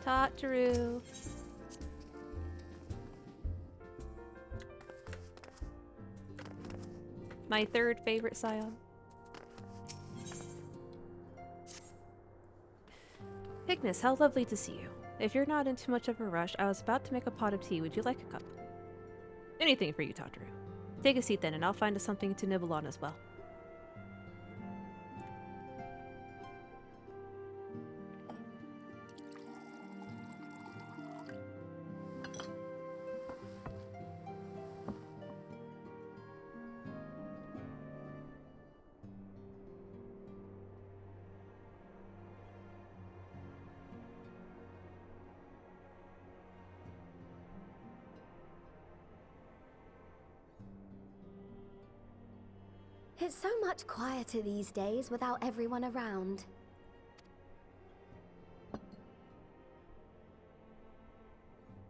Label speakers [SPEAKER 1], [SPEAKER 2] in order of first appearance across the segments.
[SPEAKER 1] Tataru. My third favorite scion. Ignis, how lovely to see you. If you're not in too much of a rush, I was about to make a pot of tea. Would you like a cup? Anything for you, Tataru. Take a seat then, and I'll find us something to nibble on as well.
[SPEAKER 2] It's so much quieter these days without everyone around.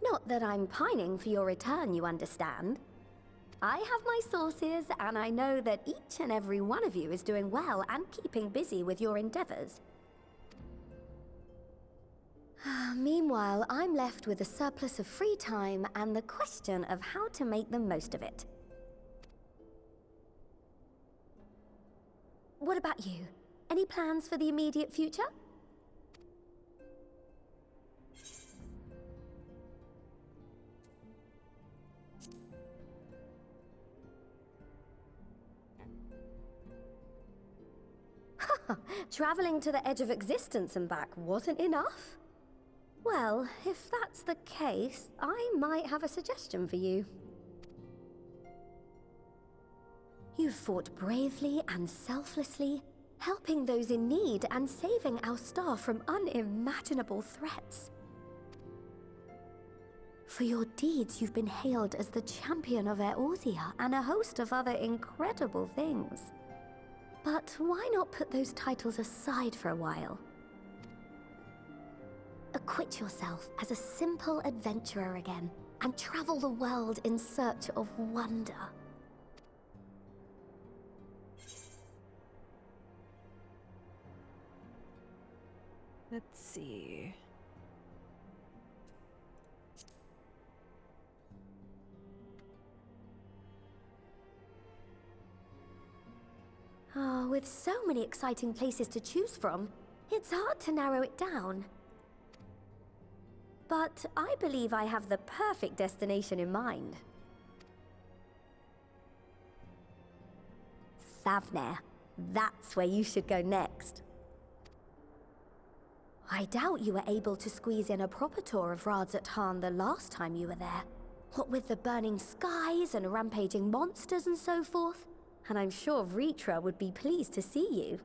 [SPEAKER 2] Not that I'm pining for your return, you understand. I have my sources, and I know that each and every one of you is doing well and keeping busy with your endeavors. Meanwhile, I'm left with a surplus of free time and the question of how to make the most of it. What about you? Any plans for the immediate future? Traveling to the edge of existence and back wasn't enough? Well, if that's the case, I might have a suggestion for you. You've fought bravely and selflessly, helping those in need and saving our star from unimaginable threats. For your deeds, you've been hailed as the champion of Eorzea and a host of other incredible things. But why not put those titles aside for a while? Acquit yourself as a simple adventurer again and travel the world in search of wonder.
[SPEAKER 1] Let's see.
[SPEAKER 2] Oh, with so many exciting places to choose from, it's hard to narrow it down. But I believe I have the perfect destination in mind. Thavnair. That's where you should go next. I doubt you were able to squeeze in a proper tour of Radzat the last time you were there. What with the burning skies and rampaging monsters and so forth. And I'm sure Vritra would be pleased to see you.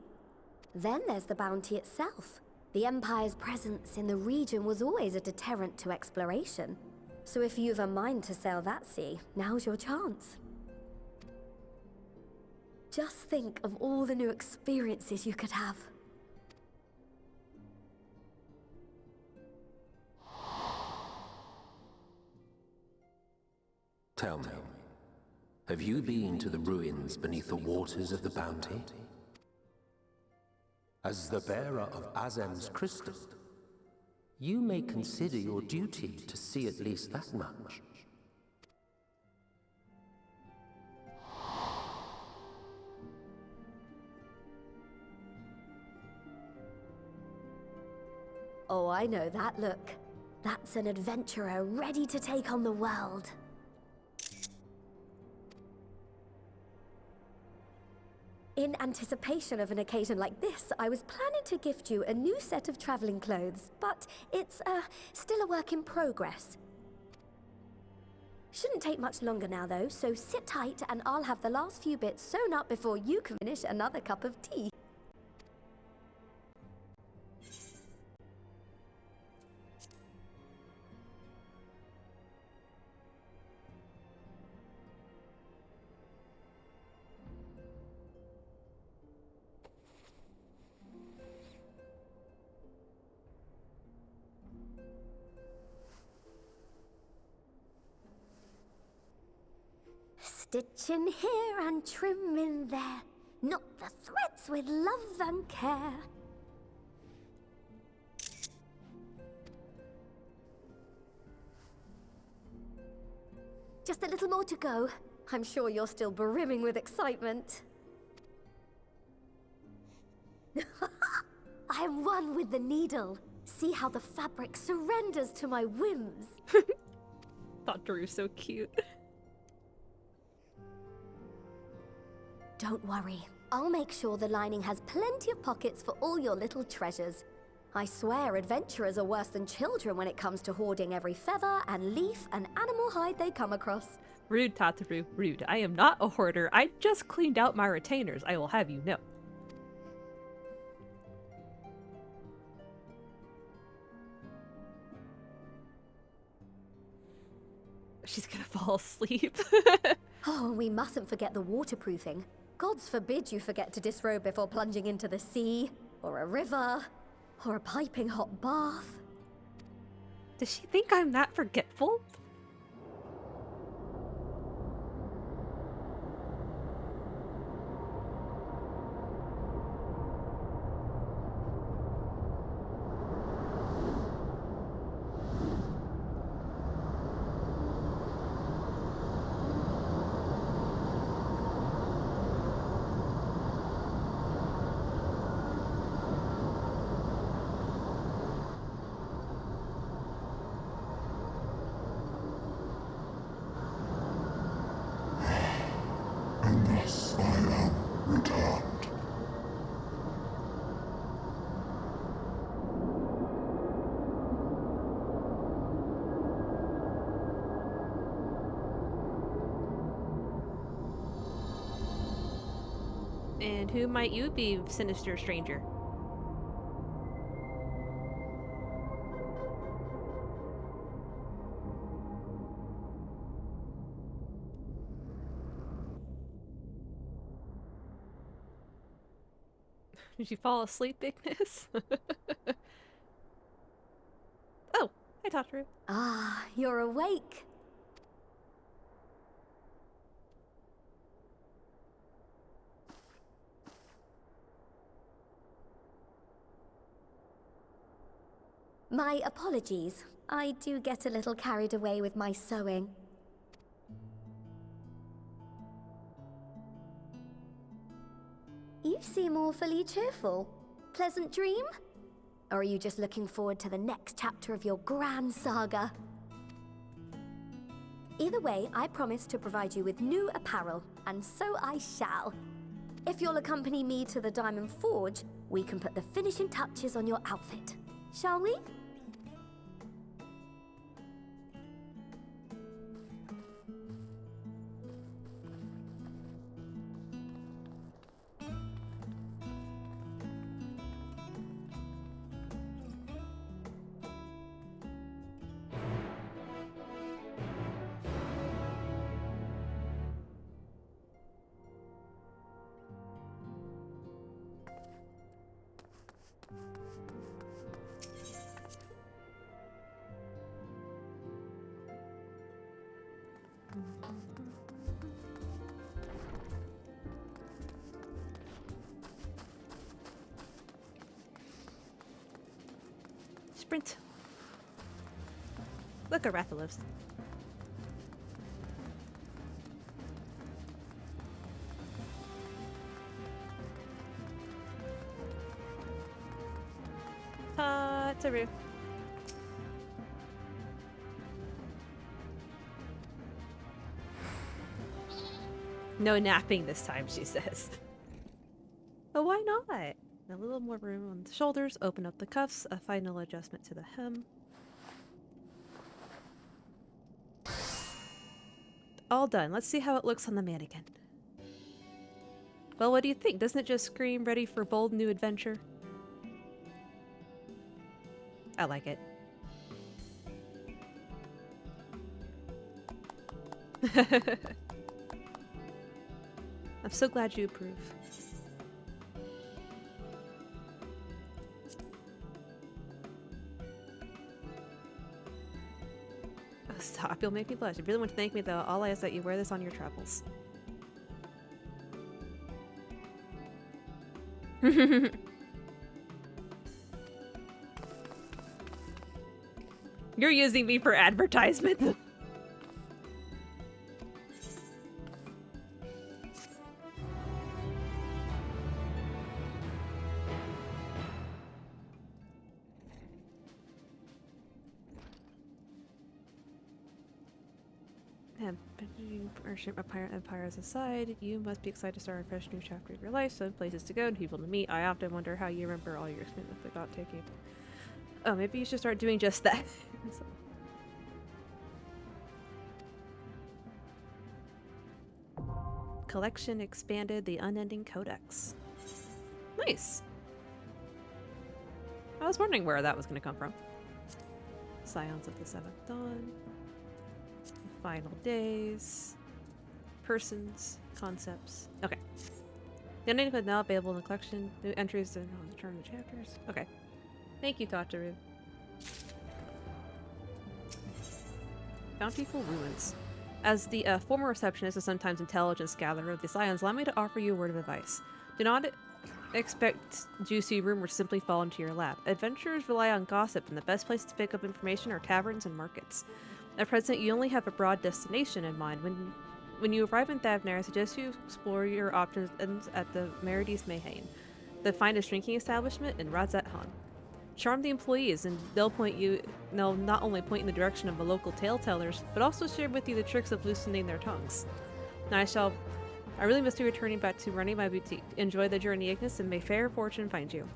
[SPEAKER 2] Then there's the bounty itself. The Empire's presence in the region was always a deterrent to exploration. So if you've a mind to sail that sea, now's your chance. Just think of all the new experiences you could have.
[SPEAKER 3] Tell me, have you been to the ruins beneath the waters of the Bounty? As the bearer of Azem's crystal, you may consider your duty to see at least that much.
[SPEAKER 2] Oh, I know that look. That's an adventurer ready to take on the world. In anticipation of an occasion like this, I was planning to gift you a new set of traveling clothes, but it's still a work in progress. Shouldn't take much longer now though, so sit tight and I'll have the last few bits sewn up before you can finish another cup of tea. Stitch in here and trim in there, knot the threads with love and care. just a little more to go. I'm sure you're still brimming with excitement. I am one with the needle. See how the fabric surrenders to my whims.
[SPEAKER 1] Tataru's so cute.
[SPEAKER 2] Don't worry. I'll make sure the lining has plenty of pockets for all your little treasures. I swear adventurers are worse than children when it comes to hoarding every feather and leaf and animal hide they come across.
[SPEAKER 1] Rude, Tataru, rude. I am not a hoarder. I just cleaned out my retainers, I will have you know. She's gonna fall asleep.
[SPEAKER 2] Oh, we mustn't forget the waterproofing. Gods forbid you forget to disrobe before plunging into the sea, or a river, or a piping hot bath.
[SPEAKER 1] Does she think I'm that forgetful?
[SPEAKER 4] And thus I am returned.
[SPEAKER 1] And who might you be, sinister stranger? Did you fall asleep, Bigness? Oh, hi, Tataru.
[SPEAKER 2] Ah, you're awake. My apologies. I do get a little carried away with my sewing. You seem awfully cheerful. Pleasant dream? Or are you just looking forward to the next chapter of your grand saga? Either way, I promise to provide you with new apparel, and so I shall. If you'll accompany me to the Diamond Forge, we can put the finishing touches on your outfit. Shall we?
[SPEAKER 1] Sprint. Look, Aratha lives. Tataru. No napping this time, she says. But why not? A little more room on the shoulders, open up the cuffs, a final adjustment to the hem. All done. Let's see how it looks on the mannequin. Well, what do you think? Doesn't it just scream ready for bold new adventure? I like it. I'm so glad you approve. Oh, stop, you'll make me blush. If you really want to thank me though, all I ask that you wear this on your travels. You're using me for advertisement. empires aside, you must be excited to start a fresh new chapter of your life. So places to go and people to meet. I often wonder how you remember all your experiences without taking. Oh, maybe you should start doing just that. So. Collection expanded, the unending codex. Nice. I was wondering where that was going to come from. Scions of the Seventh Dawn. Final days. Persons. Concepts. Okay. The unending is now available in the collection. New entries and return to chapters. Okay. Thank you, Tataru. Bountiful Ruins. As the former receptionist and sometimes intelligence gatherer of the Scions, allow me to offer you a word of advice. Do not expect juicy rumors to simply fall into your lap. Adventurers rely on gossip, and the best places to pick up information are taverns and markets. At present, you only have a broad destination in mind. When you arrive in Thavnair, I suggest you explore your options at the Merides Mayhain, the finest drinking establishment in Radzat-Han. Charm the employees, and they'll not only point in the direction of the local tale-tellers, but also share with you the tricks of loosening their tongues. Now I really must be returning back to running my boutique. Enjoy the journey, Ignis, and may fair fortune find you.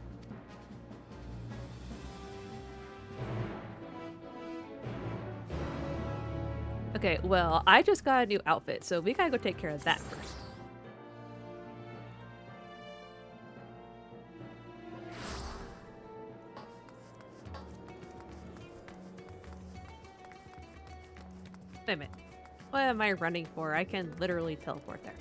[SPEAKER 1] Okay, well, I just got a new outfit, so we gotta go take care of that first. Wait a minute. What am I running for? I can literally teleport there.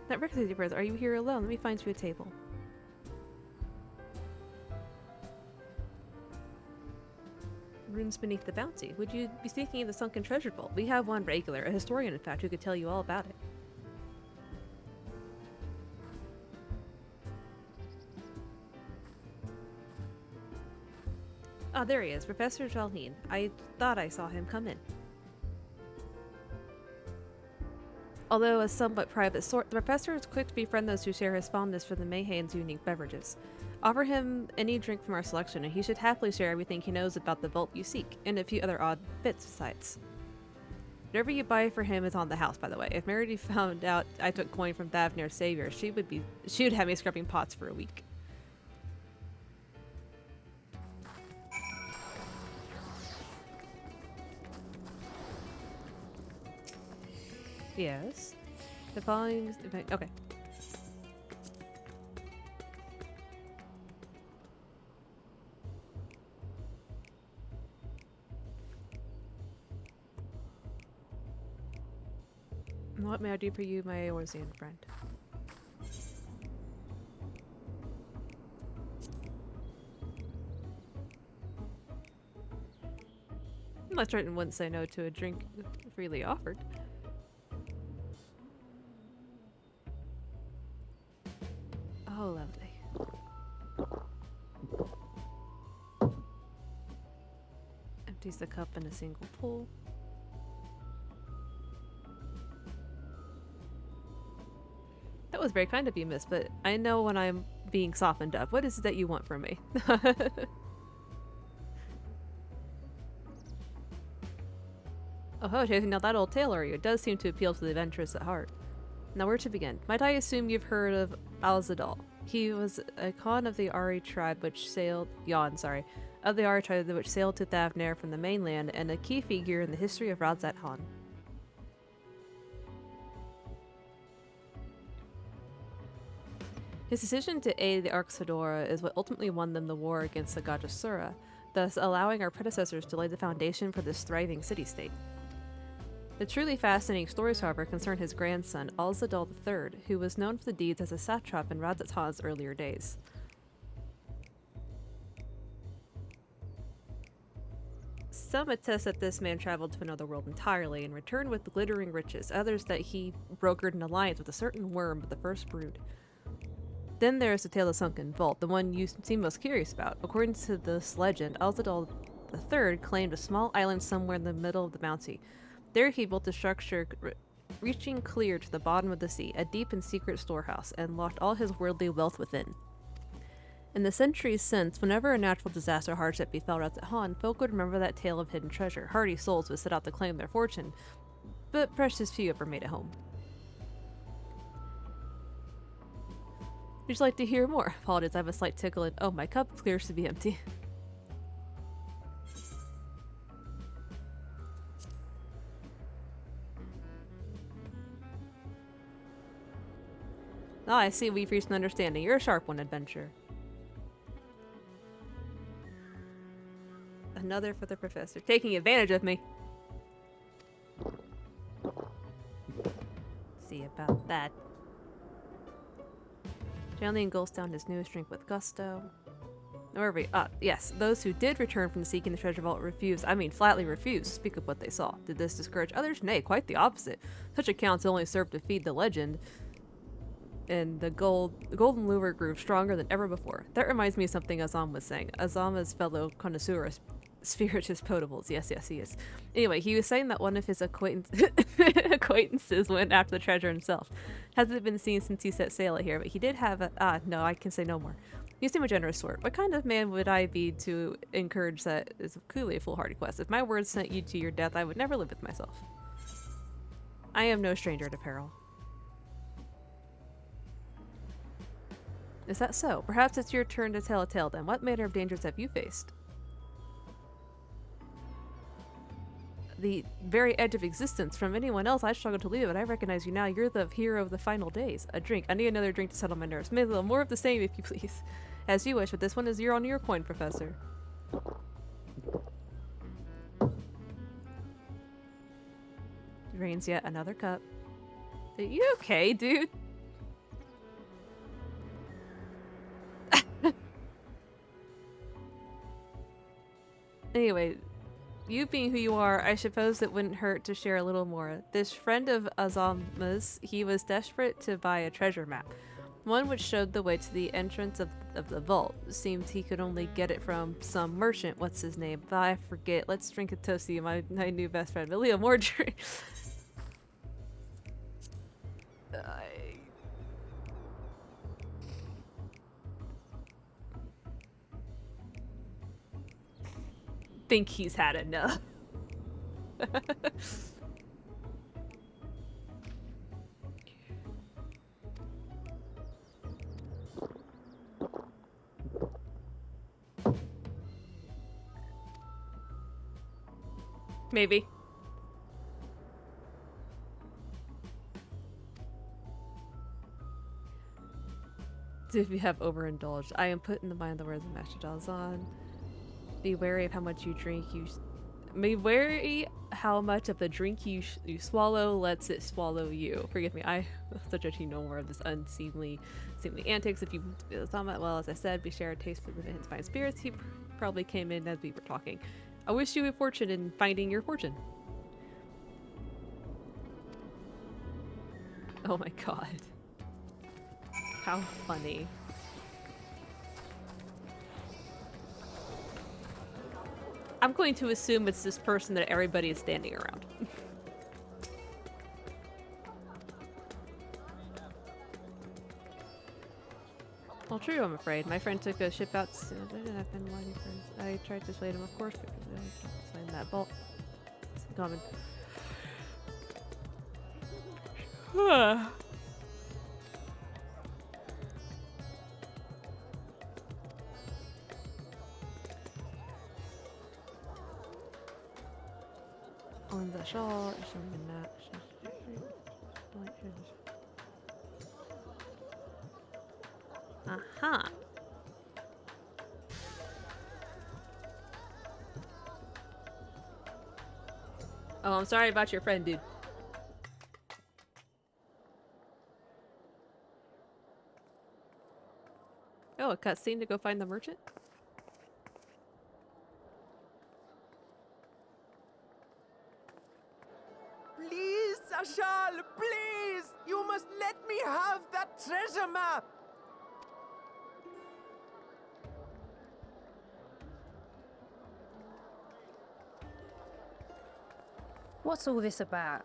[SPEAKER 1] That recognizes you, brother. Are you here alone? Let me find you a table. Rooms beneath the bounty. Would you be seeking of the sunken treasure vault? We have one regular, a historian in fact, who could tell you all about it. Ah, there he is, Professor Jalheen. I thought I saw him come in. Although a somewhat private sort, the professor is quick to befriend those who share his fondness for the Mayhain's unique beverages. Offer him any drink from our selection, and he should happily share everything he knows about the vault you seek, and a few other odd bits besides. Whatever you buy for him is on the house, by the way. If Meredy found out I took coin from Thavnair's savior, she would have me scrubbing pots for a week. Yes. The following... Okay. What may I do for you, my Eorzean friend? I certainly wouldn't say no to a drink freely offered. Oh, lovely. Empties the cup in a single pull. That was very kind of you, miss, but I know when I'm being softened up. What is it that you want from me? Oh, chasing out that old tailor, it does seem to appeal to the adventurous at heart. Now where to begin? Might I assume you've heard of Alzadal? He was a Khan of the Ari tribe which sailed to Thavnair from the mainland, and a key figure in the history of Radzat-Han. His decision to aid the Arxadora is what ultimately won them the war against the Gajasura, thus allowing our predecessors to lay the foundation for this thriving city-state. The truly fascinating stories, however, concern his grandson, Alzadal III, who was known for the deeds as a satrap in Radzat-Han's earlier days. Some attest that this man traveled to another world entirely and returned with glittering riches, others that he brokered an alliance with a certain worm of the first brood. Then there is the tale of the sunken vault, the one you seem most curious about. According to this legend, Alzadal III claimed a small island somewhere in the middle of the bounty. There he built a structure reaching clear to the bottom of the sea, a deep and secret storehouse, and locked all his worldly wealth within. In the centuries since, whenever a natural disaster or hardship befell Razat Han, folk would remember that tale of hidden treasure. Hardy souls would set out to claim their fortune, but precious few ever made it home. Would you like to hear more? Apologies, I have a slight tickle and oh, my cup appears to be empty. Ah, I see we've reached an understanding. You're a sharp one, adventurer. Another for the professor. Taking advantage of me. See about that. Janlene gulps down his newest drink with gusto. Where are we? Yes. Those who did return from seeking the treasure vault flatly refused to speak of what they saw. Did this discourage others? Nay, quite the opposite. Such accounts only served to feed the legend. And the golden lure grew stronger than ever before. That reminds me of something Azam was saying. Azama's fellow connoisseur of spirituous potables. Yes, he is. Anyway, he was saying that one of his acquaintances went after the treasure himself. Hasn't been seen since he set sail here, but he did have a... no, I can say no more. You seem a generous sort. What kind of man would I be to encourage that is clearly a foolhardy quest? If my words sent you to your death, I would never live with myself. I am no stranger to peril. Is that so? Perhaps it's your turn to tell a tale then. What manner of dangers have you faced? The very edge of existence. From anyone else, I struggle to leave it, but I recognize you now. You're the hero of the final days. A drink. I need another drink to settle my nerves. Maybe a little more of the same, if you please. As you wish, but this one is on your coin, Professor. Rains yet another cup. Are you okay, dude? Anyway, you being who you are, I suppose it wouldn't hurt to share a little more. This friend of Azama's, he was desperate to buy a treasure map. One which showed the way to the entrance of the vault. Seemed he could only get it from some merchant. What's his name? I forget. Let's drink a toast to you, my new best friend. But Leo, more drink. I think he's had enough. Maybe. If you have overindulged, I am put in the mind of the words of Master Jalzan. Be wary of how much you drink. Be wary how much of the drink you swallow lets it swallow you. Forgive me, I such a no more of this unseemly antics. If you well, as I said, we share a taste for the man's fine spirits. He probably came in as we were talking. I wish you a fortune in finding your fortune. Oh my god. How funny. I'm going to assume it's this person that everybody is standing around. Well, true, I'm afraid. My friend took a ship out soon. I didn't have been mighty friends. I tried to persuade him, of course, because I don't sign that vault. It's common. On the shore, something that. Aha. Oh, I'm sorry about your friend, dude. Oh, a cutscene to go find the merchant?
[SPEAKER 5] Marshal, please! You must let me have that treasure map!
[SPEAKER 6] What's all this about?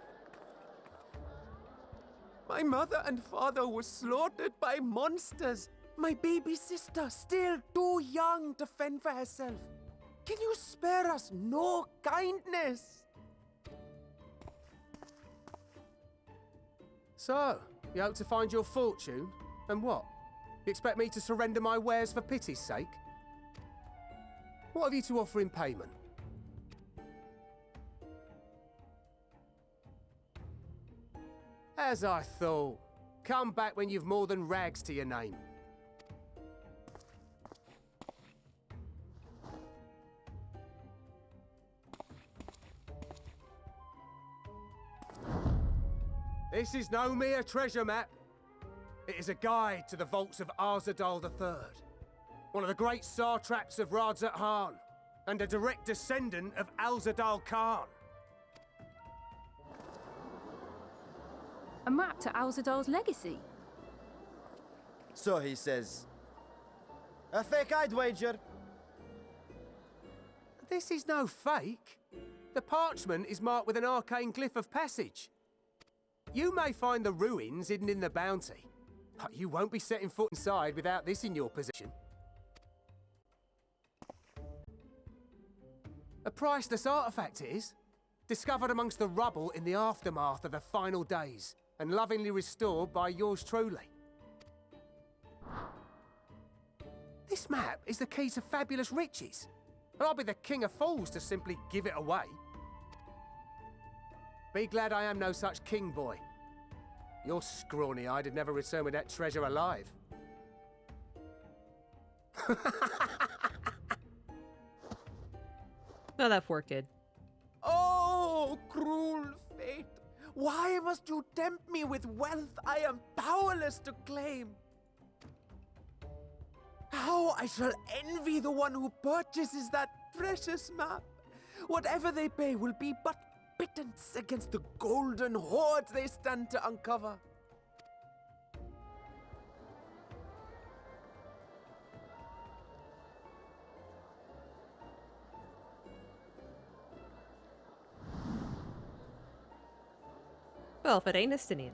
[SPEAKER 5] My mother and father were slaughtered by monsters. My baby sister, still too young to fend for herself. Can you spare us no kindness?
[SPEAKER 3] So, you hope to find your fortune? And what? You expect me to surrender my wares for pity's sake? What have you to offer in payment? As I thought. Come back when you've more than rags to your name. This is no mere treasure map. It is a guide to the vaults of Arzadal III, one of the great satraps of Radzat Han, and a direct descendant of Alzadal Khan.
[SPEAKER 6] A map to Alzadal's legacy?
[SPEAKER 7] So he says. A fake, I'd wager.
[SPEAKER 3] This is no fake. The parchment is marked with an arcane glyph of passage. You may find the ruins hidden in the bounty, but you won't be setting foot inside without this in your possession. A priceless artifact it is, discovered amongst the rubble in the aftermath of the final days, and lovingly restored by yours truly. This map is the key to fabulous riches, and I'll be the king of fools to simply give it away. Be glad I am no such king, boy. Your scrawny-eyed would never return with that treasure alive.
[SPEAKER 1] Oh, that poor kid.
[SPEAKER 5] Oh, cruel fate! Why must you tempt me with wealth I am powerless to claim? How I shall envy the one who purchases that precious map! Whatever they pay will be but pittance against the golden hoards they stand to uncover.
[SPEAKER 1] Well, if it ain't Estinian.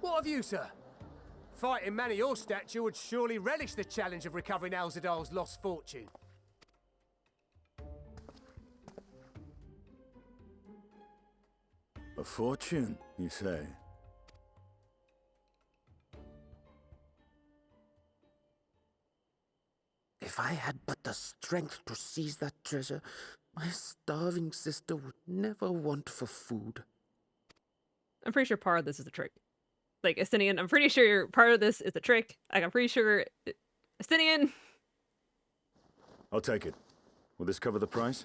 [SPEAKER 3] What of you, sir? Fighting man of your stature would surely relish the challenge of recovering Alzadal's lost fortune.
[SPEAKER 4] A fortune, you say?
[SPEAKER 8] If I had but the strength to seize that treasure, my starving sister would never want for food.
[SPEAKER 1] I'm pretty sure part of this is a trick. Like, Estinian, I'm pretty sure part of this is a trick. Like, I'm pretty sure... Estinian!
[SPEAKER 4] I'll take it. Will this cover the price?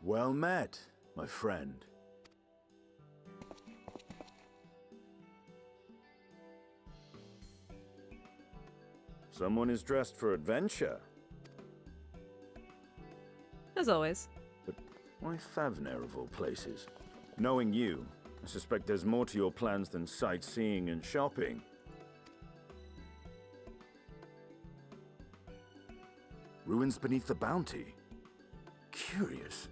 [SPEAKER 4] Well met, my friend. Someone is dressed for adventure.
[SPEAKER 1] As always.
[SPEAKER 4] But why Favner of all places? Knowing you, I suspect there's more to your plans than sightseeing and shopping. Ruins beneath the bounty. Curious.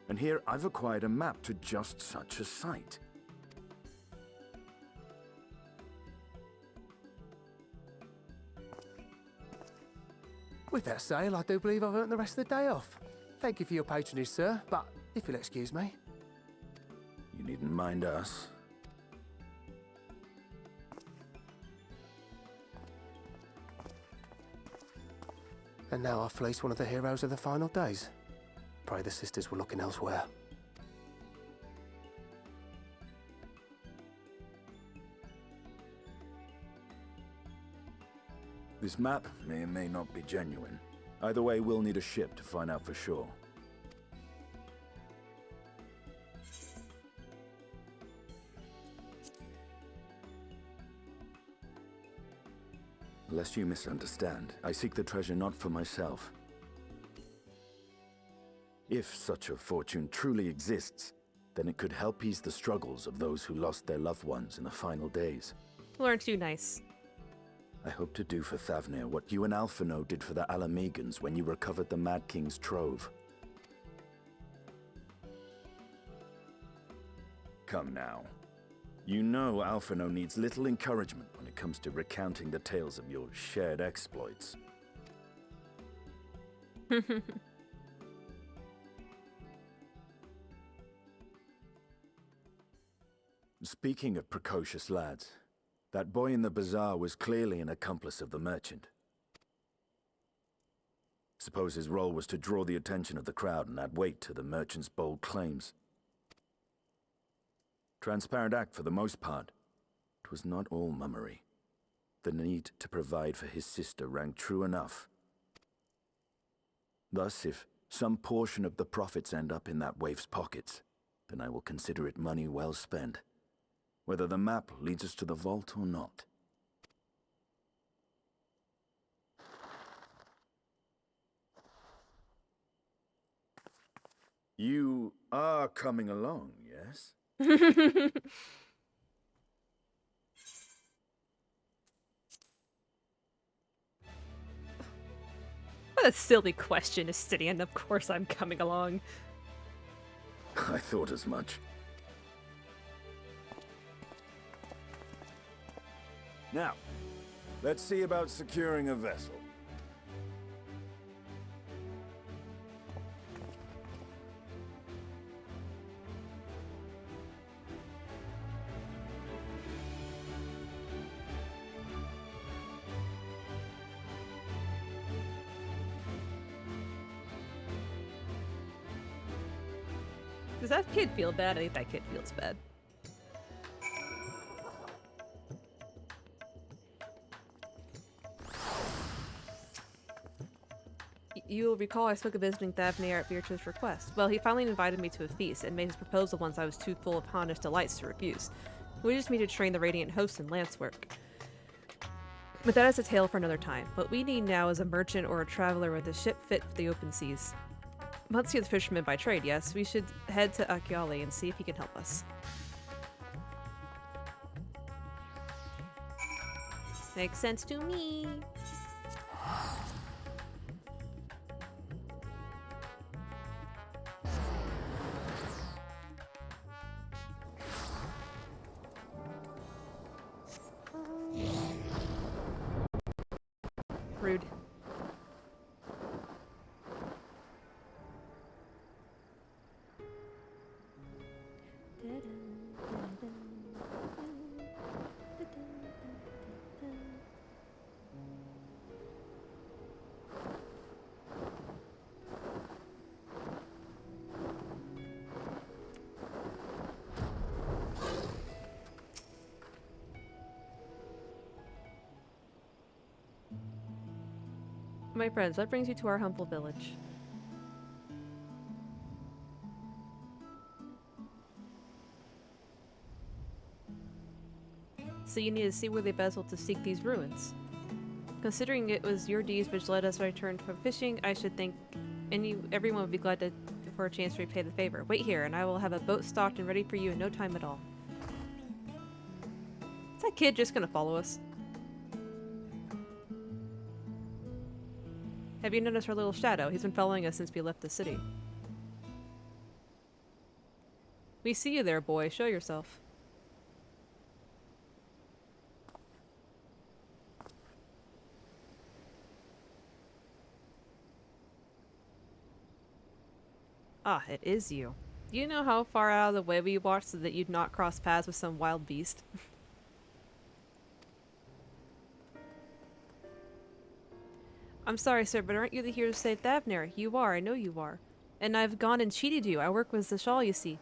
[SPEAKER 4] And here I've acquired a map to just such a site.
[SPEAKER 3] With that sale, I do believe I've earned the rest of the day off. Thank you for your patronage, sir, but if you'll excuse me.
[SPEAKER 4] You needn't mind us.
[SPEAKER 5] And now I fleece one of the heroes of the final days. Pray the sisters were looking elsewhere.
[SPEAKER 4] This map may or may not be genuine. Either way, we'll need a ship to find out for sure. Lest you misunderstand, I seek the treasure not for myself. If such a fortune truly exists, then it could help ease the struggles of those who lost their loved ones in the final days.
[SPEAKER 1] You aren't too nice.
[SPEAKER 4] I hope to do for Thavnir what you and Alphino did for the Alamegans when you recovered the Mad King's trove. Come now. You know Alphino needs little encouragement when it comes to recounting the tales of your shared exploits. Speaking of precocious lads, that boy in the bazaar was clearly an accomplice of the merchant. Suppose his role was to draw the attention of the crowd and add weight to the merchant's bold claims. Transparent act for the most part. It was not all mummery. The need to provide for his sister rang true enough. Thus, if some portion of the profits end up in that waif's pockets, then I will consider it money well spent, whether the map leads us to the vault or not. You are coming along, yes?
[SPEAKER 1] What a silly question, Estidian. Of course I'm coming along.
[SPEAKER 4] I thought as much. Now, let's see about securing a vessel.
[SPEAKER 1] Does that kid feel bad? I think that kid feels bad. You'll recall I spoke of visiting Thavnir at Beatrice's request. Well, he finally invited me to a feast and made his proposal once I was too full of Hannish delights to refuse. We just me to train the Radiant Host in lance work. But that is a tale for another time. What we need now is a merchant or a traveler with a ship fit for the open seas. Once you're the fisherman by trade, yes, we should head to Akiali and see if he can help us. Makes sense to me. Rude. My friends, what brings you to our humble village? So you need to see where they bezzled to seek these ruins. Considering it was your deeds which led us return from fishing, I should think everyone would be glad for a chance to repay the favor. Wait here, and I will have a boat stocked and ready for you in no time at all. Is that kid just gonna follow us? Have you noticed our little shadow? He's been following us since we left the city. We see you there, boy. Show yourself. Ah, it is you. Do you know how far out of the way we walked so that you'd not cross paths with some wild beast? I'm sorry, sir, but aren't you the hero to save Thavner? You are, I know you are. And I've gone and cheated you. I work with the Shawl, you see.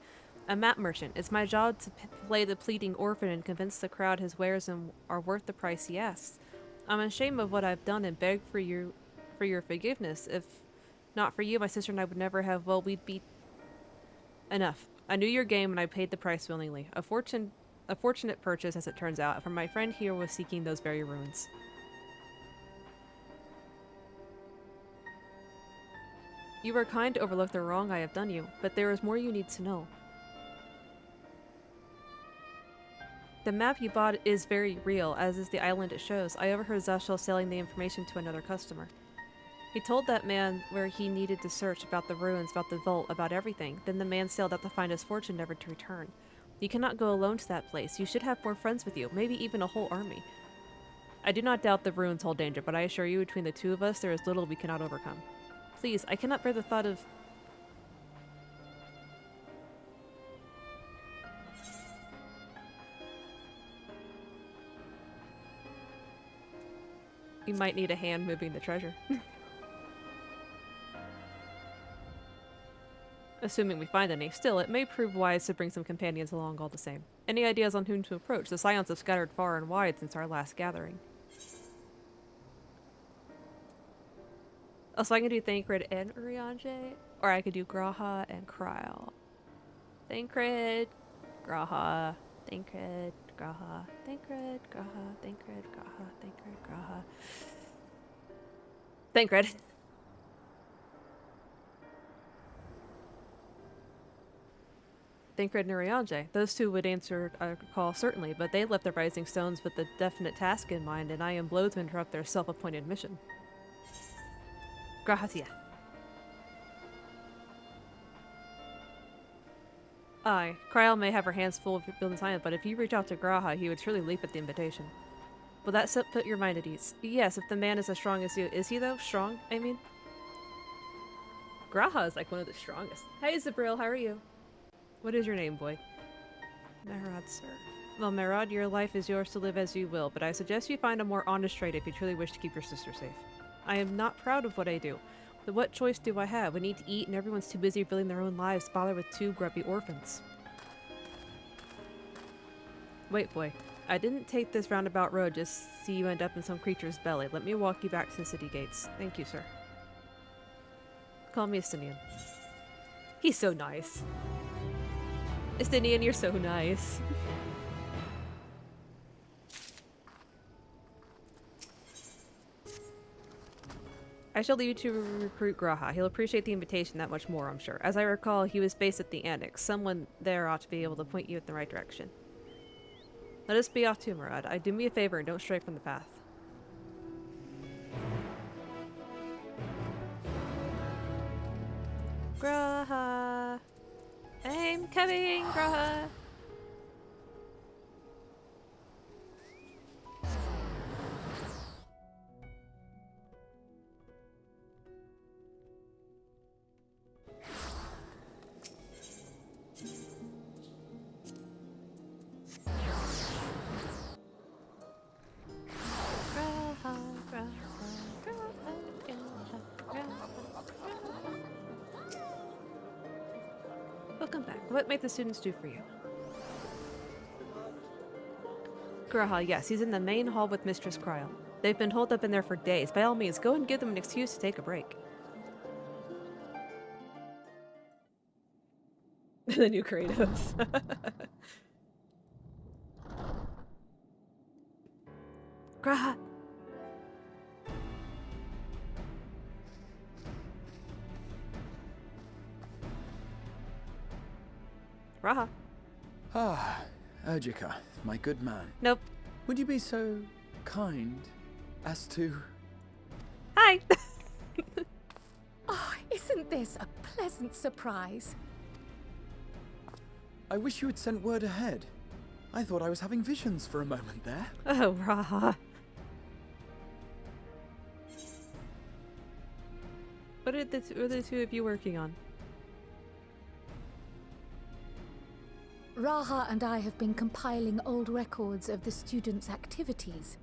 [SPEAKER 1] A map merchant. It's my job to play the pleading orphan and convince the crowd his wares are worth the price he asks. I'm ashamed of what I've done and beg for your forgiveness. If not for you, my sister and I would never have, well, we'd be... Enough. I knew your game and I paid the price willingly. A fortunate purchase, as it turns out, for my friend here was seeking those very ruins. You were kind to overlook the wrong I have done you, but there is more you need to know. The map you bought is very real, as is the island it shows. I overheard Zashel selling the information to another customer. He told that man where he needed to search, about the ruins, about the vault, about everything. Then the man sailed out to find his fortune, never to return. You cannot go alone to that place. You should have more friends with you, maybe even a whole army. I do not doubt the ruins hold danger, but I assure you, between the two of us, there is little we cannot overcome. Please, I cannot bear the thought of... You might need a hand moving the treasure. Assuming we find any. Still, it may prove wise to bring some companions along all the same. Any ideas on whom to approach? The Scions have scattered far and wide since our last gathering. Oh, so I can do Thancred and Urianger? Or I could do Graha and Kryl. Thancred, Graha, Thancred, Graha, Thancred, Graha, Thancred, Graha, Thancred, Graha. Thancred. Thancred and Urianger. Those two would answer a call certainly, but they left the Rising Stones with a definite task in mind, and I am loath to interrupt their self-appointed mission. Grahatia. Aye, Kryl may have her hands full of building science, but if you reach out to Graha, he would surely leap at the invitation. Will that put your mind at ease? Yes, if the man is as strong as you. Is he, though? Strong, I mean? Graha is like one of the strongest. Hey, Zabril, how are you? What is your name, boy? Merad, sir. Well, Merad, your life is yours to live as you will, but I suggest you find a more honest trade if you truly wish to keep your sister safe. I am not proud of what I do, but what choice do I have? We need to eat and everyone's too busy building their own lives to bother with two grubby orphans. Wait, boy. I didn't take this roundabout road just to see you end up in some creature's belly. Let me walk you back to the city gates. Thank you, sir. Call me Estinian. He's so nice. Estinian, you're so nice. I shall leave you to recruit Graha. He'll appreciate the invitation that much more, I'm sure. As I recall, he was based at the Annex. Someone there ought to be able to point you in the right direction. Let us be off too, Murad. Do me a favor and don't stray from the path. Graha! I'm coming, Graha! Welcome back. What might the students do for you? Graha, yes, he's in the main hall with Mistress Kryl. They've been holed up in there for days. By all means, go and give them an excuse to take a break. The new Kratos. Graha! Graha.
[SPEAKER 4] Ah, Urgika, my good man.
[SPEAKER 1] Nope.
[SPEAKER 4] Would you be so kind as to...
[SPEAKER 1] Hi!
[SPEAKER 9] Oh, isn't this a pleasant surprise?
[SPEAKER 4] I wish you had sent word ahead. I thought I was having visions for a moment there.
[SPEAKER 1] Oh, Graha. What are the two of you working on?
[SPEAKER 9] Raha and I have been compiling old records of the students' activities.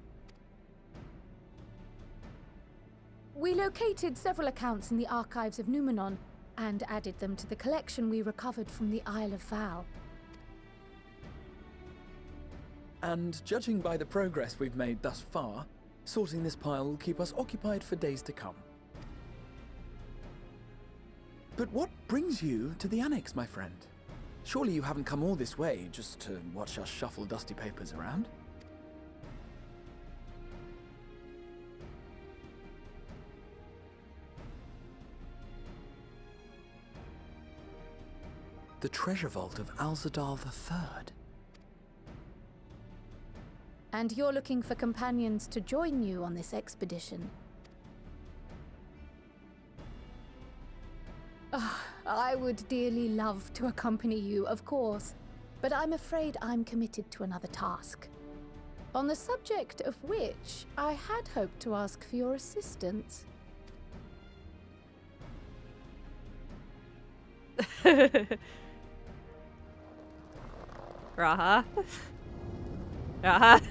[SPEAKER 9] We located several accounts in the archives of Numenon and added them to the collection we recovered from the Isle of Val.
[SPEAKER 10] And judging by the progress we've made thus far, sorting this pile will keep us occupied for days to come. But what brings you to the Annex, my friend? Surely you haven't come all this way just to watch us shuffle dusty papers around? The treasure vault of Alzadal III.
[SPEAKER 9] And you're looking for companions to join you on this expedition. I would dearly love to accompany you, of course, but I'm afraid I'm committed to another task. On the subject of which I had hoped to ask for your assistance.
[SPEAKER 1] Raha. Raha.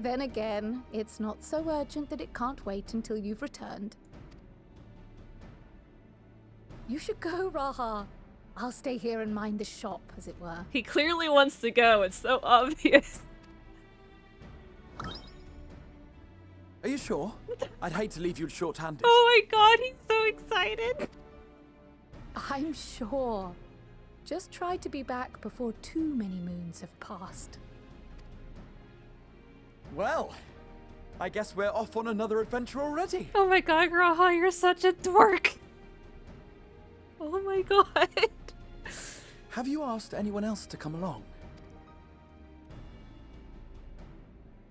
[SPEAKER 9] Then again, it's not so urgent that it can't wait until you've returned. You should go, Raha. I'll stay here and mind the shop, as it were.
[SPEAKER 1] He clearly wants to go. It's so obvious.
[SPEAKER 10] Are you sure? I'd hate to leave you short-handed.
[SPEAKER 1] Oh my god, he's so excited.
[SPEAKER 9] I'm sure. Just try to be back before too many moons have passed.
[SPEAKER 10] Well, I guess we're off on another adventure already.
[SPEAKER 1] Oh my god, Raha, you're such a dork. Oh my god.
[SPEAKER 10] Have you asked anyone else to come along?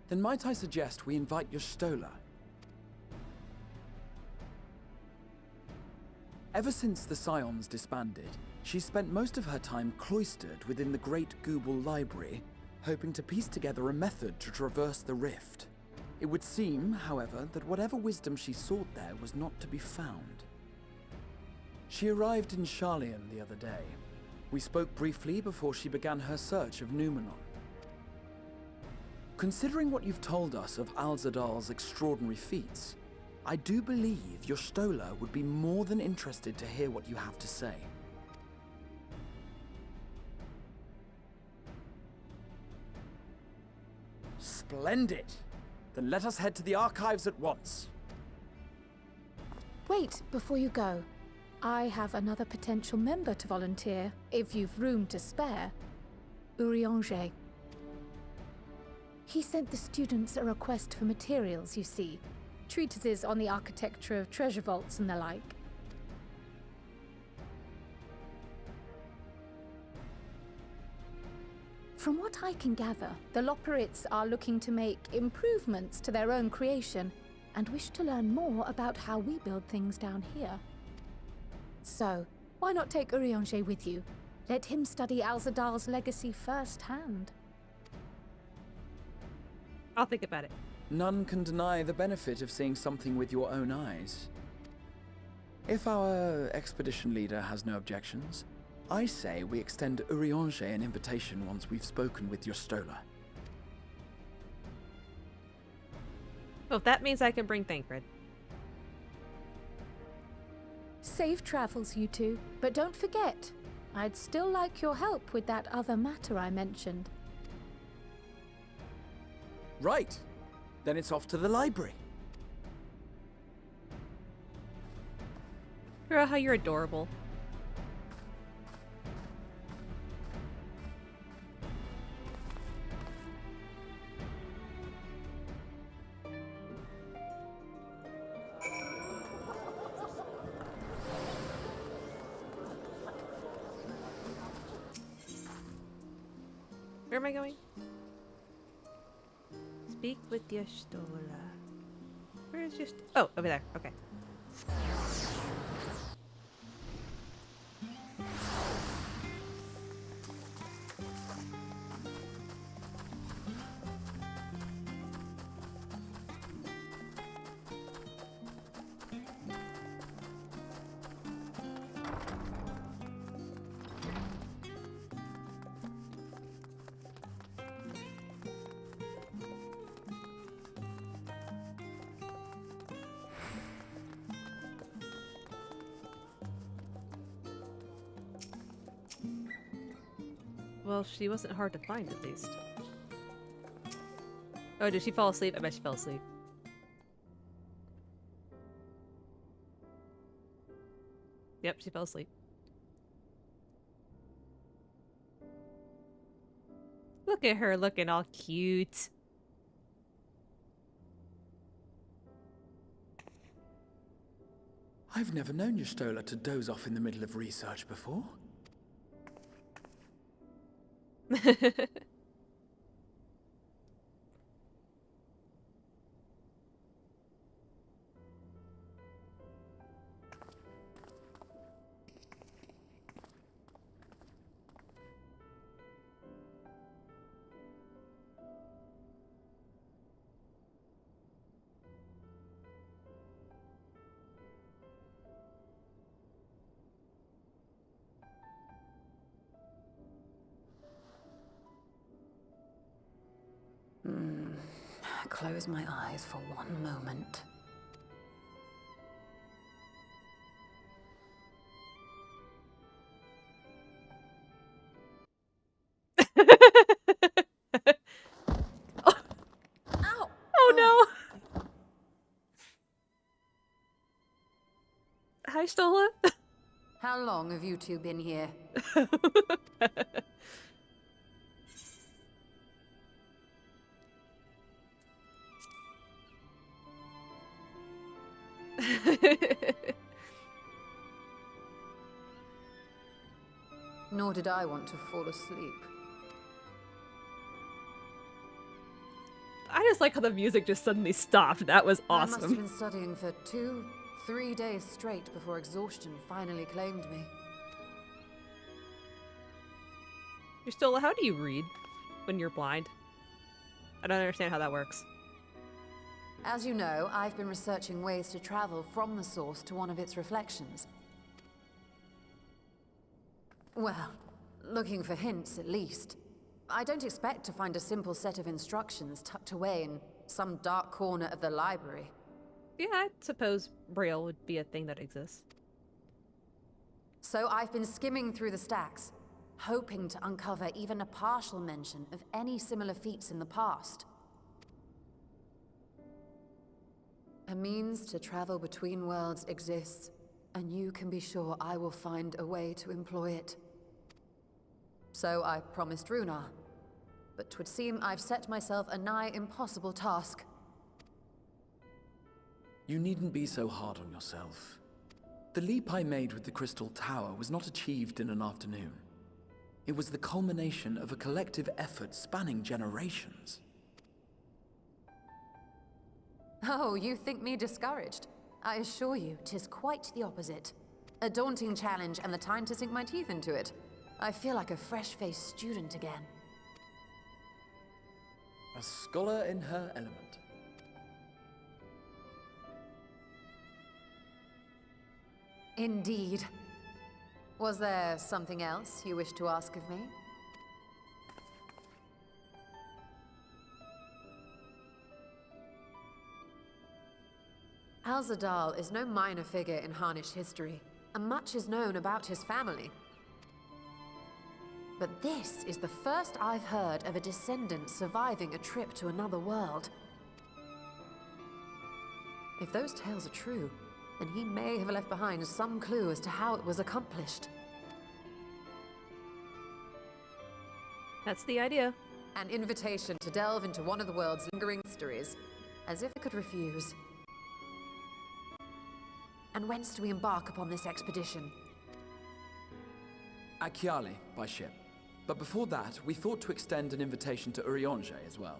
[SPEAKER 10] Then might I suggest we invite your Stola? Ever since the Scions disbanded, she spent most of her time cloistered within the Great Gooble Library, hoping to piece together a method to traverse the rift. It would seem, however, that whatever wisdom she sought there was not to be found. She arrived in Charlian the other day. We spoke briefly before she began her search of Numenon. Considering what you've told us of Alzadal's extraordinary feats, I do believe your Stola would be more than interested to hear what you have to say. Splendid! Then let us head to the archives at once.
[SPEAKER 9] Wait, before you go. I have another potential member to volunteer, if you've room to spare. Urianger. He sent the students a request for materials, you see. Treatises on the architecture of treasure vaults and the like. From what I can gather, the Loperites are looking to make improvements to their own creation and wish to learn more about how we build things down here. So, why not take Urianger with you? Let him study Alzadal's legacy firsthand.
[SPEAKER 1] I'll think about it.
[SPEAKER 10] None can deny the benefit of seeing something with your own eyes. If our expedition leader has no objections, I say we extend Urianger an invitation once we've spoken with your Stola.
[SPEAKER 1] Well, that means I can bring Thancred.
[SPEAKER 9] Safe travels, you two. But don't forget, I'd still like your help with that other matter I mentioned.
[SPEAKER 10] Right. Then it's off to the library.
[SPEAKER 1] Raha, you're adorable. Where am I going? Speak with your Stola. Where is your oh, over there. Okay. Well, she wasn't hard to find, at least. Oh, did she fall asleep? I bet she fell asleep. Yep, she fell asleep. Look at her looking all cute.
[SPEAKER 10] I've never known Y'shtola to doze off in the middle of research before.
[SPEAKER 6] Close my eyes for one moment.
[SPEAKER 1] Ow! Oh no! Hi, Stola.
[SPEAKER 6] How long have you two been here? Nor did I want to fall asleep.
[SPEAKER 1] I just like how the music just suddenly stopped. That was
[SPEAKER 6] I must have
[SPEAKER 1] awesome.
[SPEAKER 6] been studying for 2-3 days straight before exhaustion finally claimed me.
[SPEAKER 1] Y'shtola, how do you read when you're blind? I don't understand how that works.
[SPEAKER 6] As you know, I've been researching ways to travel from the source to one of its reflections. Well, looking for hints at least. I don't expect to find a simple set of instructions tucked away in some dark corner of the library.
[SPEAKER 1] Yeah, I suppose Braille would be a thing that exists.
[SPEAKER 6] So I've been skimming through the stacks, hoping to uncover even a partial mention of any similar feats in the past. A means to travel between worlds exists, and you can be sure I will find a way to employ it. So I promised Runar, but 'twould seem I've set myself a nigh impossible task.
[SPEAKER 10] You needn't be so hard on yourself. The leap I made with the Crystal Tower was not achieved in an afternoon. It was the culmination of a collective effort spanning generations.
[SPEAKER 6] Oh, you think me discouraged? I assure you, 'tis quite the opposite. A daunting challenge and the time to sink my teeth into it. I feel like a fresh-faced student again.
[SPEAKER 10] A scholar in her element.
[SPEAKER 6] Indeed. Was there something else you wish to ask of me? Al-Zadal is no minor figure in Harnish history, and much is known about his family. But this is the first I've heard of a descendant surviving a trip to another world. If those tales are true, then he may have left behind some clue as to how it was accomplished.
[SPEAKER 1] That's the idea.
[SPEAKER 6] An invitation to delve into one of the world's lingering mysteries, as if it could refuse. And whence do we embark upon this expedition?
[SPEAKER 10] At Kiali, by ship. But before that, we thought to extend an invitation to Urianger as well.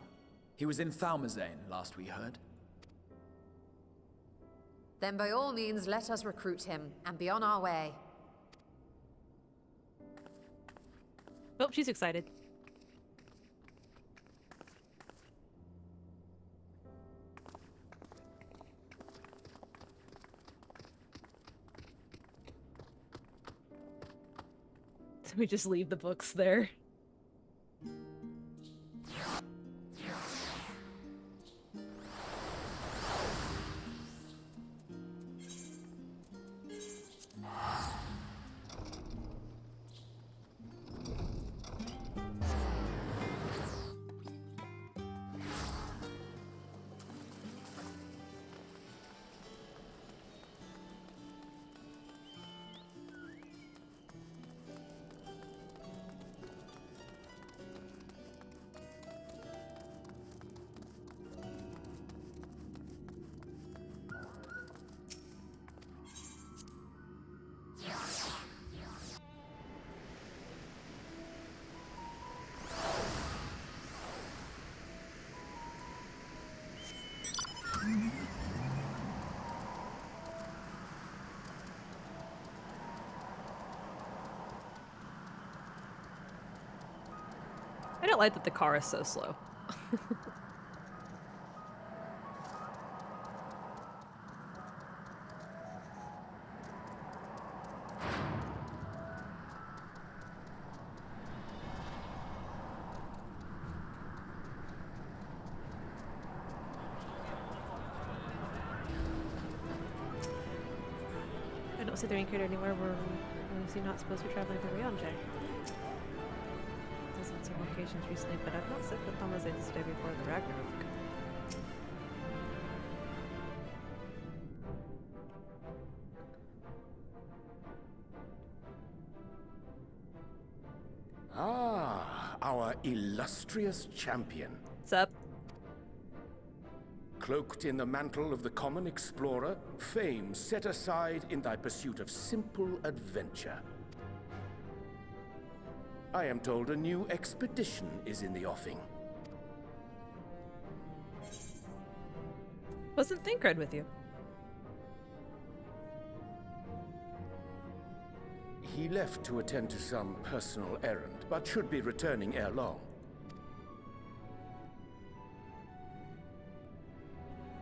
[SPEAKER 10] He was in Thalmazane last we heard.
[SPEAKER 6] Then by all means, let us recruit him, and be on our way.
[SPEAKER 1] Oh, she's excited. We just leave the books there. not like that the car is so slow. I don't see the rain crater anywhere. We're obviously not supposed to be traveling through Ryanje. There's on several occasions recently, but I've not set foot on this day before the Ragnarok.
[SPEAKER 8] Ah, our illustrious champion.
[SPEAKER 1] Sup?
[SPEAKER 8] Cloaked in the mantle of the common explorer, fame set aside in thy pursuit of simple adventure. I am told a new expedition is in the offing.
[SPEAKER 1] Wasn't Thinkred with you?
[SPEAKER 8] He left to attend to some personal errand, but should be returning ere long.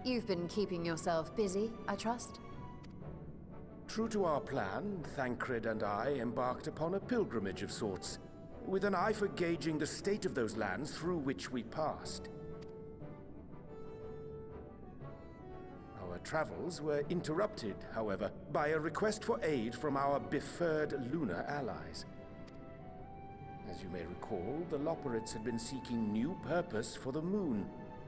[SPEAKER 6] You've been keeping yourself busy, I trust?
[SPEAKER 8] True to our plan, Thancred and I embarked upon a pilgrimage of sorts, with an eye for gauging the state of those lands through which we passed. Our travels were interrupted, however, by a request for aid from our befurred lunar allies. As you may recall, the Loporrits had been seeking new purpose for the moon,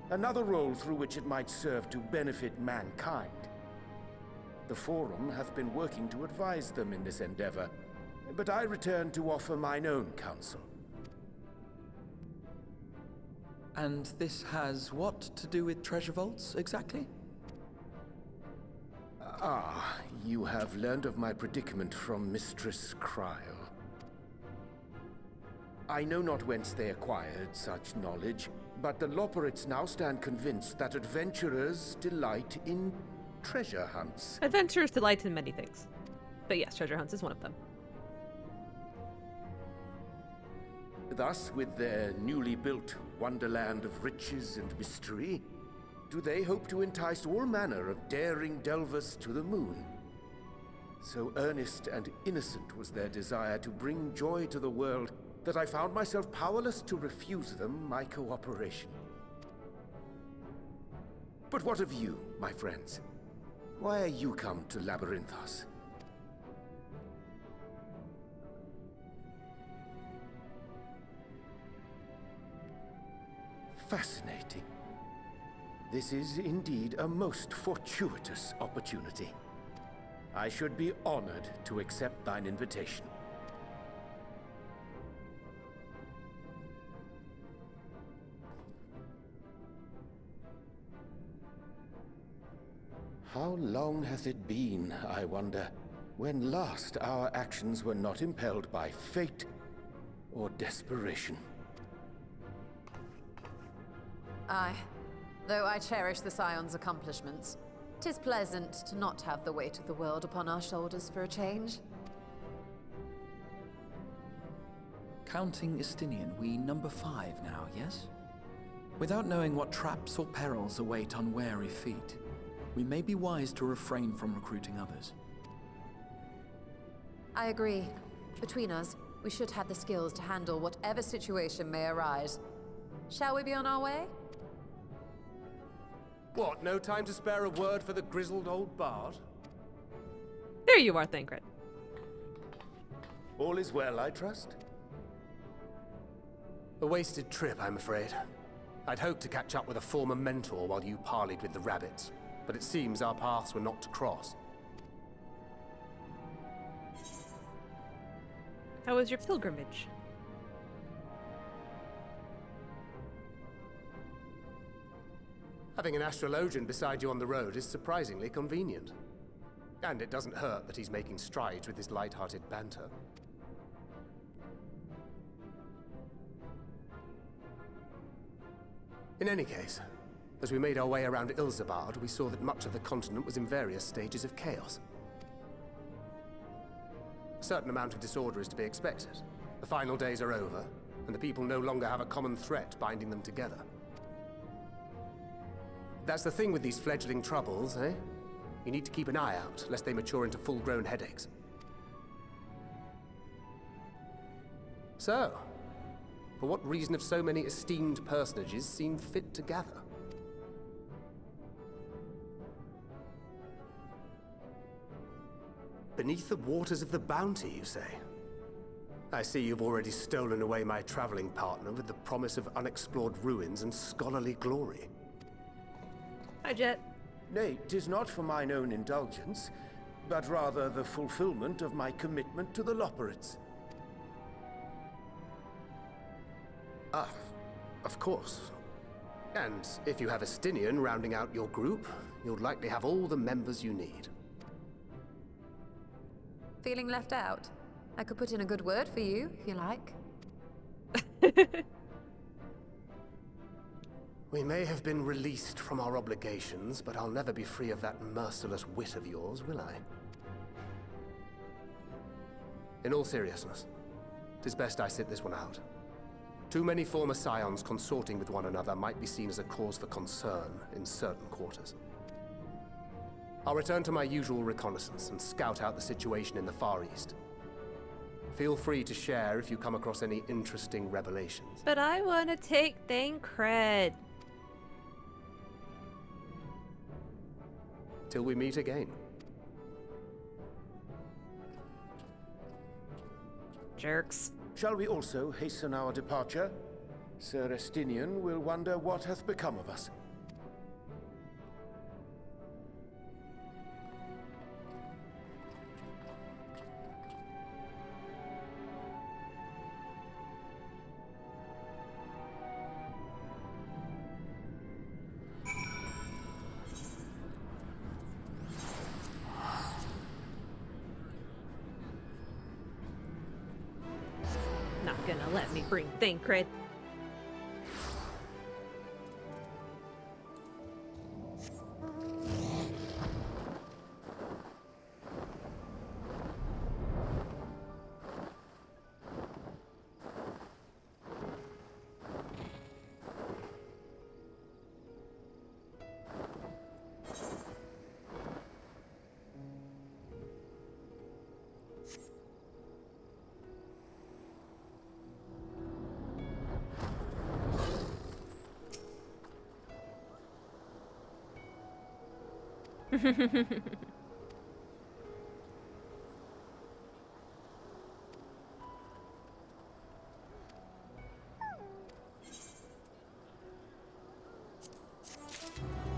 [SPEAKER 8] another role through which it might serve to benefit mankind. The Forum hath been working to advise them in this endeavor, but I return to offer mine own counsel.
[SPEAKER 10] And this has what to do with treasure vaults, exactly?
[SPEAKER 8] Ah, you have learned of my predicament from Mistress Cryle. I know not whence they acquired such knowledge, but the Loporrits now stand convinced that adventurers delight in treasure hunts.
[SPEAKER 1] Adventurers delight in many things. But yes, treasure hunts is one of them.
[SPEAKER 8] Thus, with their newly built wonderland of riches and mystery, do they hope to entice all manner of daring delvers to the moon. So earnest and innocent was their desire to bring joy to the world that I found myself powerless to refuse them my cooperation. But what of you, my friends? Why are you come to Labyrinthos? Fascinating. This is indeed a most fortuitous opportunity. I should be honored to accept thine invitation. How long hath it been, I wonder, when last our actions were not impelled by fate or desperation?
[SPEAKER 6] Aye. Though I cherish the Scion's accomplishments, 'tis pleasant to not have the weight of the world upon our shoulders for a change.
[SPEAKER 10] Counting Istinian, we number 5 now, yes? Without knowing what traps or perils await unwary feet, we may be wise to refrain from recruiting others.
[SPEAKER 6] I agree. Between us, we should have the skills to handle whatever situation may arise. Shall we be on our way?
[SPEAKER 3] What, no time to spare a word for the grizzled old bard?
[SPEAKER 1] There you are, Thancred.
[SPEAKER 8] All is well, I trust?
[SPEAKER 3] A wasted trip, I'm afraid. I'd hoped to catch up with a former mentor while you parleyed with the rabbits, but it seems our paths were not to cross.
[SPEAKER 1] How was your pilgrimage?
[SPEAKER 3] Having an astrologian beside you on the road is surprisingly convenient. And it doesn't hurt that he's making strides with his light-hearted banter. In any case, as we made our way around Ilzabard, we saw that much of the continent was in various stages of chaos. A certain amount of disorder is to be expected. The final days are over, and the people no longer have a common threat binding them together. That's the thing with these fledgling troubles, eh? You need to keep an eye out, lest they mature into full-grown headaches. So, for what reason have so many esteemed personages seen fit to gather? Beneath the waters of the Bounty, you say? I see you've already stolen away my traveling partner with the promise of unexplored ruins and scholarly glory.
[SPEAKER 1] Hi, Jet.
[SPEAKER 8] Nay, 'tis not for mine own indulgence, but rather the fulfillment of my commitment to the Loporrits.
[SPEAKER 3] Ah, of course. And if you have a Stinian rounding out your group, you'll likely have all the members you need.
[SPEAKER 6] Feeling left out? I could put in a good word for you, if you like.
[SPEAKER 3] We may have been released from our obligations, but I'll never be free of that merciless wit of yours, will I? In all seriousness, 'tis best I sit this one out. Too many former scions consorting with one another might be seen as a cause for concern in certain quarters. I'll return to my usual reconnaissance and scout out the situation in the Far East. Feel free to share if you come across any interesting revelations.
[SPEAKER 1] But I want to take Thancred.
[SPEAKER 3] Till we meet again.
[SPEAKER 1] Jerks.
[SPEAKER 8] Shall we also hasten our departure? Sir Estinian will wonder what hath become of us.
[SPEAKER 1] Not gonna let me bring Thancred.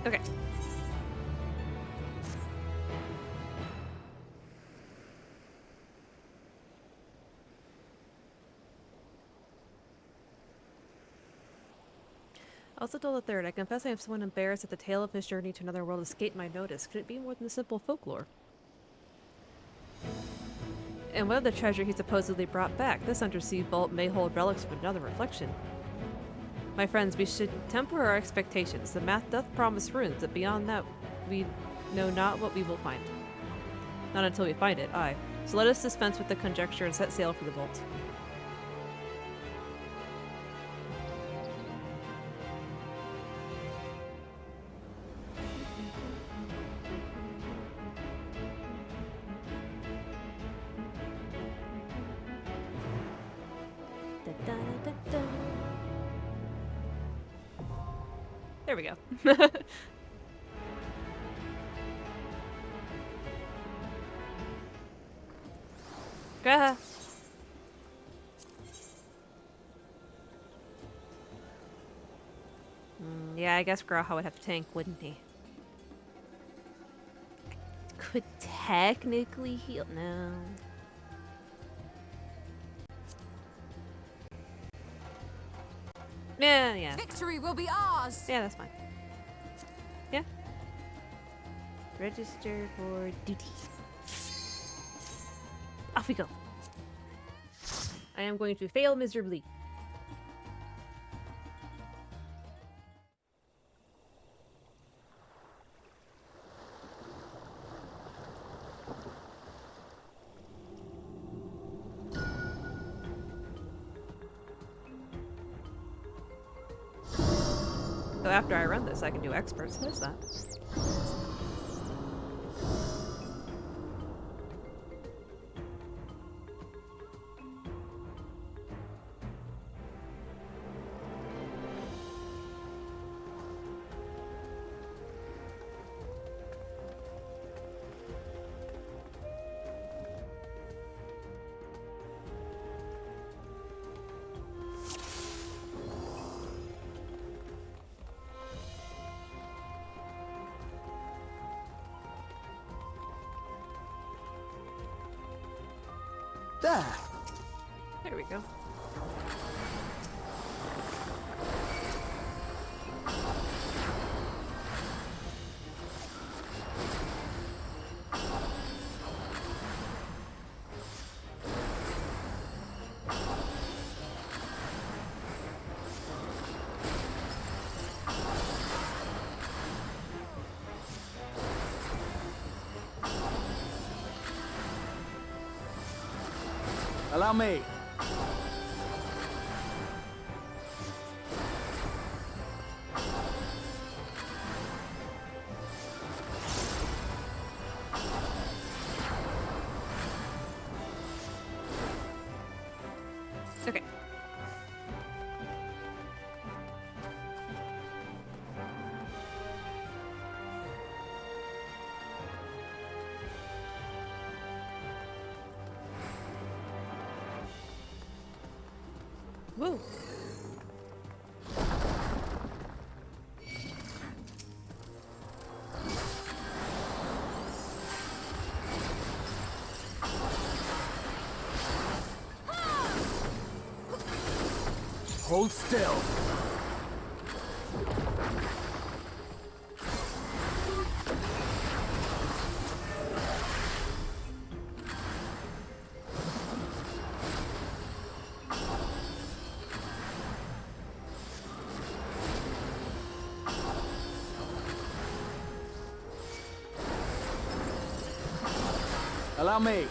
[SPEAKER 1] Okay. Alcidol III, I confess I am somewhat embarrassed that the tale of his journey to another world escaped my notice. Could it be more than the simple folklore? And what of the treasure he supposedly brought back? This undersea vault may hold relics of another reflection. My friends, we should temper our expectations. The math doth promise runes, but beyond that, we know not what we will find. Not until we find it, aye. So let us dispense with the conjecture and set sail for the vault. There we go. Gah. Yeah, I guess Graha would have to tank, wouldn't he? Could technically heal. No. Yeah.
[SPEAKER 6] Victory will be ours!
[SPEAKER 1] Yeah, that's fine. Yeah. Register for duty. Off we go. I am going to fail miserably. So after I run this, I can do experts. There's that.
[SPEAKER 10] There!
[SPEAKER 1] There we go.
[SPEAKER 10] Allow me.
[SPEAKER 1] Okay. Woo.
[SPEAKER 10] Hold still. Allow me.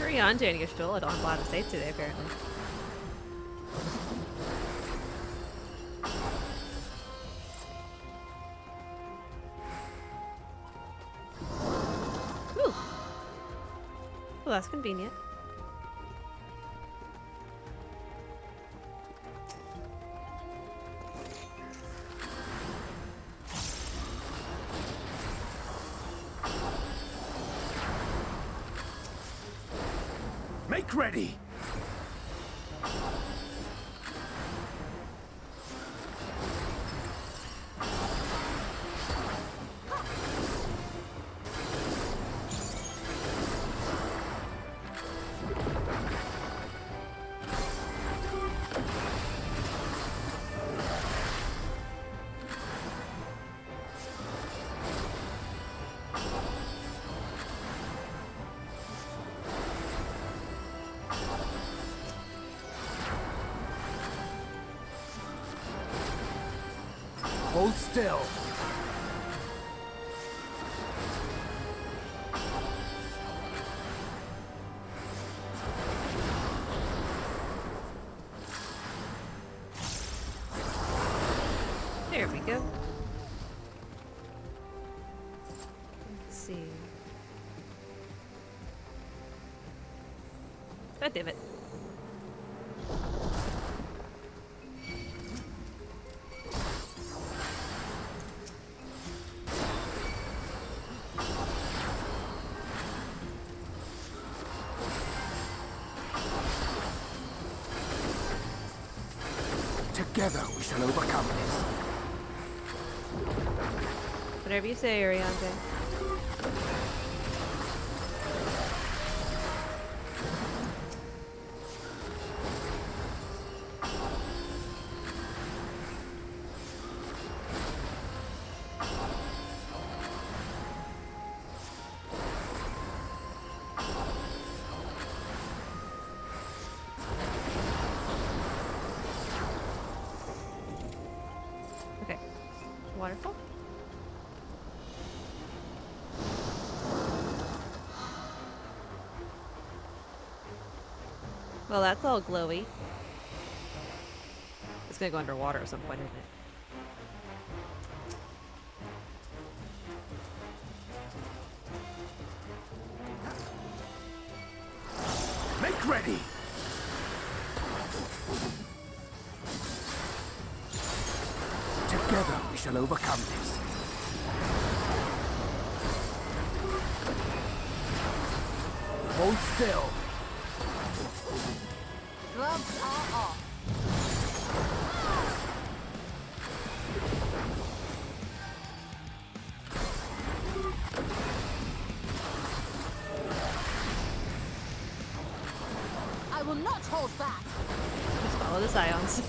[SPEAKER 1] Hurry on, Danny Gestol. I don't have a lot to say today, apparently. Whew. Well, that's convenient.
[SPEAKER 8] Make ready!
[SPEAKER 10] Hold still.
[SPEAKER 1] There we go. Let's see. God damn it.
[SPEAKER 8] Together we shall overcome this.
[SPEAKER 1] Whatever you say, Ariane. Okay. Waterfall? Well, that's all glowy. It's gonna go underwater at some point, isn't it?
[SPEAKER 4] Make ready! Together we shall overcome this. Hold still.
[SPEAKER 6] Gloves are off. I will not hold back.
[SPEAKER 1] Just follow the scions.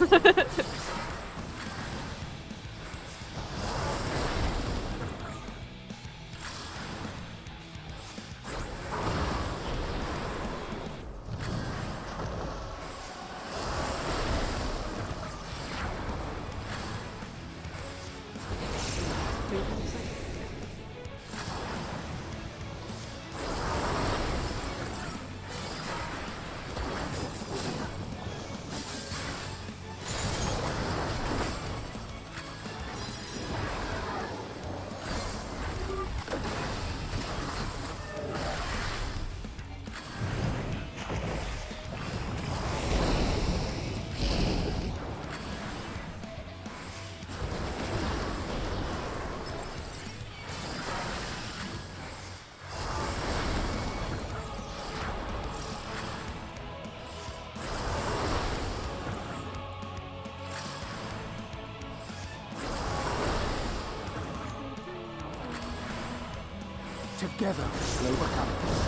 [SPEAKER 4] Together we shall overcome this.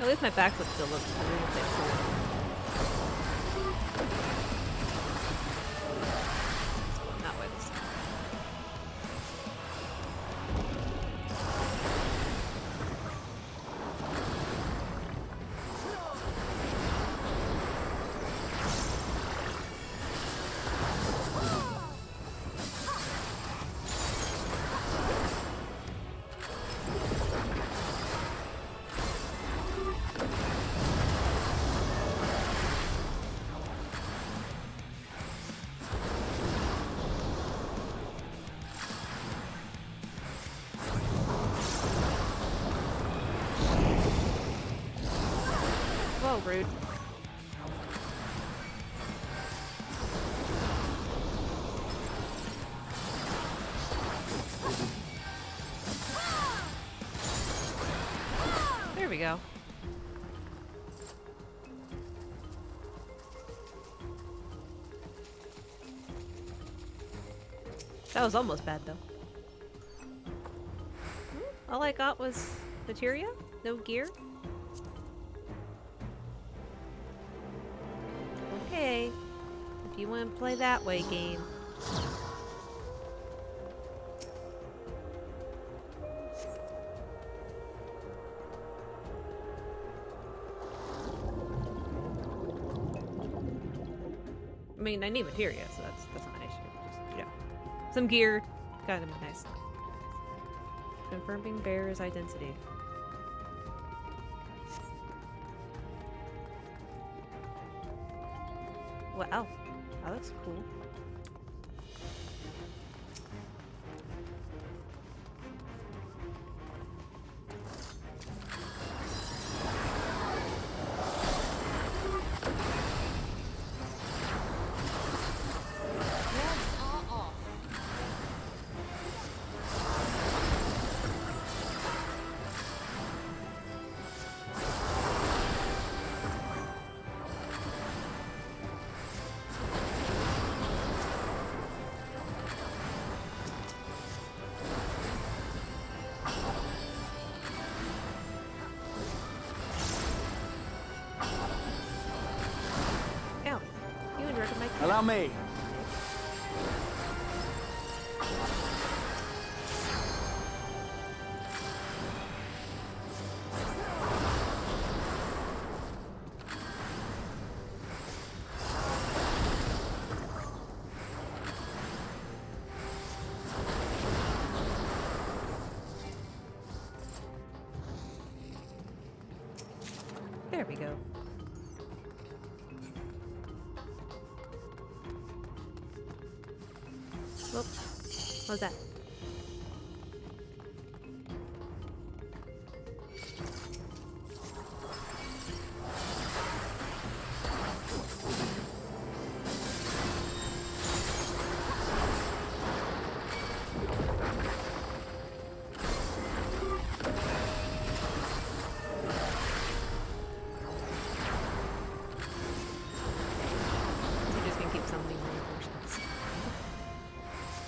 [SPEAKER 1] At least my backflip still looks really cool. Not way this time. Whoa, rude. There we go. That was almost bad, though. All I got was materia? No gear? Okay. If you want to play that way, game. I mean, I need materia, so that's not an issue. Just, you know, some gear, kind of nice. Confirming bearer's identity. Wow, that looks cool.
[SPEAKER 4] Allow me.
[SPEAKER 1] we go. Whoop. What was that? We're just gonna keep summoning reinforcements.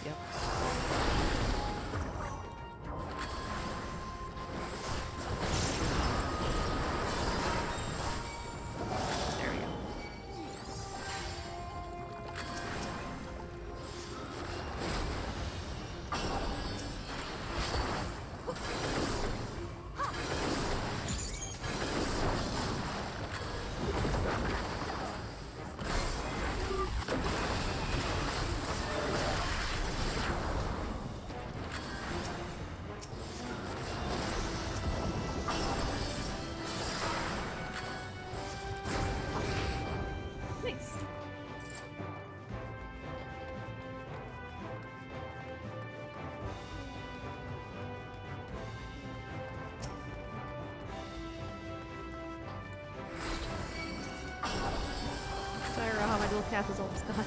[SPEAKER 1] Yep. There we go. Nice. Sorry, Raha, my little calf is almost gone.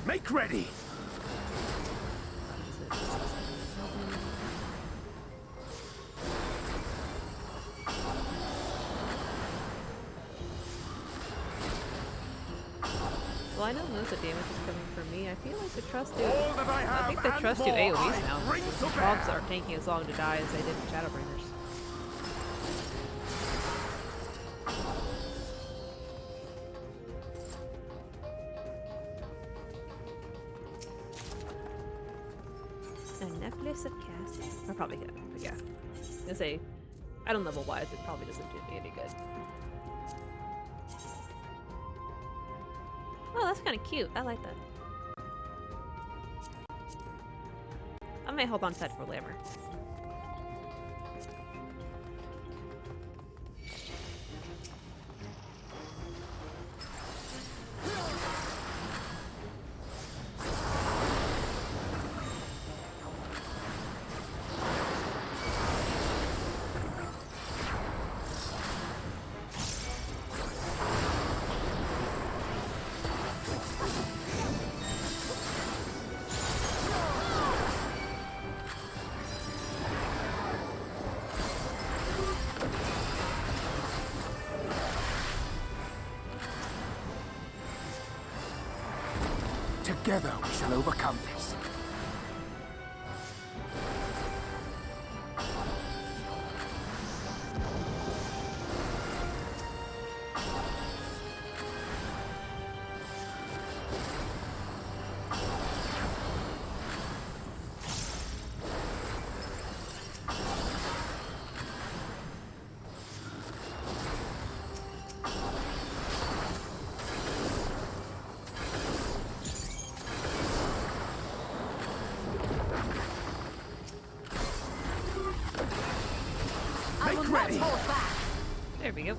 [SPEAKER 8] Make ready!
[SPEAKER 1] Well, I know most of the damage is coming from me. I feel like the trust do.
[SPEAKER 8] All that I
[SPEAKER 1] I
[SPEAKER 8] have
[SPEAKER 1] think the
[SPEAKER 8] and
[SPEAKER 1] trust do
[SPEAKER 8] more
[SPEAKER 1] AoEs
[SPEAKER 8] I
[SPEAKER 1] now.
[SPEAKER 8] bring to bear.
[SPEAKER 1] Mobs aren't taking as long to die as they did in Shadowbringers. A necklace of casting. Or probably good. But yeah. I was gonna say, item level wise, it probably doesn't do me any good. Oh, that's kind of cute. I like that. I may hold on to that for Lammer.
[SPEAKER 8] Together we shall overcome this. Make ready!
[SPEAKER 1] There we go.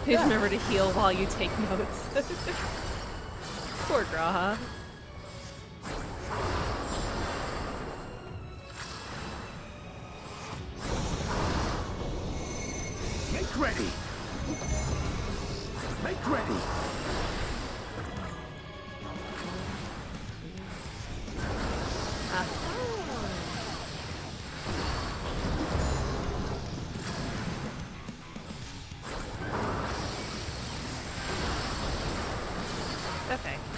[SPEAKER 1] Please remember to heal while you take notes. Poor Graha.
[SPEAKER 8] Make ready! Make ready!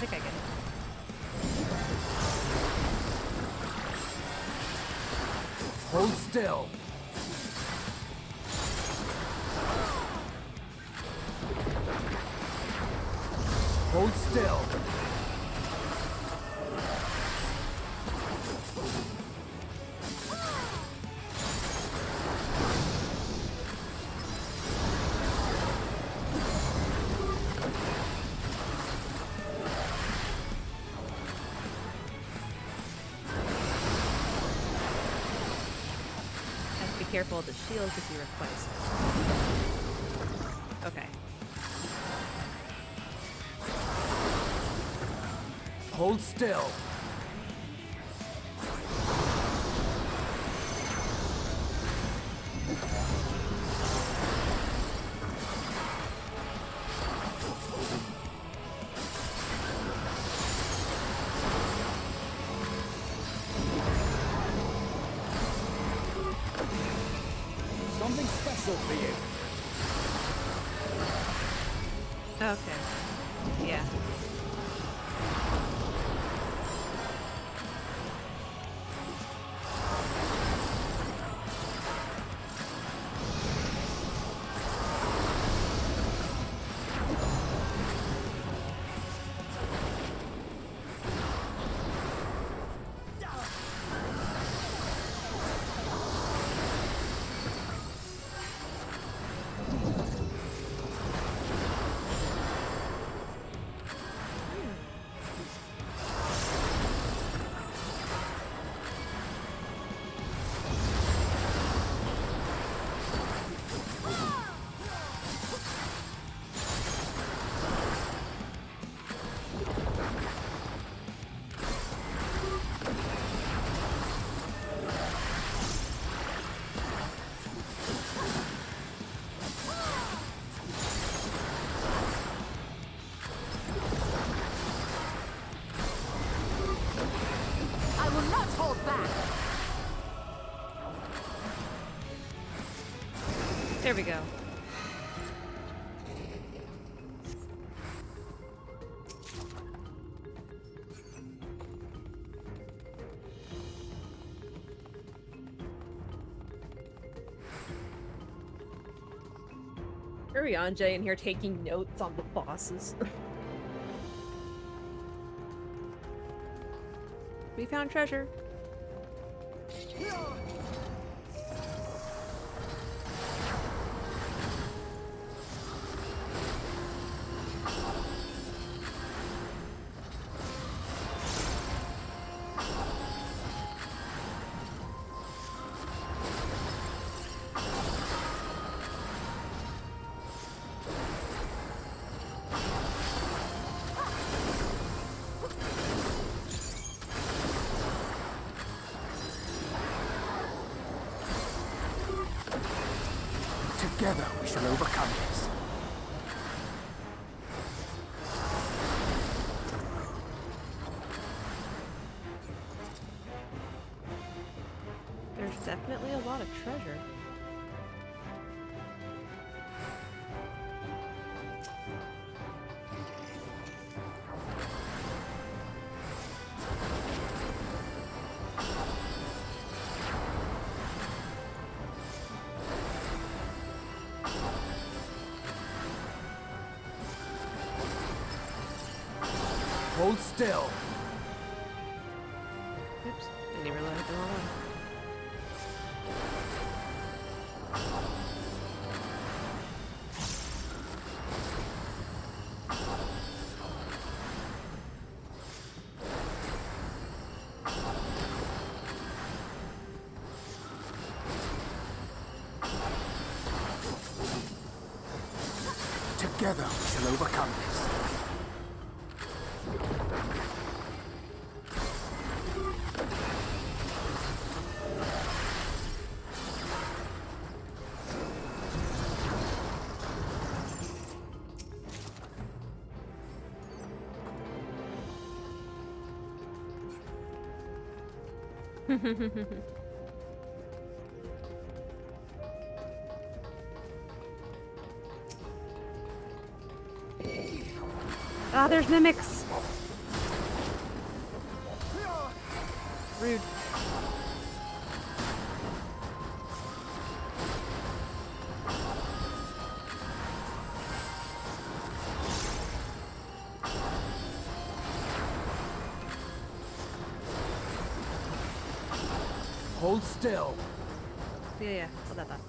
[SPEAKER 1] think I get it.
[SPEAKER 10] Hold still. Hold still.
[SPEAKER 1] Have to be careful of the shield because you replaced. Okay.
[SPEAKER 10] Hold still. Something special for you.
[SPEAKER 1] Okay. Yeah.
[SPEAKER 6] I will not hold back!
[SPEAKER 1] There we go. Jay in here taking notes on the bosses. We found treasure.
[SPEAKER 10] Together we shall overcome this.
[SPEAKER 1] There's definitely a lot of treasure.
[SPEAKER 10] Hold still.
[SPEAKER 1] Oops, didn't even realize I went on.
[SPEAKER 10] Together we shall overcome this.
[SPEAKER 1] Ah, there's mimics. Rude.
[SPEAKER 10] Hold still.
[SPEAKER 1] Yeah, hold that thought.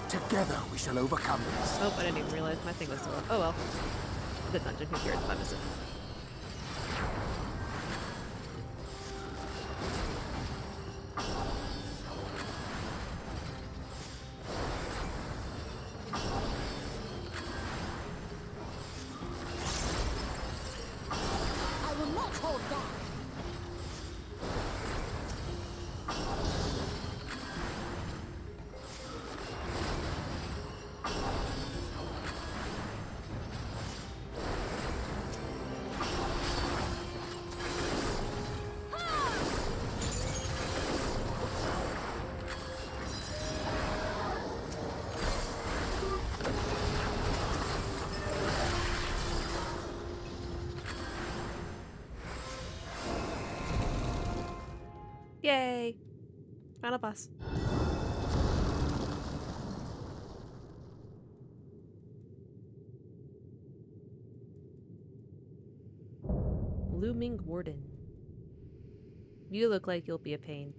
[SPEAKER 10] Together we shall overcome this.
[SPEAKER 1] Oh, I didn't even realize my thing was still up. Oh well. The dungeon, who cares if I miss it?
[SPEAKER 2] I will not hold back.
[SPEAKER 1] Yay! Final boss. Looming Warden. You look like you'll be a pain.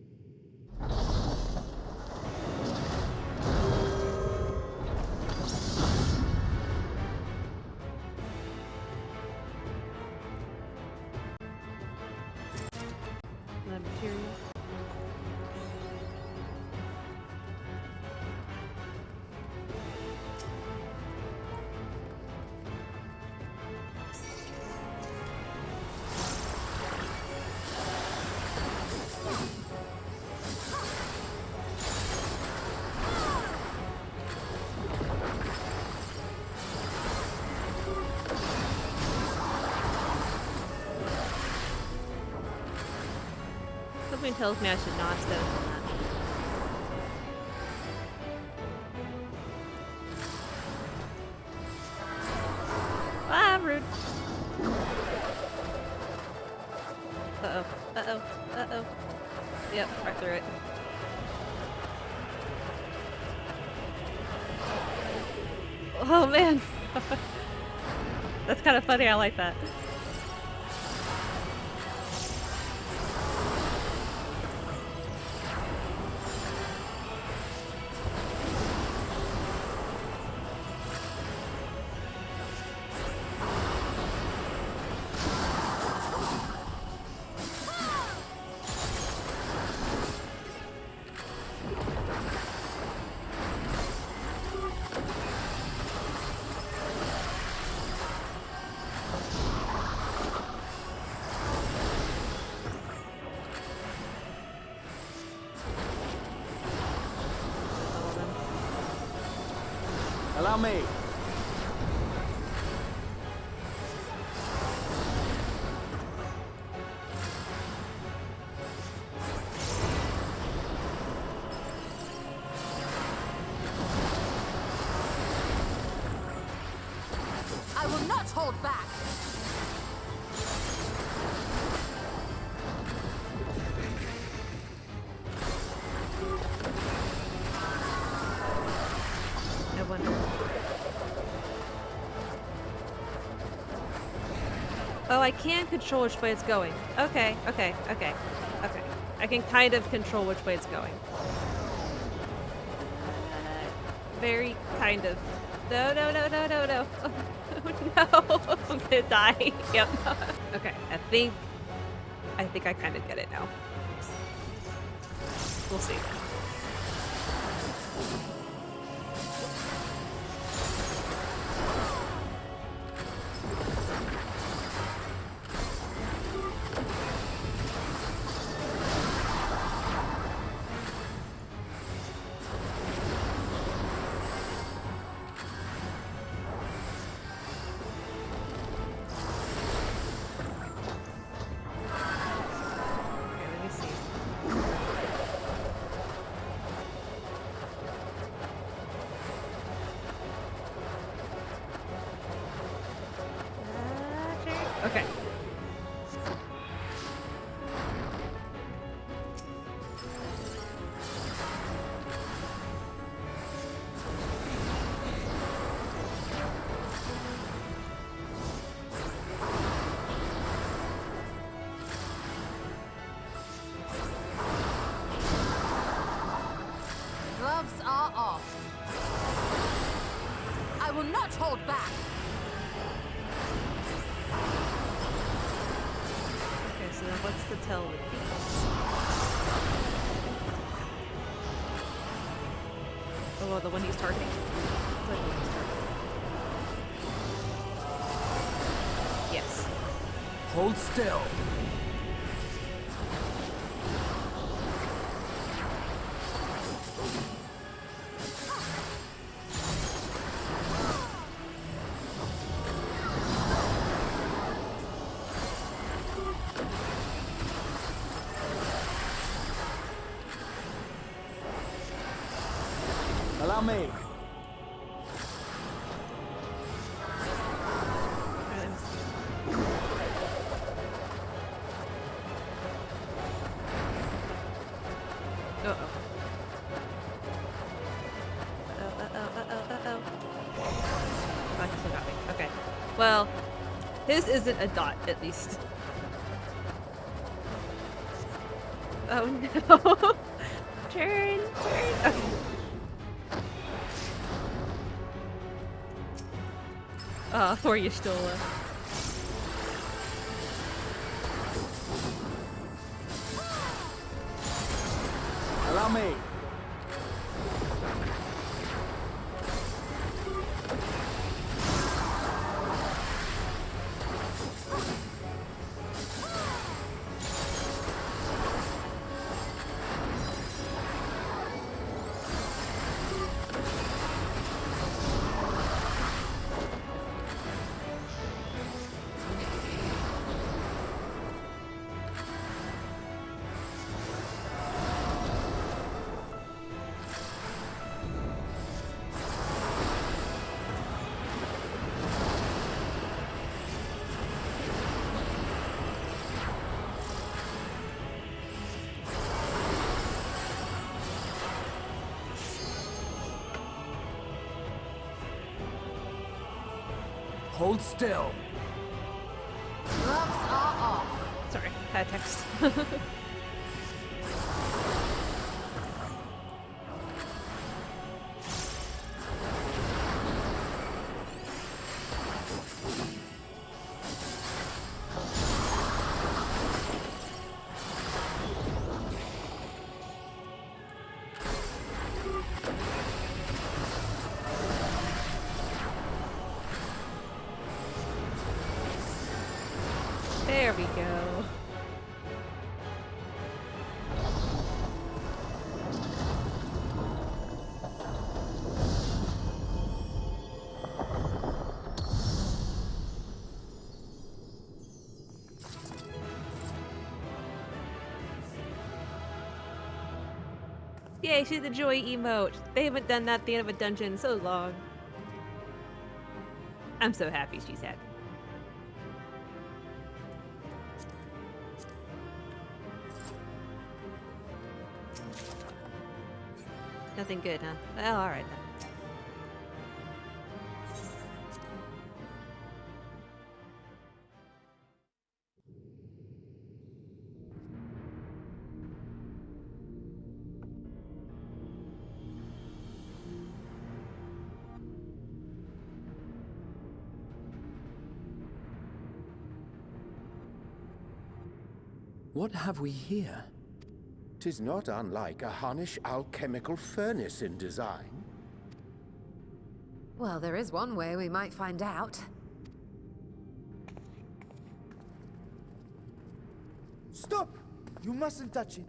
[SPEAKER 1] Another material. Something tells me I should not step on that. Ah, rude. Uh-oh. Uh-oh. Uh-oh. Yep, right through it. Oh, man. That's kind of funny. I like that.
[SPEAKER 10] Allow me.
[SPEAKER 2] I will not hold back.
[SPEAKER 1] I wonder. Oh, I can control which way it's going. Okay. I can kind of control which way it's going. Very kind of. No. Oh, no. I'm gonna die. Yep. Okay, I think I think I kind of get it now. We'll see. Okay, let me see. Okay.
[SPEAKER 6] Gloves are off. I will not hold back.
[SPEAKER 1] Okay, so then what's the tell with these? Oh, well, the one he's targeting. It's like the one he's targeting. Yes.
[SPEAKER 10] Hold still. Allow me.
[SPEAKER 1] Alright, let me see. Uh-oh. Uh-oh. Oh, he still got me. Okay. Well, his isn't a dot, at least. Oh no. Turn. Okay. Thor, you're still
[SPEAKER 10] Allow me. Hold still.
[SPEAKER 6] Gloves are off.
[SPEAKER 1] sorry, had text. There we go. Yay, she's the joy emote. They haven't done that at the end of a dungeon in so long. I'm so happy she's happy. Nothing good, huh? Well, alright then.
[SPEAKER 10] What have we here?
[SPEAKER 8] 'Tis not unlike a Hunnish alchemical furnace in design.
[SPEAKER 6] Well, there is one way we might find out.
[SPEAKER 7] Stop! You mustn't touch it.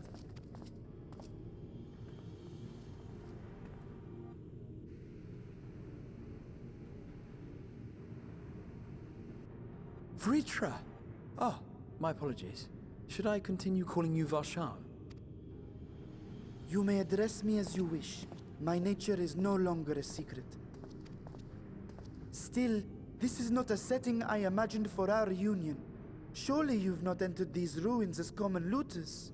[SPEAKER 10] Vritra! Oh, my apologies. Should I continue calling you Varsham?
[SPEAKER 11] You may address me as you wish. My nature is no longer a secret. Still, this is not a setting I imagined for our union. Surely you've not entered these ruins as common looters.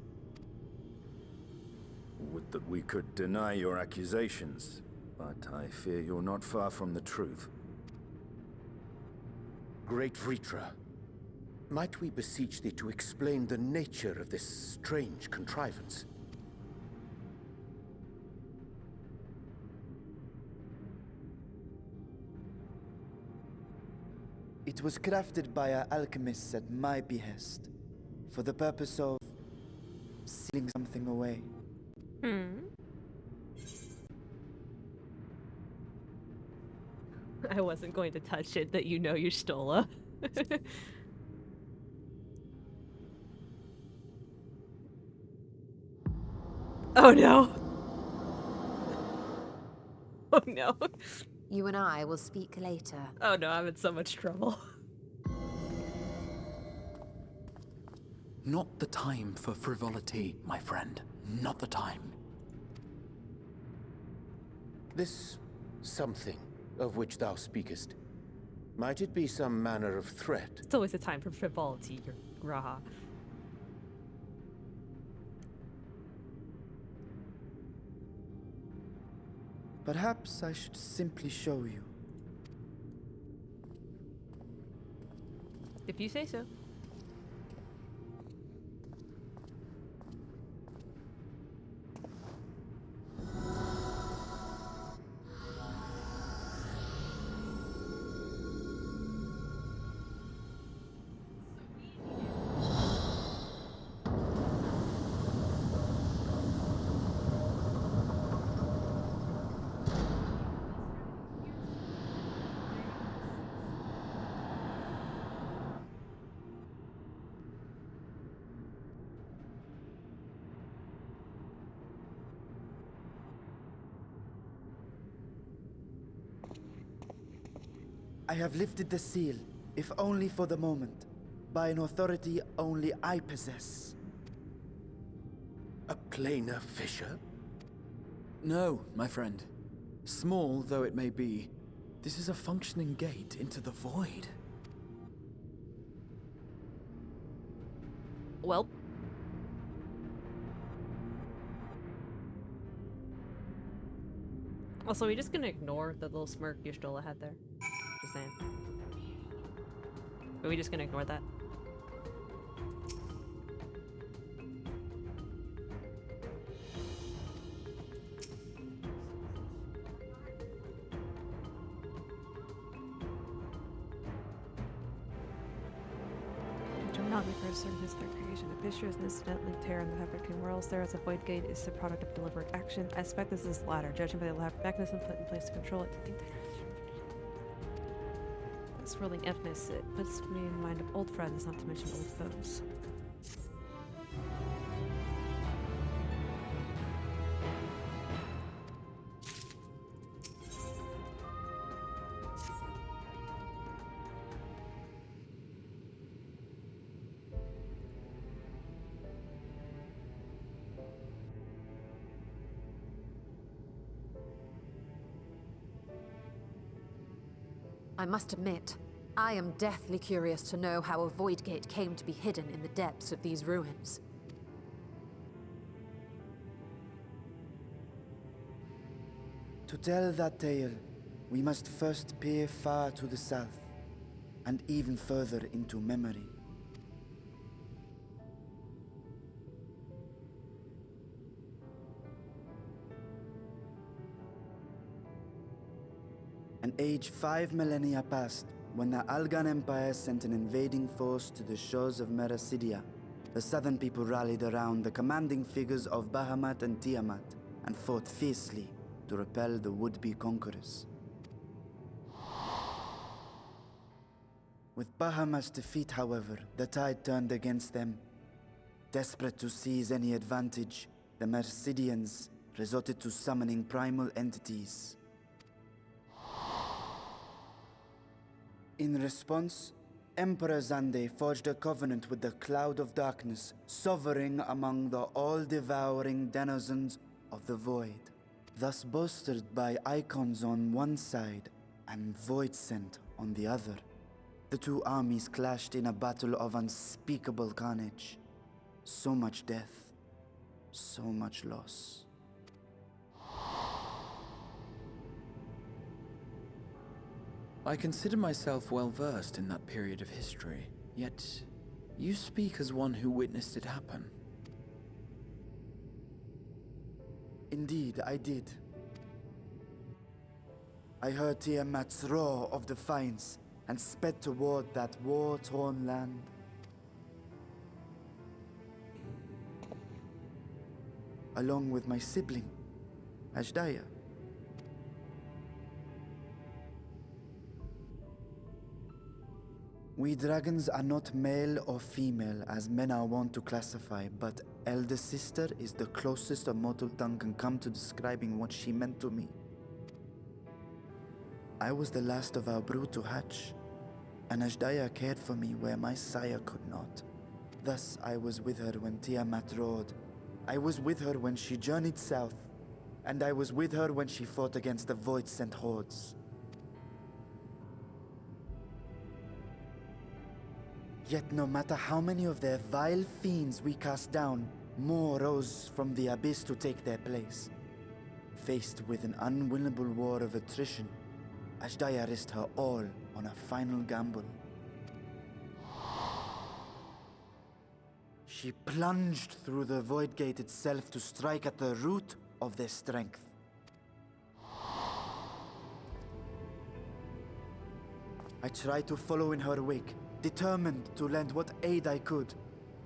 [SPEAKER 4] Would that we could deny your accusations, but I fear you're not far from the truth.
[SPEAKER 8] Great Vritra, might we beseech thee to explain the nature of this strange contrivance?
[SPEAKER 11] It was crafted by our alchemists at my behest, for the purpose of sealing something away.
[SPEAKER 1] I wasn't going to touch it, that you know you stole her. Oh no! Oh no.
[SPEAKER 6] You and I will speak later.
[SPEAKER 1] Oh no, I'm in so much trouble.
[SPEAKER 10] Not the time for frivolity, my friend. Not the time.
[SPEAKER 8] This something of which thou speakest, might it be some manner of threat?
[SPEAKER 1] It's always a time for frivolity, your Graha.
[SPEAKER 11] Perhaps I should simply show you.
[SPEAKER 1] If you say so.
[SPEAKER 11] I have lifted the seal, if only for the moment, by an authority only I possess.
[SPEAKER 8] A planar fissure?
[SPEAKER 10] No, my friend. Small though it may be, this is a functioning gate into the void.
[SPEAKER 1] Well. Also, are we just gonna ignore the little smirk Yushtola had there? Just saying. Are we just gonna ignore that? Not refers to his their creation. The fissure is incidentally tear in the fabricating worlds. There as a void gate is the product of deliberate action. I suspect this is the latter, judging by the elaborate mechanism put in place to control it. This swirling emptiness, it puts me in mind of old friends, not to mention old foes.
[SPEAKER 6] I must admit, I am deathly curious to know how a void gate came to be hidden in the depths of these ruins.
[SPEAKER 11] To tell that tale, we must first peer far to the south, and even further into memory. An age 5 millennia past, when the Algan Empire sent an invading force to the shores of Meracidia. the southern people rallied around the commanding figures of Bahamut and Tiamat and fought fiercely to repel the would-be conquerors. With Bahamut's defeat, however, the tide turned against them. Desperate to seize any advantage, the Mercidians resorted to summoning primal entities. In response, Emperor Zande forged a covenant with the Cloud of Darkness, sovereign among the all-devouring denizens of the Void, thus bolstered by icons on one side and Void Scent on the other. The two armies clashed in a battle of unspeakable carnage. So much death, so much loss.
[SPEAKER 10] I consider myself well versed in that period of history, yet you speak as one who witnessed it happen.
[SPEAKER 11] Indeed, I did. I heard Tiamat's roar of defiance and sped toward that war-torn land. Along with my sibling, Ashdaya. We dragons are not male or female as men are wont to classify, but elder sister is the closest a mortal tongue can come to describing what she meant to me. I was the last of our brood to hatch, and Ashdaya cared for me where my sire could not. Thus I was with her when Tiamat roared. I was with her when she journeyed south, and I was with her when she fought against the Void-sent hordes. Yet no matter how many of their vile fiends we cast down, more rose from the abyss to take their place. Faced with an unwinnable war of attrition, Ashdaya risked her all on a final gamble. She plunged through the Void Gate itself to strike at the root of their strength. I tried to follow in her wake, determined to lend what aid I could.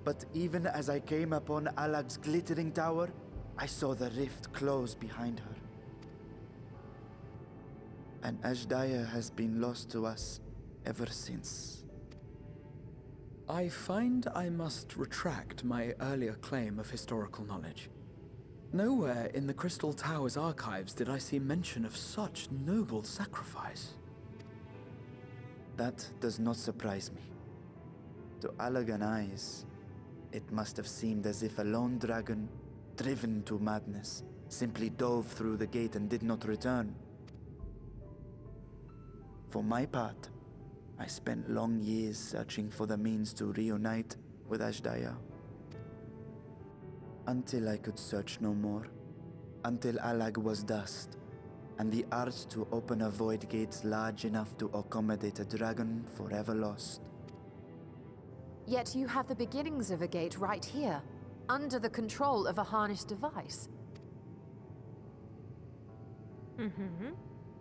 [SPEAKER 11] But even as I came upon Alag's glittering tower, I saw the rift close behind her. And Ashdaya has been lost to us ever since.
[SPEAKER 10] I find I must retract my earlier claim of historical knowledge. Nowhere in the Crystal Tower's archives did I see mention of such noble sacrifice.
[SPEAKER 11] That does not surprise me. To Allagan eyes, it must have seemed as if a lone dragon, driven to madness, simply dove through the gate and did not return. For my part, I spent long years searching for the means to reunite with Ashdaya. Until I could search no more. Until Allag was dust, and the art to open a void gate large enough to accommodate a dragon forever lost.
[SPEAKER 6] Yet you have the beginnings of a gate right here, under the control of a harnessed device.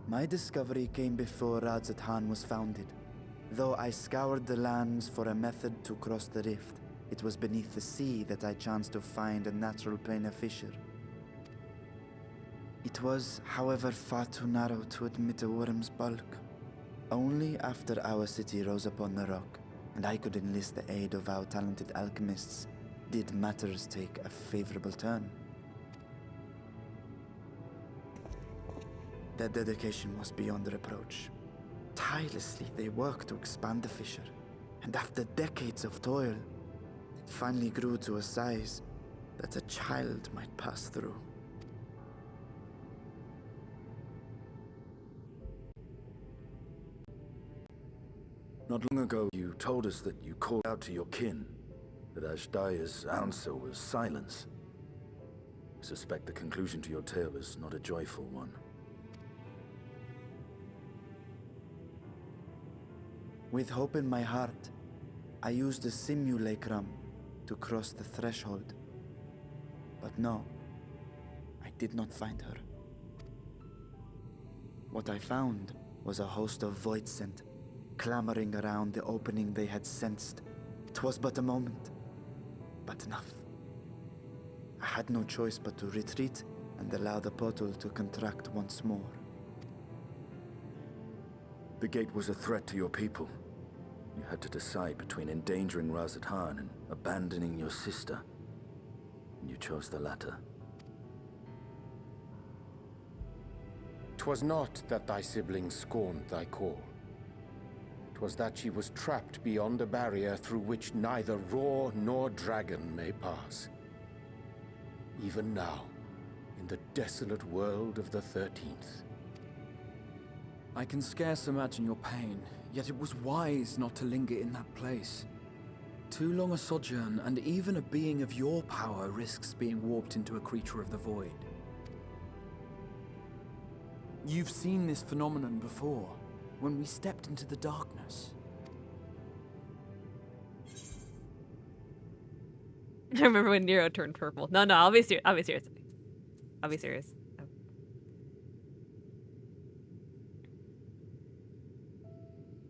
[SPEAKER 11] My discovery came before Radzat Han was founded. Though I scoured the lands for a method to cross the rift, it was beneath the sea that I chanced to find a natural planar fissure. It was, however, far too narrow to admit a worm's bulk. Only after our city rose upon the rock, and I could enlist the aid of our talented alchemists, did matters take a favorable turn. Their dedication was beyond reproach. Tirelessly they worked to expand the fissure, and after decades of toil, it finally grew to a size that a child might pass through.
[SPEAKER 4] Not long ago, you told us that you called out to your kin, that Ashdaya's answer was silence. I suspect the conclusion to your tale is not a joyful one.
[SPEAKER 11] With hope in my heart, I used the simulacrum to cross the threshold. But no, I did not find her. What I found was a host of void scent, clamoring around the opening they had sensed. 'Twas but a moment. but enough. I had no choice but to retreat and allow the portal to contract once more.
[SPEAKER 4] The gate was a threat to your people. You had to decide between endangering Razat Khan and abandoning your sister. And you chose the latter.
[SPEAKER 8] 'Twas not that thy siblings scorned thy call. 'Twas that she was trapped beyond a barrier through which neither roar nor dragon may pass. Even now, in the desolate world of the 13th.
[SPEAKER 10] I can scarce imagine your pain, yet it was wise not to linger in that place. Too long a sojourn, and even a being of your power risks being warped into a creature of the void. You've seen this phenomenon before, when we stepped into the darkness.
[SPEAKER 1] I remember when Nero turned purple. No, I'll be serious. I'll be serious. I'll be serious.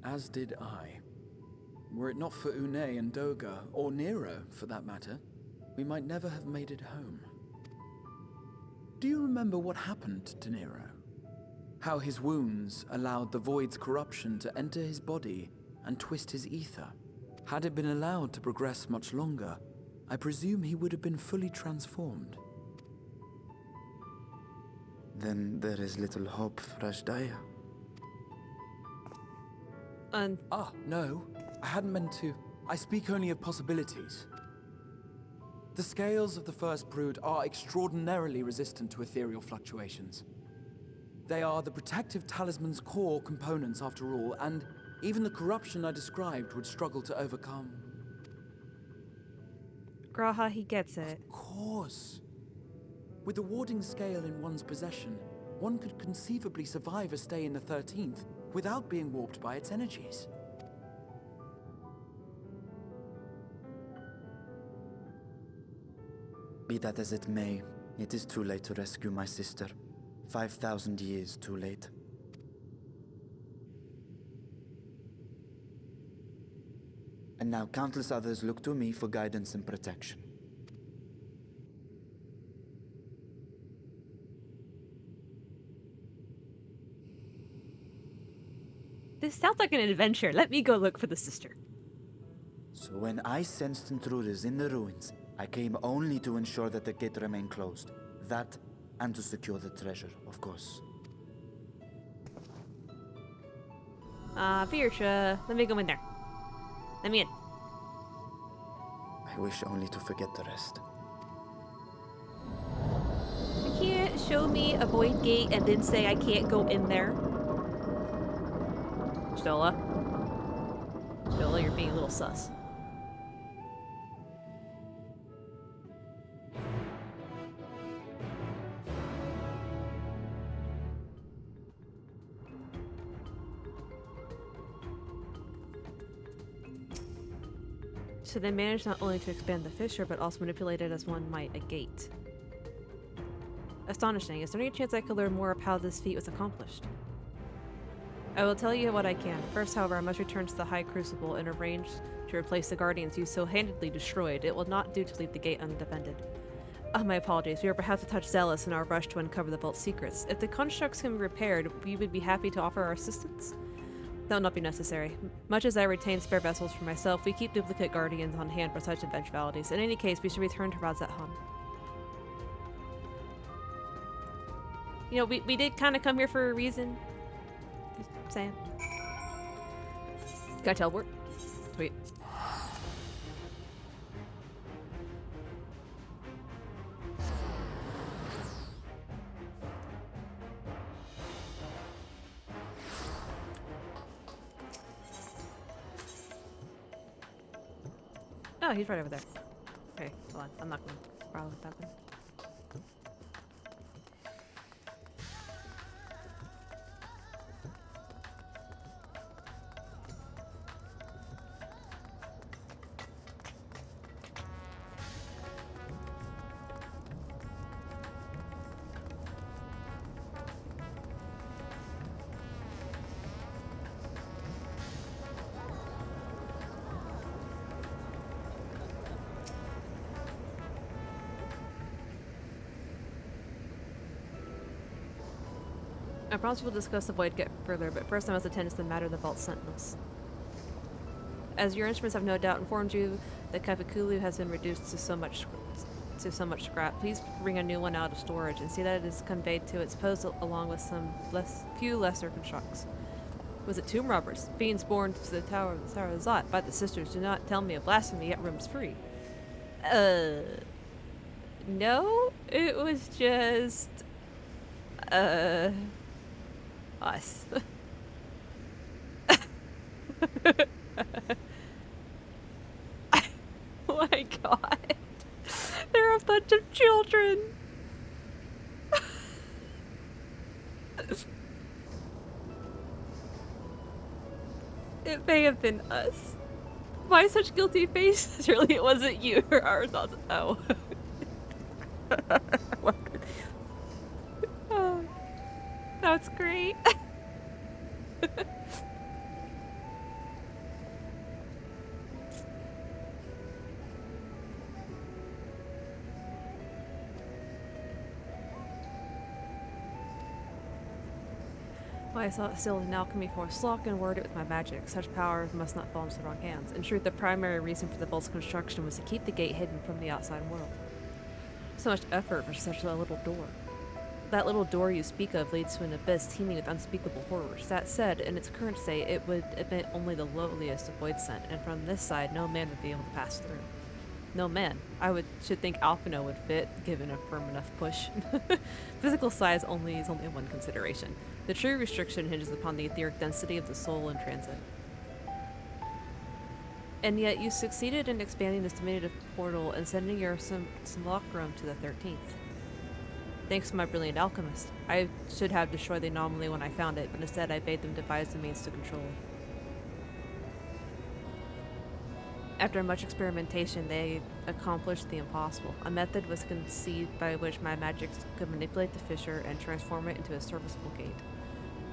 [SPEAKER 10] As did I. Were it not for Une and Doga, or Nero for that matter, we might never have made it home. Do you remember what happened to Nero? How his wounds allowed the void's corruption to enter his body and twist his ether? Had it been allowed to progress much longer, I presume he would have been fully transformed.
[SPEAKER 11] Then there is little hope for Ashdaya.
[SPEAKER 10] No. I hadn't meant to. I speak only of possibilities. The scales of the First Brood are extraordinarily resistant to ethereal fluctuations. They are the protective talisman's core components after all, and even the corruption I described would struggle to overcome.
[SPEAKER 1] Graha, he gets it.
[SPEAKER 10] Of course. With the warding scale in one's possession, one could conceivably survive a stay in the 13th without being warped by its energies.
[SPEAKER 11] Be that as it may, it is too late to rescue my sister. 5,000 years too late. And now countless others look to me for guidance and protection.
[SPEAKER 1] This sounds like an adventure. Let me go look for the sister.
[SPEAKER 11] So when I sensed intruders in the ruins, I came only to ensure that the gate remained closed. That, and to secure the treasure, of course.
[SPEAKER 1] Virsha, let me go in there. Let me in.
[SPEAKER 11] I wish only to forget the rest.
[SPEAKER 1] You can't show me a void gate and then say I can't go in there. Stola, you're being a little sus. So they managed not only to expand the fissure, but also manipulate it as one might a gate. Astonishing. Is there any chance I could learn more of how this feat was accomplished? I will tell you what I can. First, however, I must return to the High Crucible and arrange to replace the guardians you so handedly destroyed. It will not do to leave the gate undefended. My apologies. We are perhaps a touch zealous in our rush to uncover the vault's secrets. If the constructs can be repaired, we would be happy to offer our assistance. That will not be necessary. Much as I retain spare vessels for myself, we keep duplicate guardians on hand for such eventualities. In any case, we should return to Razat Khan. You know, we did kind of come here for a reason. Just saying. Gotta teleport. Sweet. Oh, he's right over there. Okay, hold on. I'm not gonna bother with that one. I promise we'll discuss the Void Gate further, but first I must attend to the matter of the Vault Sentinels. As your instruments have no doubt informed you, the Kapikulu has been reduced to so much scrap. Please bring a new one out of storage and see that it is conveyed to its post along with some few lesser constructs. Was it tomb robbers? Fiends born to the Tower of Zot by the sisters. Do not tell me of blasphemy, yet room's free. No, it was just us. Oh my god. They're a bunch of children. It may have been us. Why such guilty faces? Surely it wasn't you or our thoughts. Oh. Oh. That's great. I sought still in alchemy for Slock and word it with my magic. Such power must not fall into the wrong hands. In truth, the primary reason for the vault's construction was to keep the gate hidden from the outside world. So much effort for such a little door. That little door you speak of leads to an abyss teeming with unspeakable horrors. That said, in its current state, it would admit only the lowliest of void scent, and from this side, no man would be able to pass through. No man. Should think Alphino would fit, given a firm enough push. Physical size is only one consideration. The true restriction hinges upon the etheric density of the soul in transit. And yet you succeeded in expanding this diminutive portal and sending your simulacrum to the 13th. Thanks to my brilliant alchemist. I should have destroyed the anomaly when I found it, but instead I bade them devise the means to control it. After much experimentation, they accomplished the impossible. A method was conceived by which my magic could manipulate the fissure and transform it into a serviceable gate.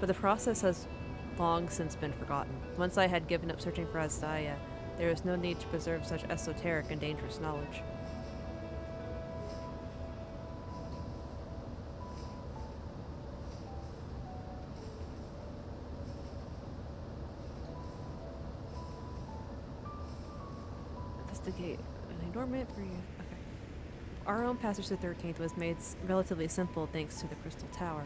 [SPEAKER 1] But the process has long since been forgotten. Once I had given up searching for Azdaia, there was no need to preserve such esoteric and dangerous knowledge. Investigate an adornment for you. Okay. Our own passage to the 13th was made relatively simple thanks to the Crystal Tower.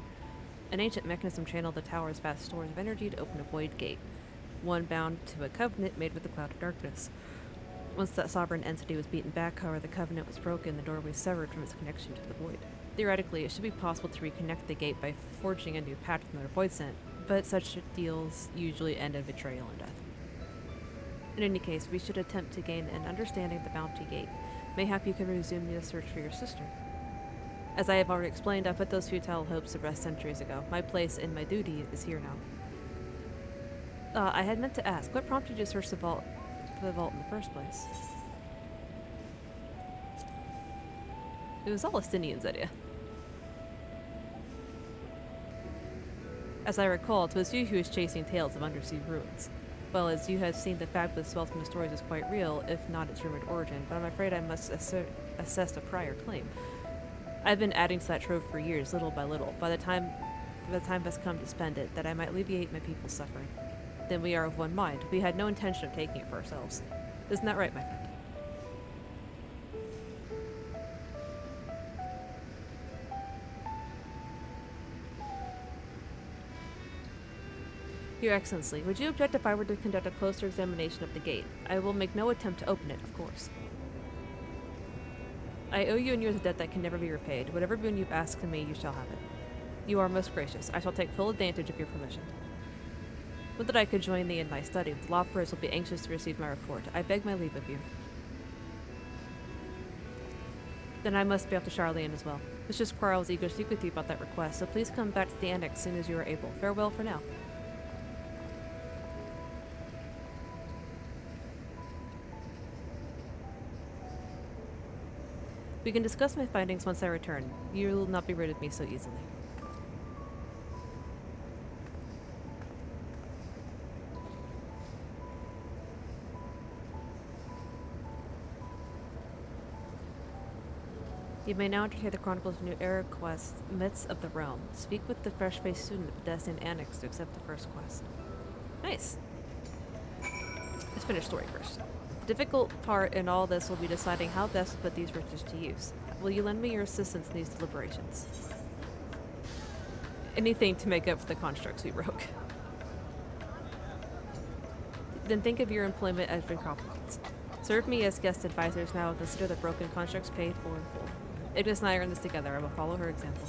[SPEAKER 1] An ancient mechanism channeled the tower's vast stores of energy to open a void gate, one bound to a covenant made with the cloud of darkness. Once that sovereign entity was beaten back, however, the covenant was broken, the doorway severed from its connection to the void. Theoretically, it should be possible to reconnect the gate by forging a new pact with another void scent, but such deals usually end in betrayal and death. In any case, we should attempt to gain an understanding of the Bounty Gate. Mayhap you can resume the search for your sister. As I have already explained, I put those futile hopes to rest centuries ago. My place and my duty is here now. I had meant to ask, what prompted you to search the vault in the first place? It was all Estinian's idea. As I recall, it was you who was chasing tales of undersea ruins. Well, as you have seen, the fabulous wealth from the stories is quite real, if not its rumored origin, but I'm afraid I must assess a prior claim. I've been adding to that trove for years, little by little. By the time has come to spend it, that I might alleviate my people's suffering. Then we are of one mind. We had no intention of taking it for ourselves. Isn't that right, my friend? Your Excellency, would you object if I were to conduct a closer examination of the gate? I will make no attempt to open it, of course. I owe you and yours a debt that can never be repaid. Whatever boon you've asked of me, you shall have it. You are most gracious. I shall take full advantage of your permission. Would that I could join thee in my study. The law first will be anxious to receive my report. I beg my leave of you. Then I must be off to Charlene as well. Mistress Quarrel is eager to speak with you about that request, so please come back to the annex as soon as you are able. Farewell for now. We can discuss my findings once I return. You will not be rid of me so easily. You may now undertake the Chronicles of New Era quest, Myths of the Realm. Speak with the fresh-faced student at the Destin Annex to accept the first quest. Nice. Let's finish story first. The difficult part in all this will be deciding how best to put these riches to use. Will you lend me your assistance in these deliberations? Anything to make up for the constructs we broke. Then think of your employment as recompense. Serve me as guest advisors now and consider the broken constructs paid for in full. Ignis and I are in this together. I will follow her example.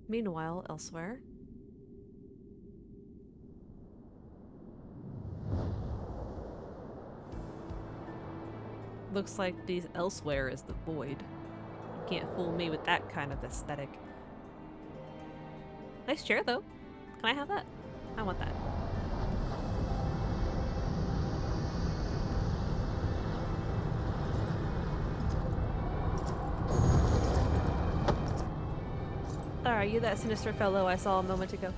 [SPEAKER 1] Meanwhile, elsewhere. Looks like these elsewhere is the void. You can't fool me with that kind of aesthetic. Nice chair though. Can I have that? I want that. Are you that sinister fellow I saw a moment ago?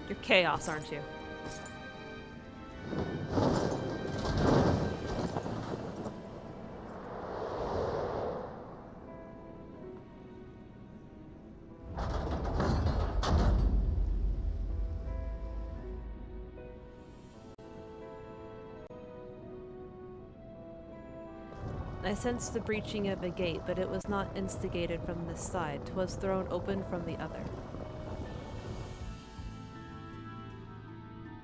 [SPEAKER 1] You're chaos, aren't you? I sensed the breaching of a gate, but it was not instigated from this side. 'Twas thrown open from the other.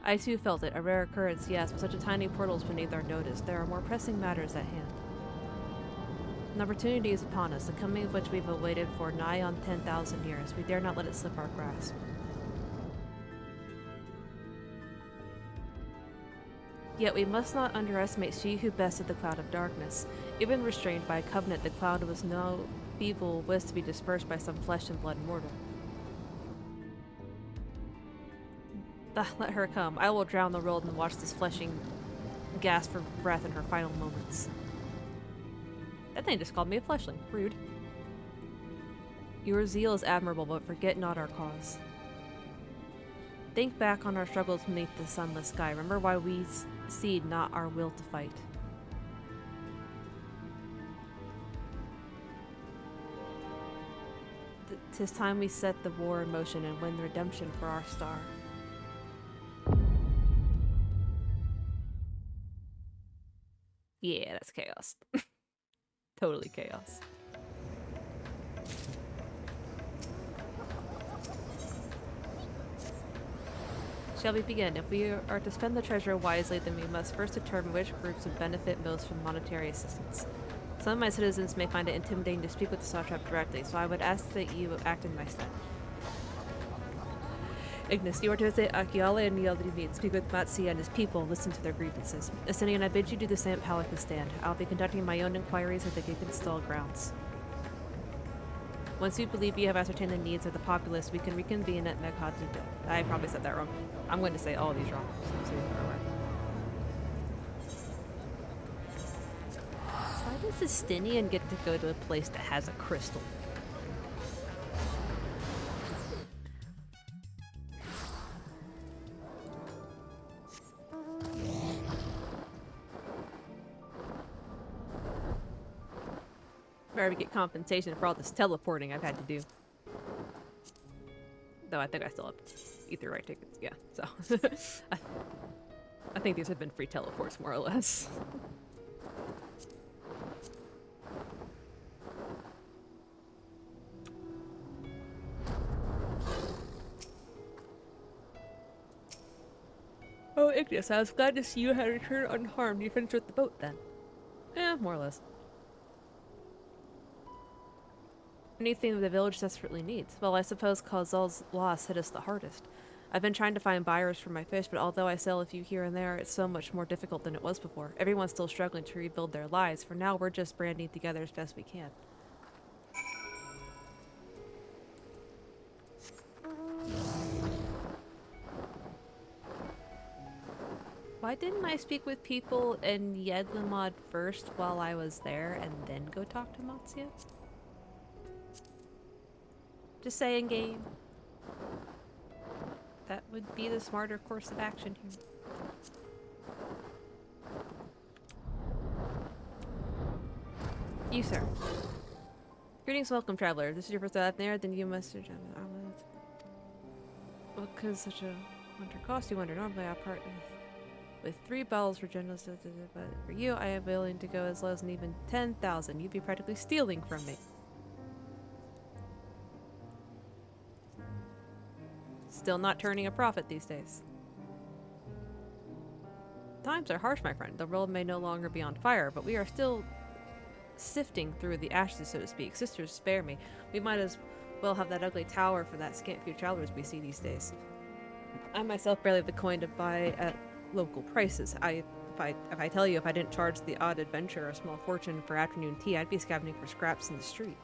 [SPEAKER 1] I too felt it, a rare occurrence, yes, but such a tiny portal's beneath our notice. There are more pressing matters at hand. An opportunity is upon us, the coming of which we've awaited for nigh on 10,000 years. We dare not let it slip our grasp. Yet we must not underestimate she who bested the cloud of darkness. Even restrained by a covenant, the cloud was no feeble wish to be dispersed by some flesh and blood mortal. Let her come. I will drown the world and watch this fleshing gasp for breath in her final moments. That thing just called me a fleshling. Rude. Your zeal is admirable, but forget not our cause. Think back on our struggles beneath the sunless sky. Remember why we cede not our will to fight. Tis time we set the war in motion and win redemption for our star. Yeah, that's chaos. Totally chaos. Shall we begin? If we are to spend the treasure wisely, then we must first determine which groups would benefit most from monetary assistance. Some of my citizens may find it intimidating to speak with the satrap directly, so I would ask that you act in my stead. Ignis, you are to visit Akiale and Nialdrimid, speak with Matsi and his people, listen to their grievances. Ascenian, I bid you do the same at Pelican Stand. I'll be conducting my own inquiries at the Giggenstall grounds. Once you believe you have ascertained the needs of the populace, we can reconvene at miqo'te. I probably said that wrong. I'm going to say all these wrong. So why does Estinian get to go to a place that has a crystal? Better get compensation for all this teleporting I've had to do. Though I think I still have ether right tickets, yeah, so. I think these have been free teleports, more or less. Oh, Ignis, I was glad to see you had returned unharmed. You finished with the boat then? Eh, more or less. Anything the village desperately needs. Well, I suppose Kozal's loss hit us the hardest. I've been trying to find buyers for my fish, but although I sell a few here and there, it's so much more difficult than it was before. Everyone's still struggling to rebuild their lives. For now, we're just branding together as best we can. Why didn't I speak with people in Yedlamod first while I was there and then go talk to Matsuya? Just saying, game. That would be the smarter course of action here. You, sir. Greetings, welcome, traveler. This is your first time there, then you must... What could such a winter cost you wonder? Normally I part with 3 bells for generals, but for you I am willing to go as low as even 10,000. You'd be practically stealing from me. Still not turning a profit these days. Times are harsh, my friend. The world may no longer be on fire, but we are still sifting through the ashes, so to speak. Sisters, spare me. We might as well have that ugly tower for that scant few travelers we see these days. I myself barely have the coin to buy at local prices. If I tell you, if I didn't charge the odd adventurer a small fortune for afternoon tea, I'd be scavenging for scraps in the street.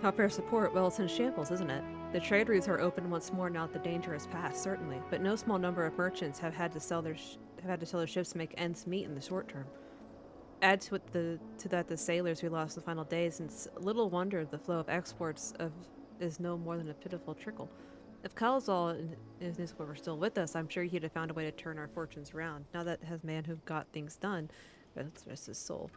[SPEAKER 1] Help support, well, it's in shambles, isn't it? The trade routes are open once more now that the danger has passed, certainly, but no small number of merchants have had to sell their ships to make ends meet in the short term. Add to that the sailors we lost the final days, and it's little wonder the flow of exports is no more than a pitiful trickle. If Kalzal and his newspaper were still with us, I'm sure he'd have found a way to turn our fortunes around. Now that his man who got things done, rest his soul.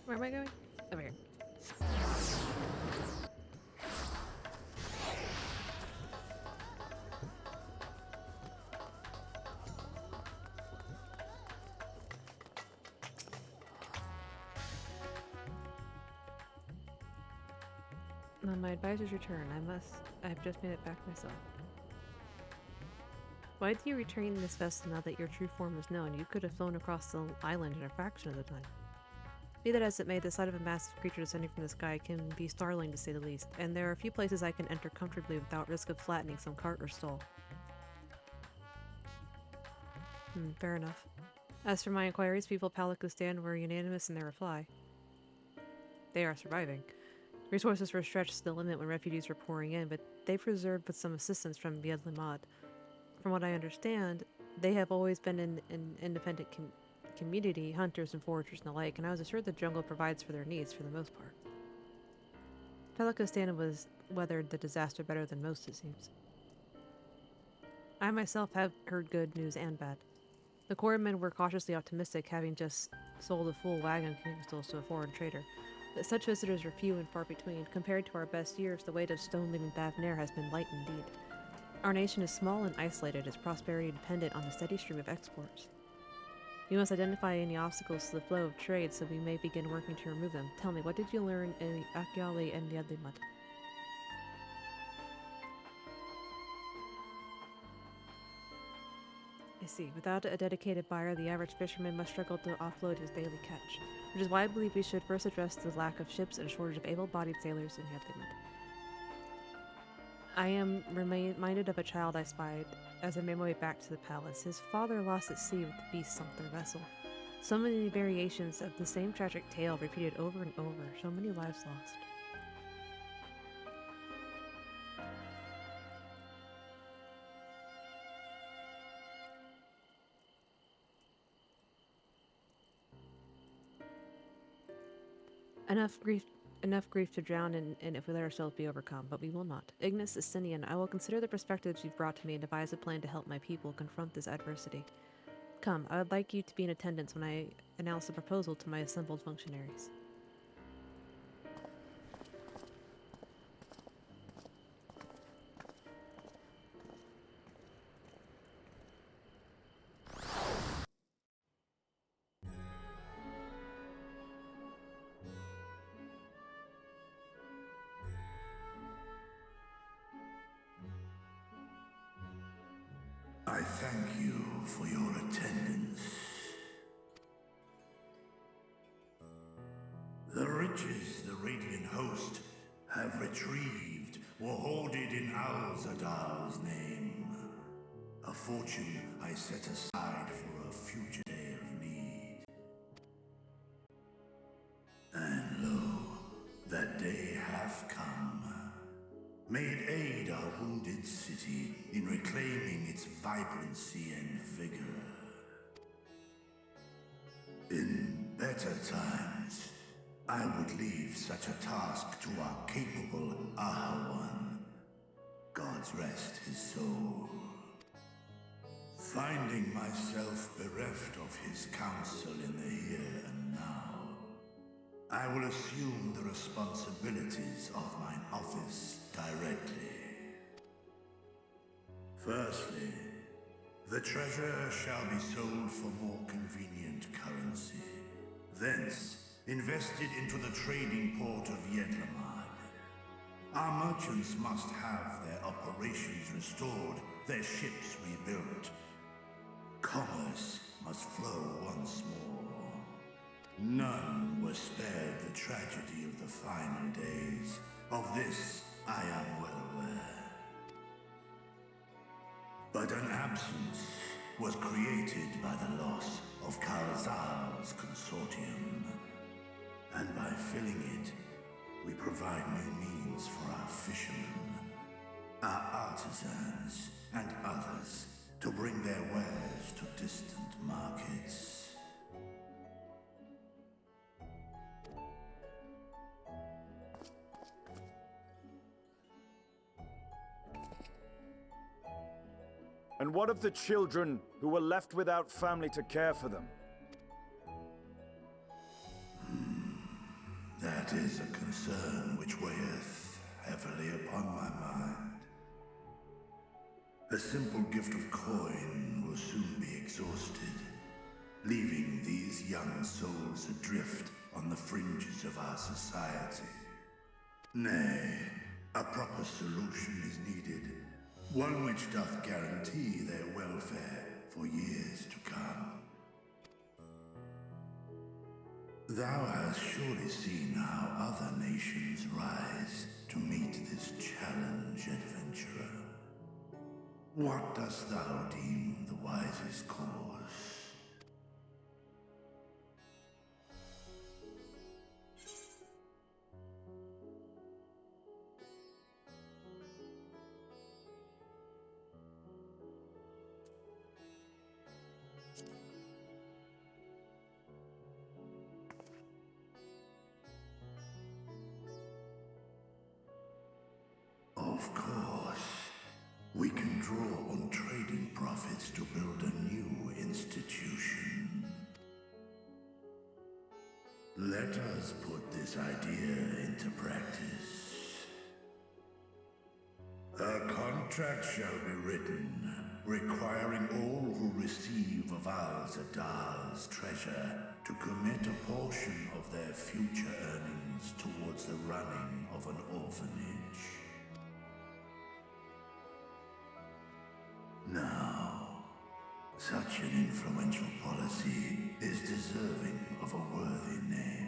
[SPEAKER 1] Where am I going? Over here. On my advisor's return, I've just made it back myself. Why did you return this vessel now that your true form is known? You could have flown across the island in a fraction of the time. Be that as it may, the sight of a massive creature descending from the sky can be startling to say the least, and there are a few places I can enter comfortably without risk of flattening some cart or stall. Fair enough. As for my inquiries, people of Palakistan were unanimous in their reply. They are surviving. Resources were stretched to the limit when refugees were pouring in, but they preserved with some assistance from Biedlimad. From what I understand, they have always been an independent community, hunters and foragers and the like, and I was assured the jungle provides for their needs for the most part. Palakistan was weathered the disaster better than most, it seems. I myself have heard good news and bad. The quarrymen were cautiously optimistic, having just sold a full wagon of crystals to a foreign trader. But such visitors are few and far between. Compared to our best years, the weight of stone-leaving Bavnair has been light indeed. Our nation is small and isolated, its prosperity dependent on the steady stream of exports. We must identify any obstacles to the flow of trade so we may begin working to remove them. Tell me, what did you learn in Akyali and Yadlimad? I see. Without a dedicated buyer, the average fisherman must struggle to offload his daily catch, which is why I believe we should first address the lack of ships and shortage of able-bodied sailors in Yadlimad. I am reminded of a child I spied as I made my way back to the palace. His father lost at sea with the beast sunk their vessel. So many variations of the same tragic tale repeated over and over. So many lives lost. Enough grief to drown in if we let ourselves be overcome, but we will not. Ignis Estinian, I will consider the perspectives you've brought to me and devise a plan to help my people confront this adversity. Come, I would like you to be in attendance when I announce the proposal to my assembled functionaries.
[SPEAKER 12] I thank you for your attendance. The riches the Radiant Host have retrieved were hoarded in Al-Zadal's name. A fortune I set aside for a future day of need. And lo, that day hath come. May it aid our wounded city in reclaiming its vibrancy and vigor. In better times, I would leave such a task to our capable Ahawan. God's rest his soul. Finding myself bereft of his counsel in the here and now, I will assume the responsibilities of mine office directly. Firstly, the treasure shall be sold for more convenient currency. Thence, invested into the trading port of Yedlamad. Our merchants must have their operations restored, their ships rebuilt. Commerce must flow once more. None were spared the tragedy of the final days. Of this, I am well aware. But an absence was created by the loss of Kalzal's consortium. And by filling it, we provide new means for our fishermen, our artisans, and others to bring their wares to distant markets.
[SPEAKER 13] And what of the children who were left without family to care for them?
[SPEAKER 12] That is a concern which weigheth heavily upon my mind. A simple gift of coin will soon be exhausted, leaving these young souls adrift on the fringes of our society. Nay, a proper solution is needed, one which doth guarantee their welfare for years to come. Thou hast surely seen how other nations rise to meet this challenge, adventurer. What dost thou deem the wisest course? Of course, we can draw on trading profits to build a new institution. Let us put this idea into practice. A contract shall be written, requiring all who receive of Al-Zadal's treasure to commit a portion of their future earnings towards the running of an orphanage. Now, such an influential policy is deserving of a worthy name.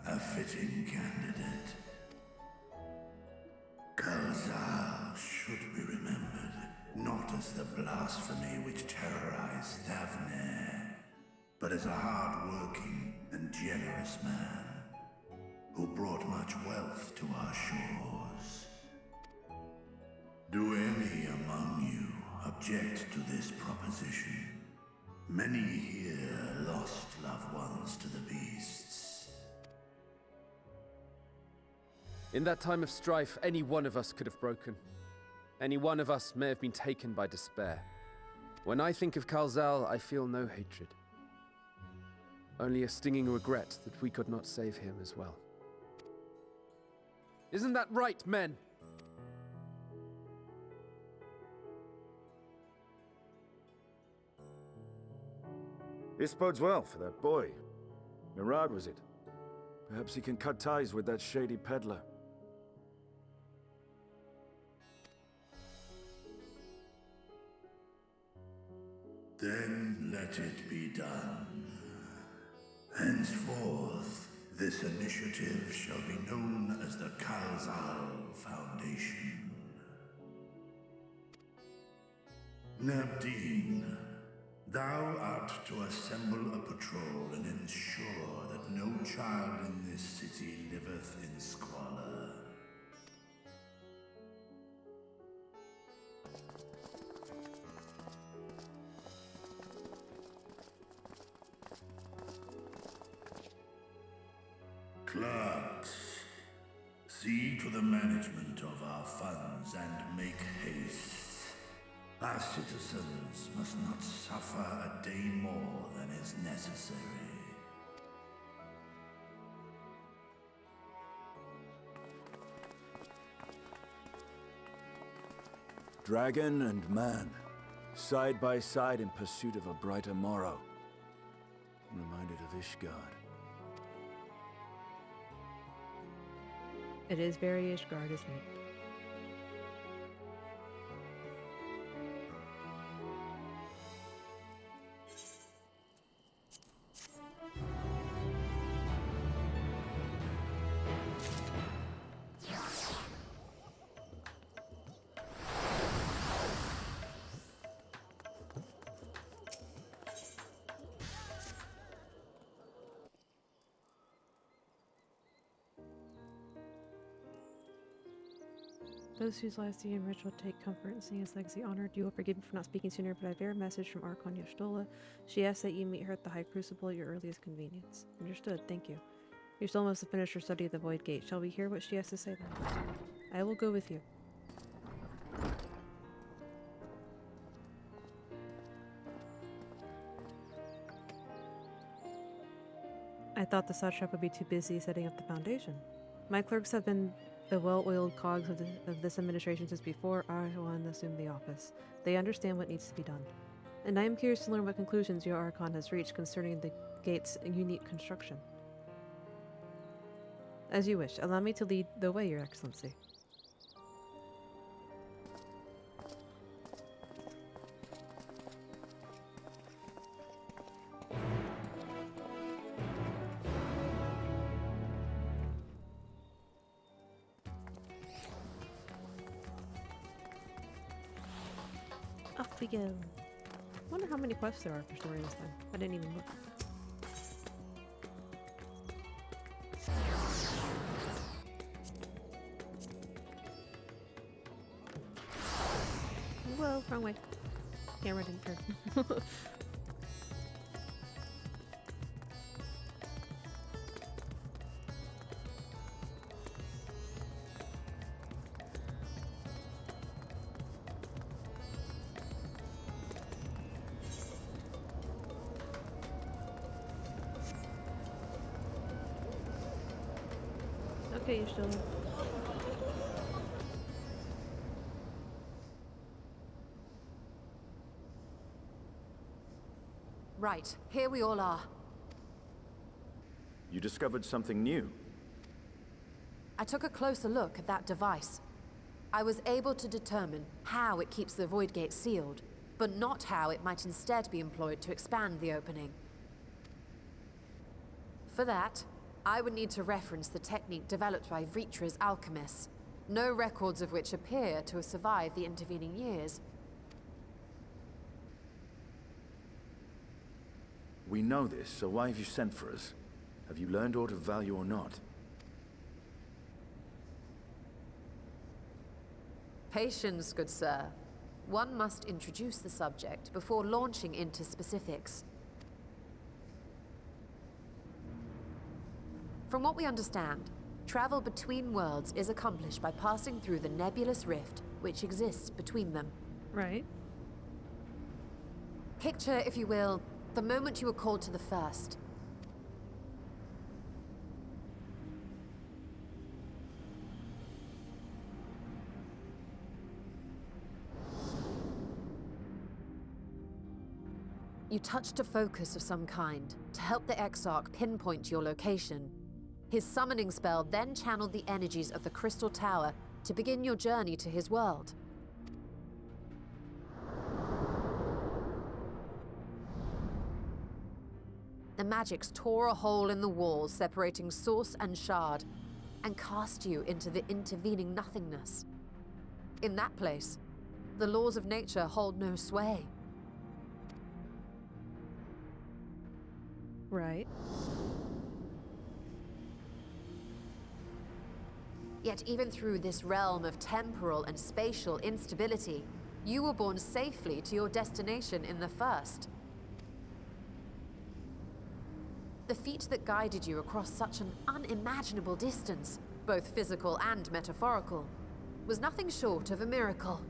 [SPEAKER 12] A fitting candidate. Kalzal should be remembered, not as the blasphemy which terrorized Thavnair, but as a hard-working and generous man who brought much wealth to our shores. Do any among you object to this proposition? Many here lost loved ones to the beasts.
[SPEAKER 14] In that time of strife, any one of us could have broken. Any one of us may have been taken by despair. When I think of Kalzal, I feel no hatred. Only a stinging regret that we could not save him as well. Isn't that right, men?
[SPEAKER 13] This bodes well for that boy. Mirad, was it? Perhaps he can cut ties with that shady peddler.
[SPEAKER 12] Then let it be done. Henceforth, this initiative shall be known as the Kalzal Foundation. Nabdeen, thou art to assemble a patrol and ensure that no child in this city liveth in squalor. Clerks, see to the management of our funds and make haste. Our citizens must not suffer a day more than is necessary.
[SPEAKER 13] Dragon and man, side by side in pursuit of a brighter morrow. Reminded of Ishgard.
[SPEAKER 1] It is very Ishgard, isn't it? Those whose lives the ritual take comfort in seeing his legacy honored. You will forgive me for not speaking sooner, but I bear a message from Archon Yashtola. She asks that you meet her at the High Crucible at your earliest convenience. Understood, thank you. You still must have finished your study of the Void Gate. Shall we hear what she has to say then? I will go with you. I thought the satrap would be too busy setting up the foundation. My clerks have been the well-oiled cogs of this administration since before Arjuan assumed the office. They understand what needs to be done. And I am curious to learn what conclusions your Archon has reached concerning the gate's unique construction. As you wish. Allow me to lead the way, Your Excellency. Off we go. Wonder how many quests there are for story this time. I didn't even look. Whoa, wrong way. Camera didn't turn. Okay, you're still in.
[SPEAKER 6] Right, here we all are.
[SPEAKER 13] You discovered something new.
[SPEAKER 6] I took a closer look at that device. I was able to determine how it keeps the Void Gate sealed, but not how it might instead be employed to expand the opening. For that, I would need to reference the technique developed by Vritra's alchemists, no records of which appear to have survived the intervening years.
[SPEAKER 13] We know this, so why have you sent for us? Have you learned aught of value or not?
[SPEAKER 6] Patience, good sir. One must introduce the subject before launching into specifics. From what we understand, travel between worlds is accomplished by passing through the nebulous rift which exists between them.
[SPEAKER 1] Right.
[SPEAKER 6] Picture, if you will, the moment you were called to the first. You touched a focus of some kind to help the Exarch pinpoint your location. His summoning spell then channeled the energies of the Crystal Tower to begin your journey to his world. The magics tore a hole in the walls separating source and shard, and cast you into the intervening nothingness. In that place, the laws of nature hold no sway.
[SPEAKER 1] Right.
[SPEAKER 6] Yet even through this realm of temporal and spatial instability, you were borne safely to your destination in the first. The feat that guided you across such an unimaginable distance, both physical and metaphorical, was nothing short of a miracle.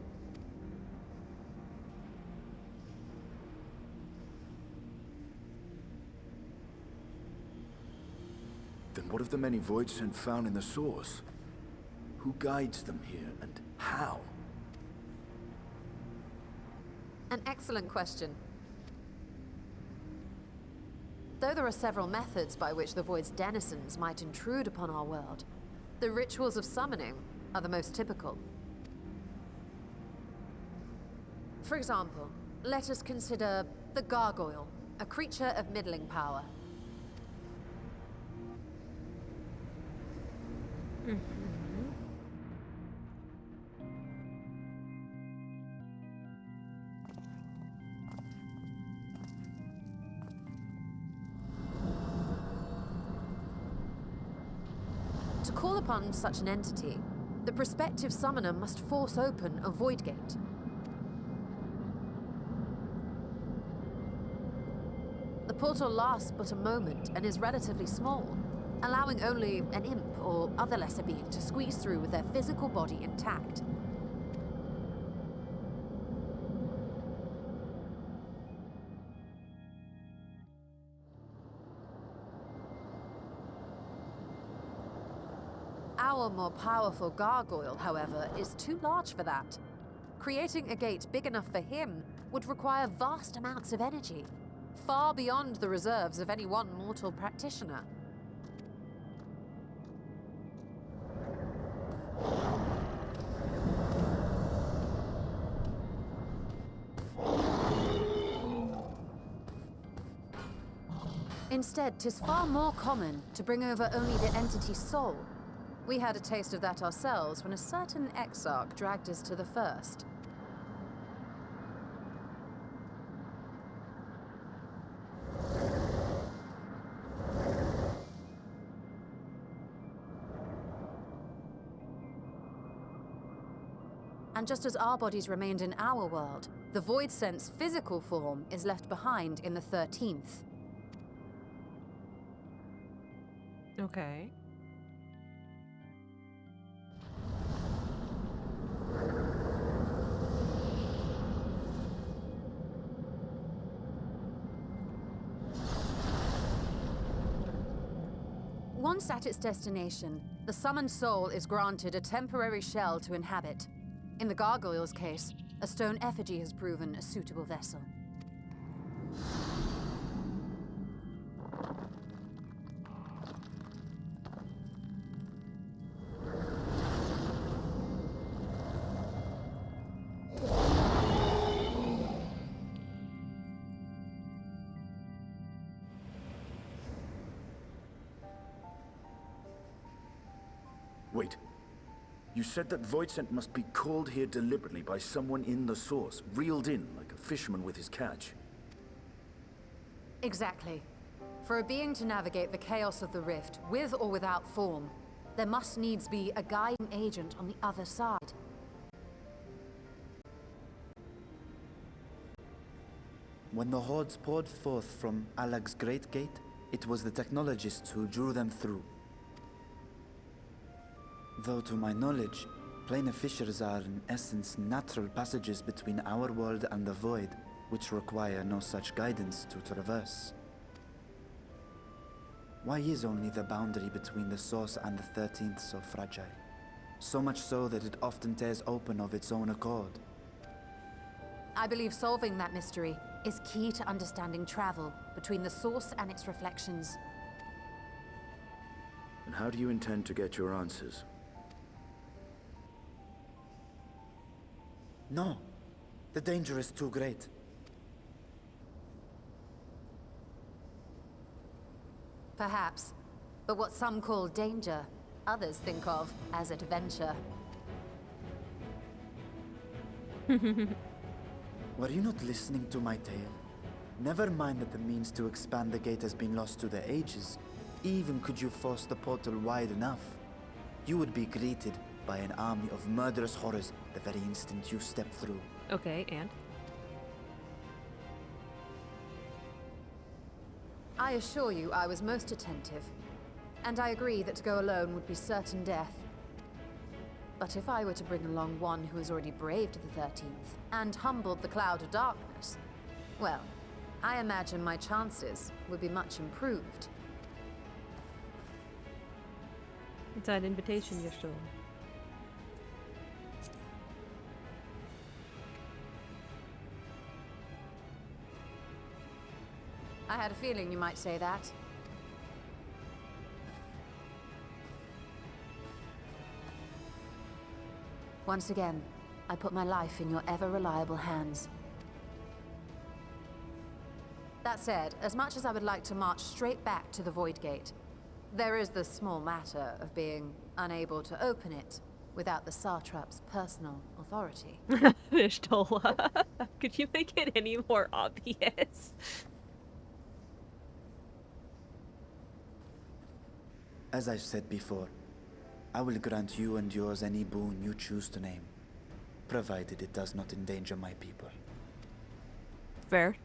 [SPEAKER 4] Then what of the many Voidsent found in the source? Who guides them here, and how?
[SPEAKER 6] An excellent question. Though there are several methods by which the Void's denizens might intrude upon our world, the rituals of summoning are the most typical. For example, let us consider the Gargoyle, a creature of middling power. To call upon such an entity, the prospective summoner must force open a void gate. The portal lasts but a moment and is relatively small, allowing only an imp or other lesser being to squeeze through with their physical body intact. Our more powerful gargoyle, however, is too large for that. Creating a gate big enough for him would require vast amounts of energy, far beyond the reserves of any one mortal practitioner. Instead, 'tis far more common to bring over only the entity's soul. We had a taste of that ourselves when a certain Exarch dragged us to the first. And just as our bodies remained in our world, the Voidsent's physical form is left behind in the 13th.
[SPEAKER 1] Okay.
[SPEAKER 6] Once at its destination, the summoned soul is granted a temporary shell to inhabit. In the gargoyle's case, a stone effigy has proven a suitable vessel.
[SPEAKER 4] Wait. You said that Voidsent must be called here deliberately by someone in the source, reeled in like a fisherman with his catch.
[SPEAKER 6] Exactly. For a being to navigate the chaos of the rift, with or without form, there must needs be a guiding agent on the other side.
[SPEAKER 11] When the hordes poured forth from Alag's Great Gate, it was the technologists who drew them through. Though to my knowledge, planar fissures are in essence natural passages between our world and the void, which require no such guidance to traverse. Why is only the boundary between the source and the 13th so fragile? So much so that it often tears open of its own accord.
[SPEAKER 6] I believe solving that mystery is key to understanding travel between the source and its reflections.
[SPEAKER 4] And how do you intend to get your answers?
[SPEAKER 11] No. The danger is too great.
[SPEAKER 6] Perhaps. But what some call danger, others think of as adventure.
[SPEAKER 11] Were you not listening to my tale? Never mind that the means to expand the gate has been lost to the ages. Even could you force the portal wide enough, you would be greeted by an army of murderous horrors the very instant you step through.
[SPEAKER 1] Okay, and?
[SPEAKER 6] I assure you I was most attentive. And I agree that to go alone would be certain death. But if I were to bring along one who has already braved the 13th and humbled the Cloud of Darkness, well, I imagine my chances would be much improved.
[SPEAKER 1] It's an invitation you're still.
[SPEAKER 6] I had a feeling you might say that. Once again, I put my life in your ever-reliable hands. That said, as much as I would like to march straight back to the Void Gate, there is the small matter of being unable to open it without the Satrap's personal authority.
[SPEAKER 1] Ishtola. Could you make it any more obvious?
[SPEAKER 11] As I've said before, I will grant you and yours any boon you choose to name, provided it does not endanger my people.
[SPEAKER 1] Fair.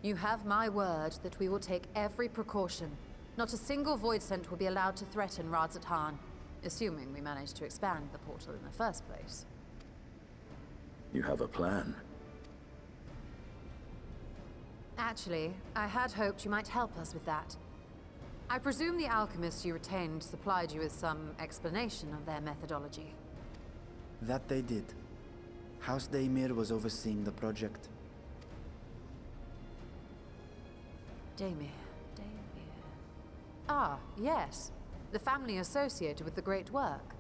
[SPEAKER 6] You have my word that we will take every precaution. Not a single void scent will be allowed to threaten Radzat Han, assuming we manage to expand the portal in the first place.
[SPEAKER 4] You have a plan.
[SPEAKER 6] Actually, I had hoped you might help us with that. I presume the alchemists you retained supplied you with some explanation of their methodology.
[SPEAKER 11] That they did. House Daymir was overseeing the project.
[SPEAKER 6] Daymir. Ah, yes. The family associated with the great work.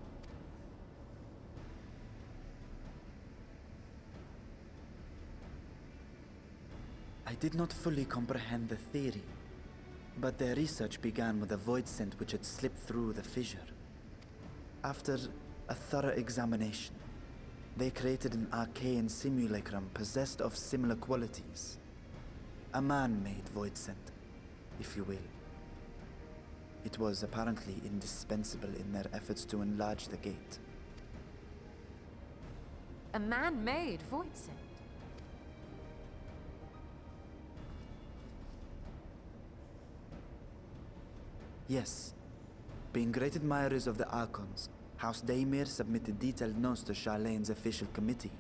[SPEAKER 11] I did not fully comprehend the theory, but their research began with a void scent which had slipped through the fissure. After a thorough examination, they created an arcane simulacrum possessed of similar qualities. A man-made void scent, if you will. It was apparently indispensable in their efforts to enlarge the gate.
[SPEAKER 6] A man-made void scent?
[SPEAKER 11] Yes. Being great admirers of the Archons, House Daymir submitted detailed notes to Charlene's official committee.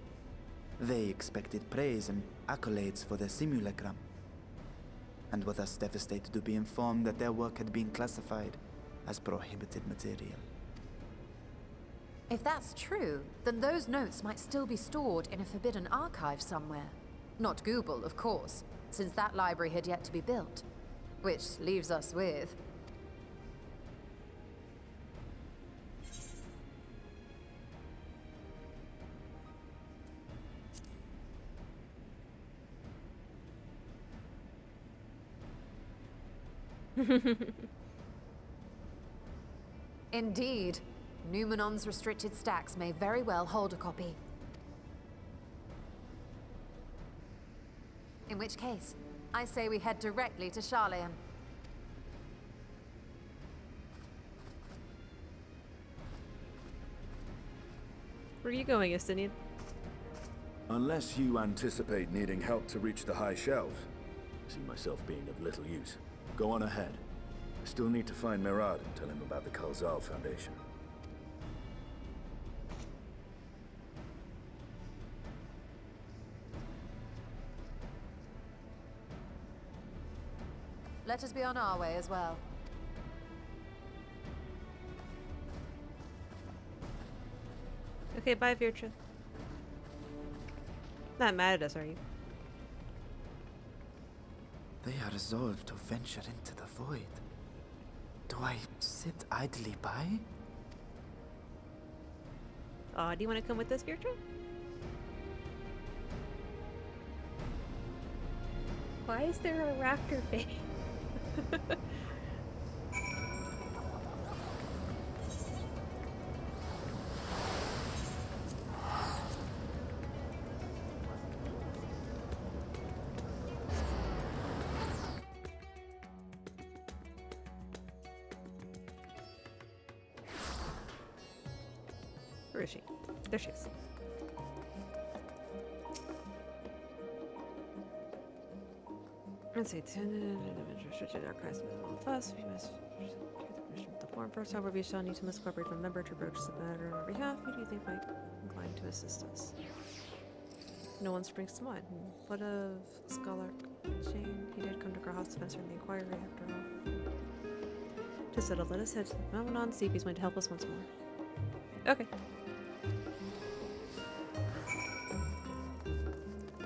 [SPEAKER 11] They expected praise and accolades for their simulacrum, and were thus devastated to be informed that their work had been classified as prohibited material.
[SPEAKER 6] If that's true, then those notes might still be stored in a forbidden archive somewhere. Not Google, of course, since that library had yet to be built. Which leaves us with... Indeed. Numenon's restricted stacks may very well hold a copy. In which case, I say we head directly to Charlene.
[SPEAKER 1] Where are you going, Estinian?
[SPEAKER 13] Unless you anticipate needing help to reach the high shelves, I see myself being of little use. Go on ahead. I still need to find Mirad and tell him about the Khalzal Foundation.
[SPEAKER 6] Let us be on our way as well.
[SPEAKER 1] Okay, bye, Virtua. Not mad at us, are you?
[SPEAKER 11] They are resolved to venture into the void. Do I sit idly by?
[SPEAKER 1] Do you want to come with us, Virtual? Why is there a raptor face? Where is she? There she is. Let's see. Restricted archives plus. We must the form first. However, we shall need to miscooperate from a member to broach the matter on our behalf. Who do you think might incline to assist us? No one springs to mind. What of Scholar Jane? He did come to Graham Spencer in the inquiry after all. To settle, let us head to the phenomenon, see if he's going to help us once more. Okay.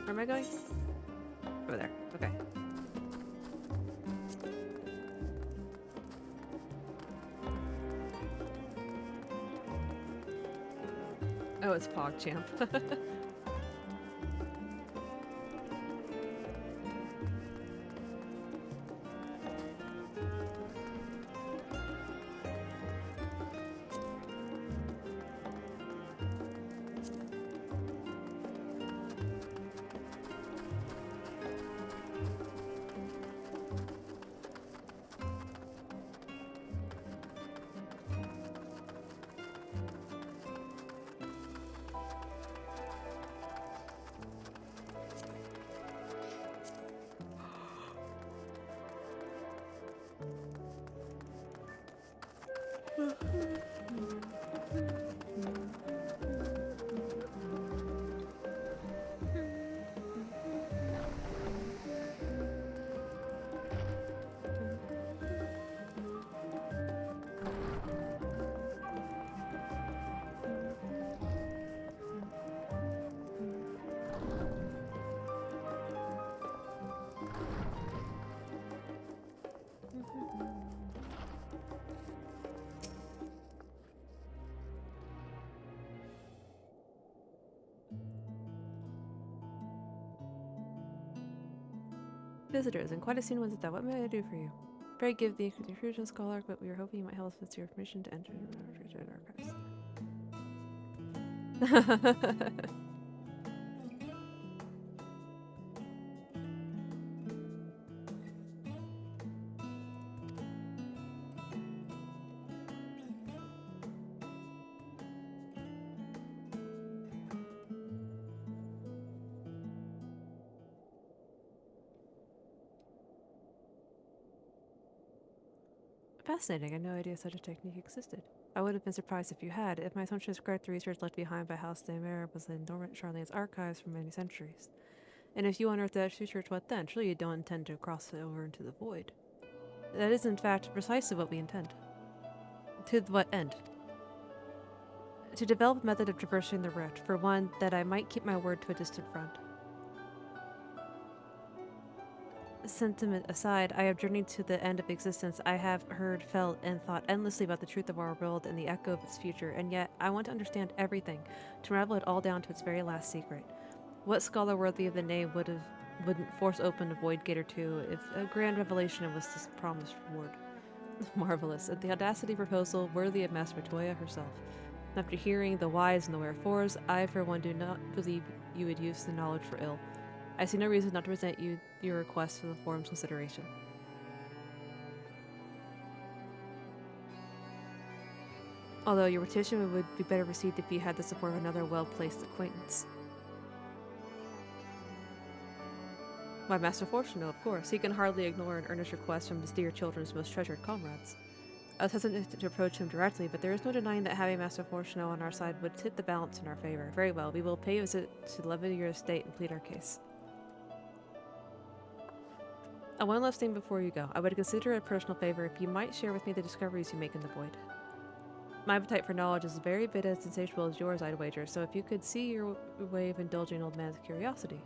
[SPEAKER 1] Where am I going? Over there. Okay. Oh, it's PogChamp. Visitors, and quite a scene was it that. What may I do for you? Pray give the intrusion scholar, but we were hoping you might help us with your permission to enter the archives. Fascinating. I had no idea such a technique existed. I would have been surprised if you had. If my assumption is correct, the research left behind by House de Mer was in dormant Charlene's archives for many centuries. And if you unearthed that research, what then? Surely you don't intend to cross it over into the void. That is, in fact, precisely what we intend. To what end? To develop a method of traversing the rift, for one, that I might keep my word to a distant friend. Sentiment aside, I have journeyed to the end of existence. I have heard, felt, and thought endlessly about the truth of our world and the echo of its future, and yet I want to understand everything, to unravel it all down to its very last secret. What scholar worthy of the name wouldn't force open a void gate or two if a grand revelation was this promised reward? Marvelous, and the audacity proposal worthy of Master Matoya herself. After hearing the whys and the wherefores, I for one do not believe you would use the knowledge for ill. I see no reason not to present you your request for the forum's consideration. Although your petition would be better received if you had the support of another well-placed acquaintance. My Master Fortuno, of course. He can hardly ignore an earnest request from his dear children's most treasured comrades. I was hesitant to approach him directly, but there is no denying that having Master Fortuno on our side would tip the balance in our favor. Very well, we will pay a visit to levy your estate and plead our case. One last thing before you go. I would consider it a personal favor if you might share with me the discoveries you make in the void. My appetite for knowledge is very bit as insatiable as yours, I'd wager, so if you could see your way of indulging old man's curiosity.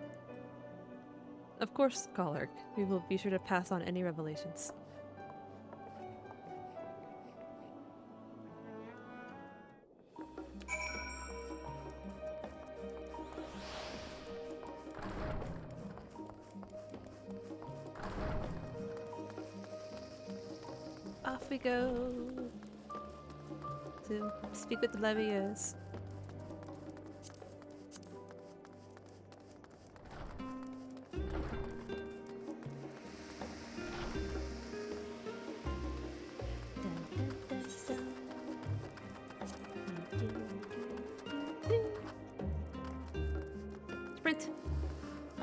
[SPEAKER 1] Of course, Caller. We will be sure to pass on any revelations. Off we go to speak with the Levias. Sprint!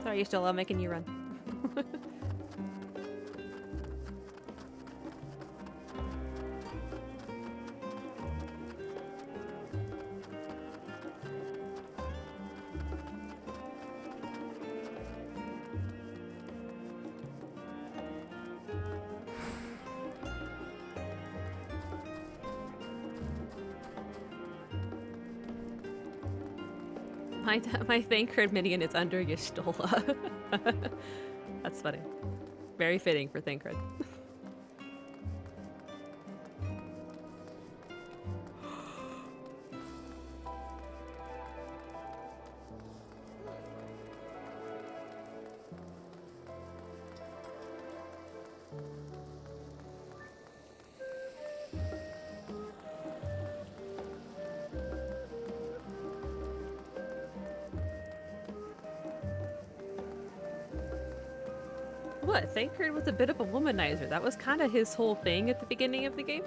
[SPEAKER 1] Sorry, you're still making you run. My Thancred minion is under Y'shtola. That's funny. Very fitting for Thancred. What? Thancred was a bit of a womanizer. That was kind of his whole thing at the beginning of the game.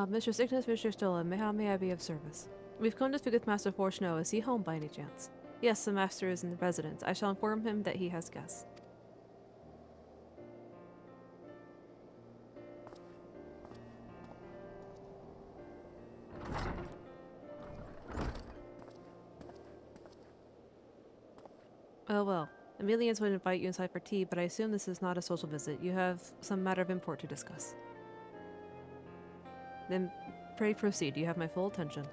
[SPEAKER 1] Mistress Ignis, Mistress Stola, how may I be of service? We've come to speak with Master Forshno. Is he home by any chance? Yes, the master is in the residence. I shall inform him that he has guests. Oh well. Emilians would invite you inside for tea, but I assume this is not a social visit. You have some matter of import to discuss. Then pray proceed. You have my full attention.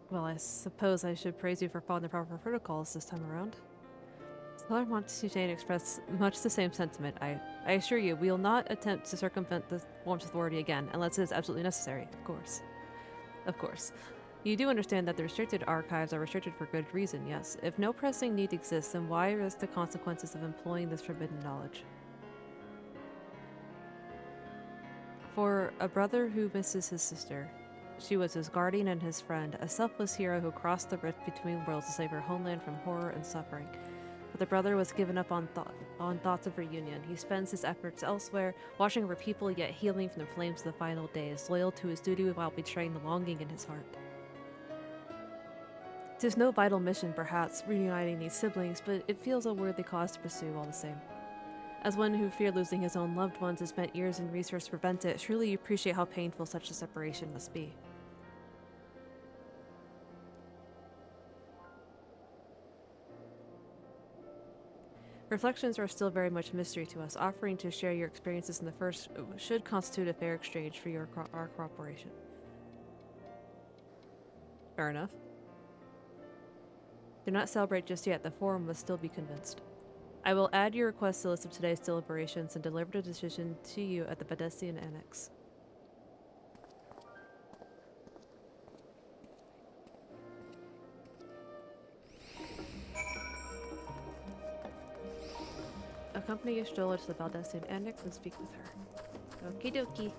[SPEAKER 1] Well, I suppose I should praise you for following the proper protocols this time around. Scholar Montesquieu expressed much the same sentiment. I assure you, we will not attempt to circumvent the Worm's authority again, unless it is absolutely necessary, of course. Of course. You do understand that the restricted archives are restricted for good reason, yes? If no pressing need exists, then why risk the consequences of employing this forbidden knowledge? For a brother who misses his sister, she was his guardian and his friend, a selfless hero who crossed the rift between worlds to save her homeland from horror and suffering. But the brother was given up on thoughts of reunion. He spends his efforts elsewhere, watching over people yet healing from the flames of the final days, loyal to his duty while betraying the longing in his heart. Tis no vital mission, perhaps, reuniting these siblings, but it feels a worthy cause to pursue all the same. As one who feared losing his own loved ones and spent years in research to prevent it, surely you appreciate how painful such a separation must be. Reflections are still very much a mystery to us. Offering to share your experiences in the first should constitute a fair exchange for our cooperation. Fair enough. Do not celebrate just yet. The Forum must still be convinced. I will add your request to the list of today's deliberations and deliver the decision to you at the Badesian Annex. Accompany Y'shtola to the Baldessian Annex and speak with her. Okie dokie.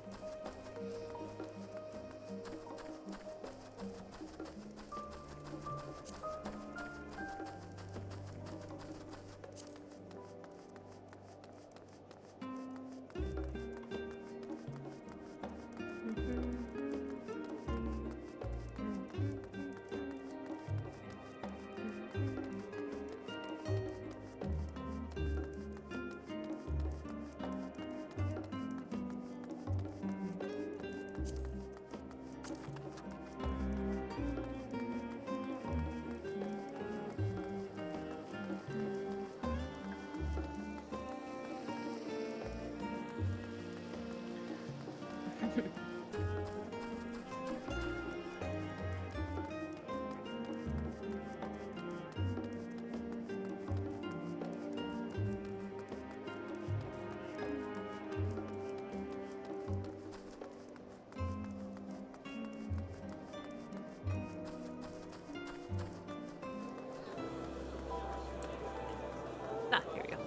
[SPEAKER 1] Ah, here we go.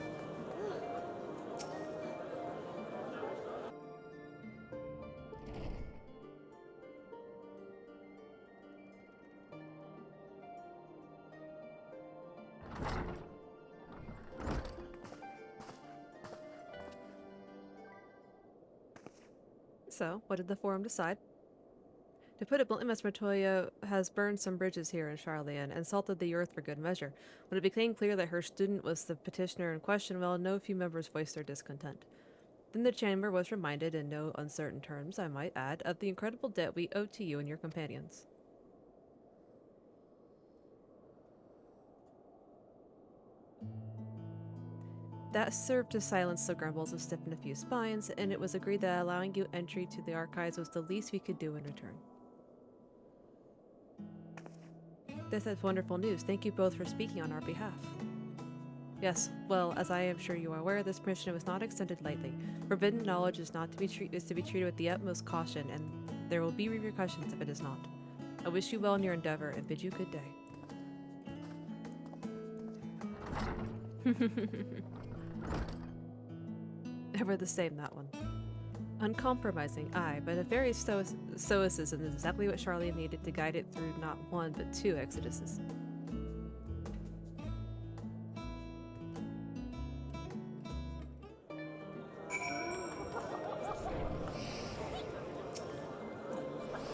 [SPEAKER 1] So, what did the forum decide? To put it bluntly, Miss Montoya has burned some bridges here in Charlian and salted the earth for good measure. When it became clear that her student was the petitioner in question, well, no few members voiced their discontent. Then the chamber was reminded, in no uncertain terms, I might add, of the incredible debt we owe to you and your companions. That served to silence the grumbles and stiffen a few spines, and it was agreed that allowing you entry to the archives was the least we could do in return. This is wonderful news. Thank you both for speaking on our behalf. Yes, well, as I am sure you are aware, this permission was not extended lightly. Forbidden knowledge is to be treated with the utmost caution, and there will be repercussions if it is not. I wish you well in your endeavor and bid you good day. Ever the same, that one. Uncompromising, aye, but a very stoicism is exactly what Charlian needed to guide it through not one, but two exoduses.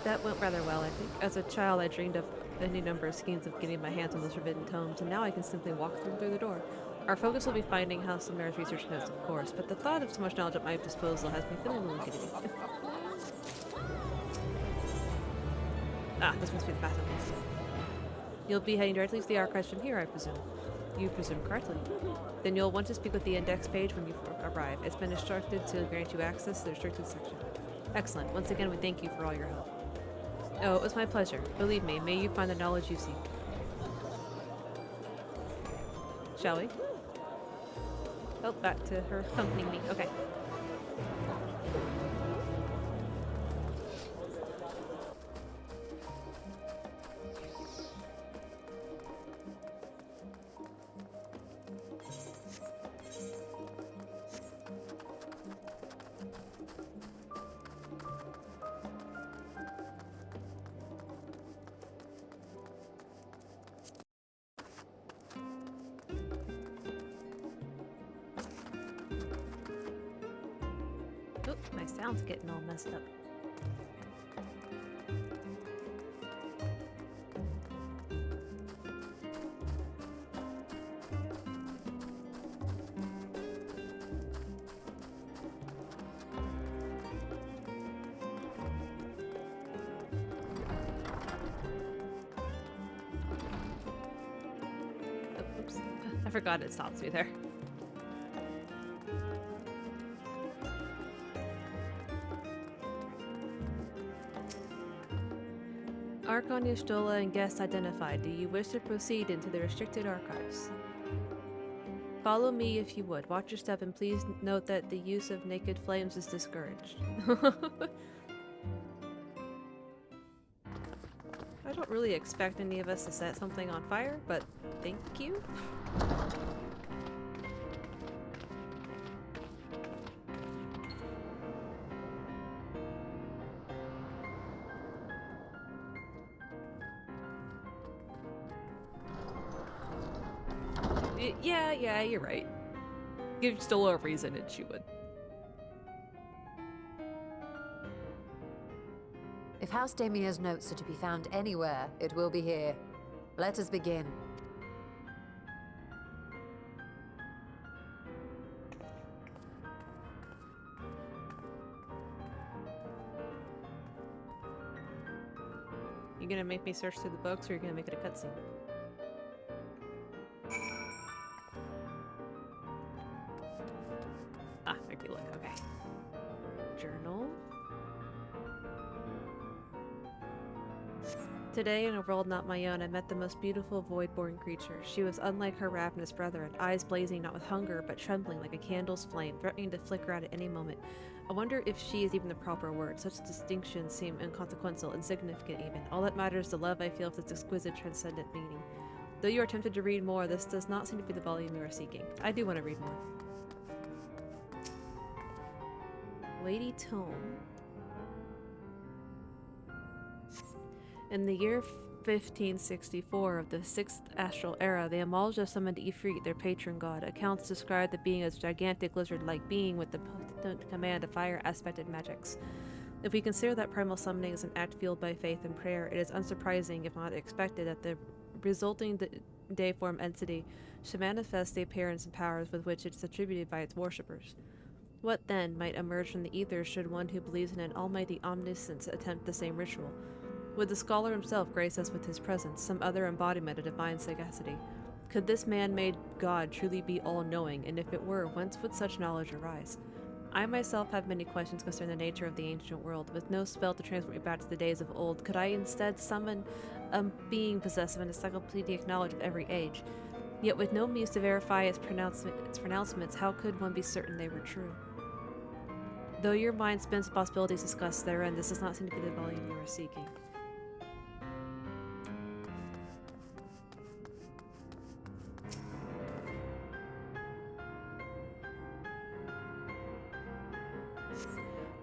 [SPEAKER 1] That went rather well, I think. As a child, I dreamed of any number of schemes of getting my hands on those forbidden tomes, and now I can simply walk them through the door. Our focus will be finding House of Mare's research notes, of course, but the thought of so much knowledge at my disposal has me feeling a little giddy. Ah, this must be the bathroom. You'll be heading directly to the archives from here, I presume. You presume correctly. Then you'll want to speak with the index page when you arrive. It's been instructed to grant you access to the restricted section. Excellent. Once again, we thank you for all your help. Oh, it was my pleasure. Believe me, may you find the knowledge you seek. Shall we? Oh, back to her accompanying me. Okay. My sound's getting all messed up. Oh, oops. I forgot it stops me there. Archon Y'shtola and guests identified. Do you wish to proceed into the restricted archives? Follow me if you would. Watch your step and please note that the use of naked flames is discouraged. I don't really expect any of us to set something on fire, but thank you. Yeah, you're right. Give Stola a reason and she would.
[SPEAKER 6] If House Damia's notes are to be found anywhere, it will be here. Let us begin.
[SPEAKER 1] You gonna make me search through the books, or are you gonna make it a cutscene? Ah, make me look. Okay. Journal. Today, in a world not my own, I met the most beautiful void-born creature. She was unlike her ravenous brethren, eyes blazing not with hunger, but trembling like a candle's flame, threatening to flicker out at any moment. I wonder if she is even the proper word. Such distinctions seem inconsequential, insignificant even. All that matters is the love I feel for this exquisite, transcendent meaning. Though you are tempted to read more, this does not seem to be the volume you are seeking. I do want to read more. Lady Tome. In the year 1564 of the 6th astral era, the Amalja summoned Ifrit, their patron god. Accounts describe the being as a gigantic lizard-like being with the potent command of fire-aspected magics. If we consider that primal summoning is an act fueled by faith and prayer, it is unsurprising, if not expected, that the resulting deiform entity should manifest the appearance and powers with which it is attributed by its worshippers. What, then, might emerge from the ether should one who believes in an almighty omniscience attempt the same ritual? Would the scholar himself grace us with his presence, some other embodiment of divine sagacity? Could this man-made god truly be all-knowing, and if it were, whence would such knowledge arise? I myself have many questions concerning the nature of the ancient world. With no spell to transport me back to the days of old, could I instead summon a being possessed of an encyclopedic knowledge of every age? Yet with no means to verify its pronouncements, how could one be certain they were true? Though your mind spins possibilities discussed therein, this does not seem to be the volume you are seeking.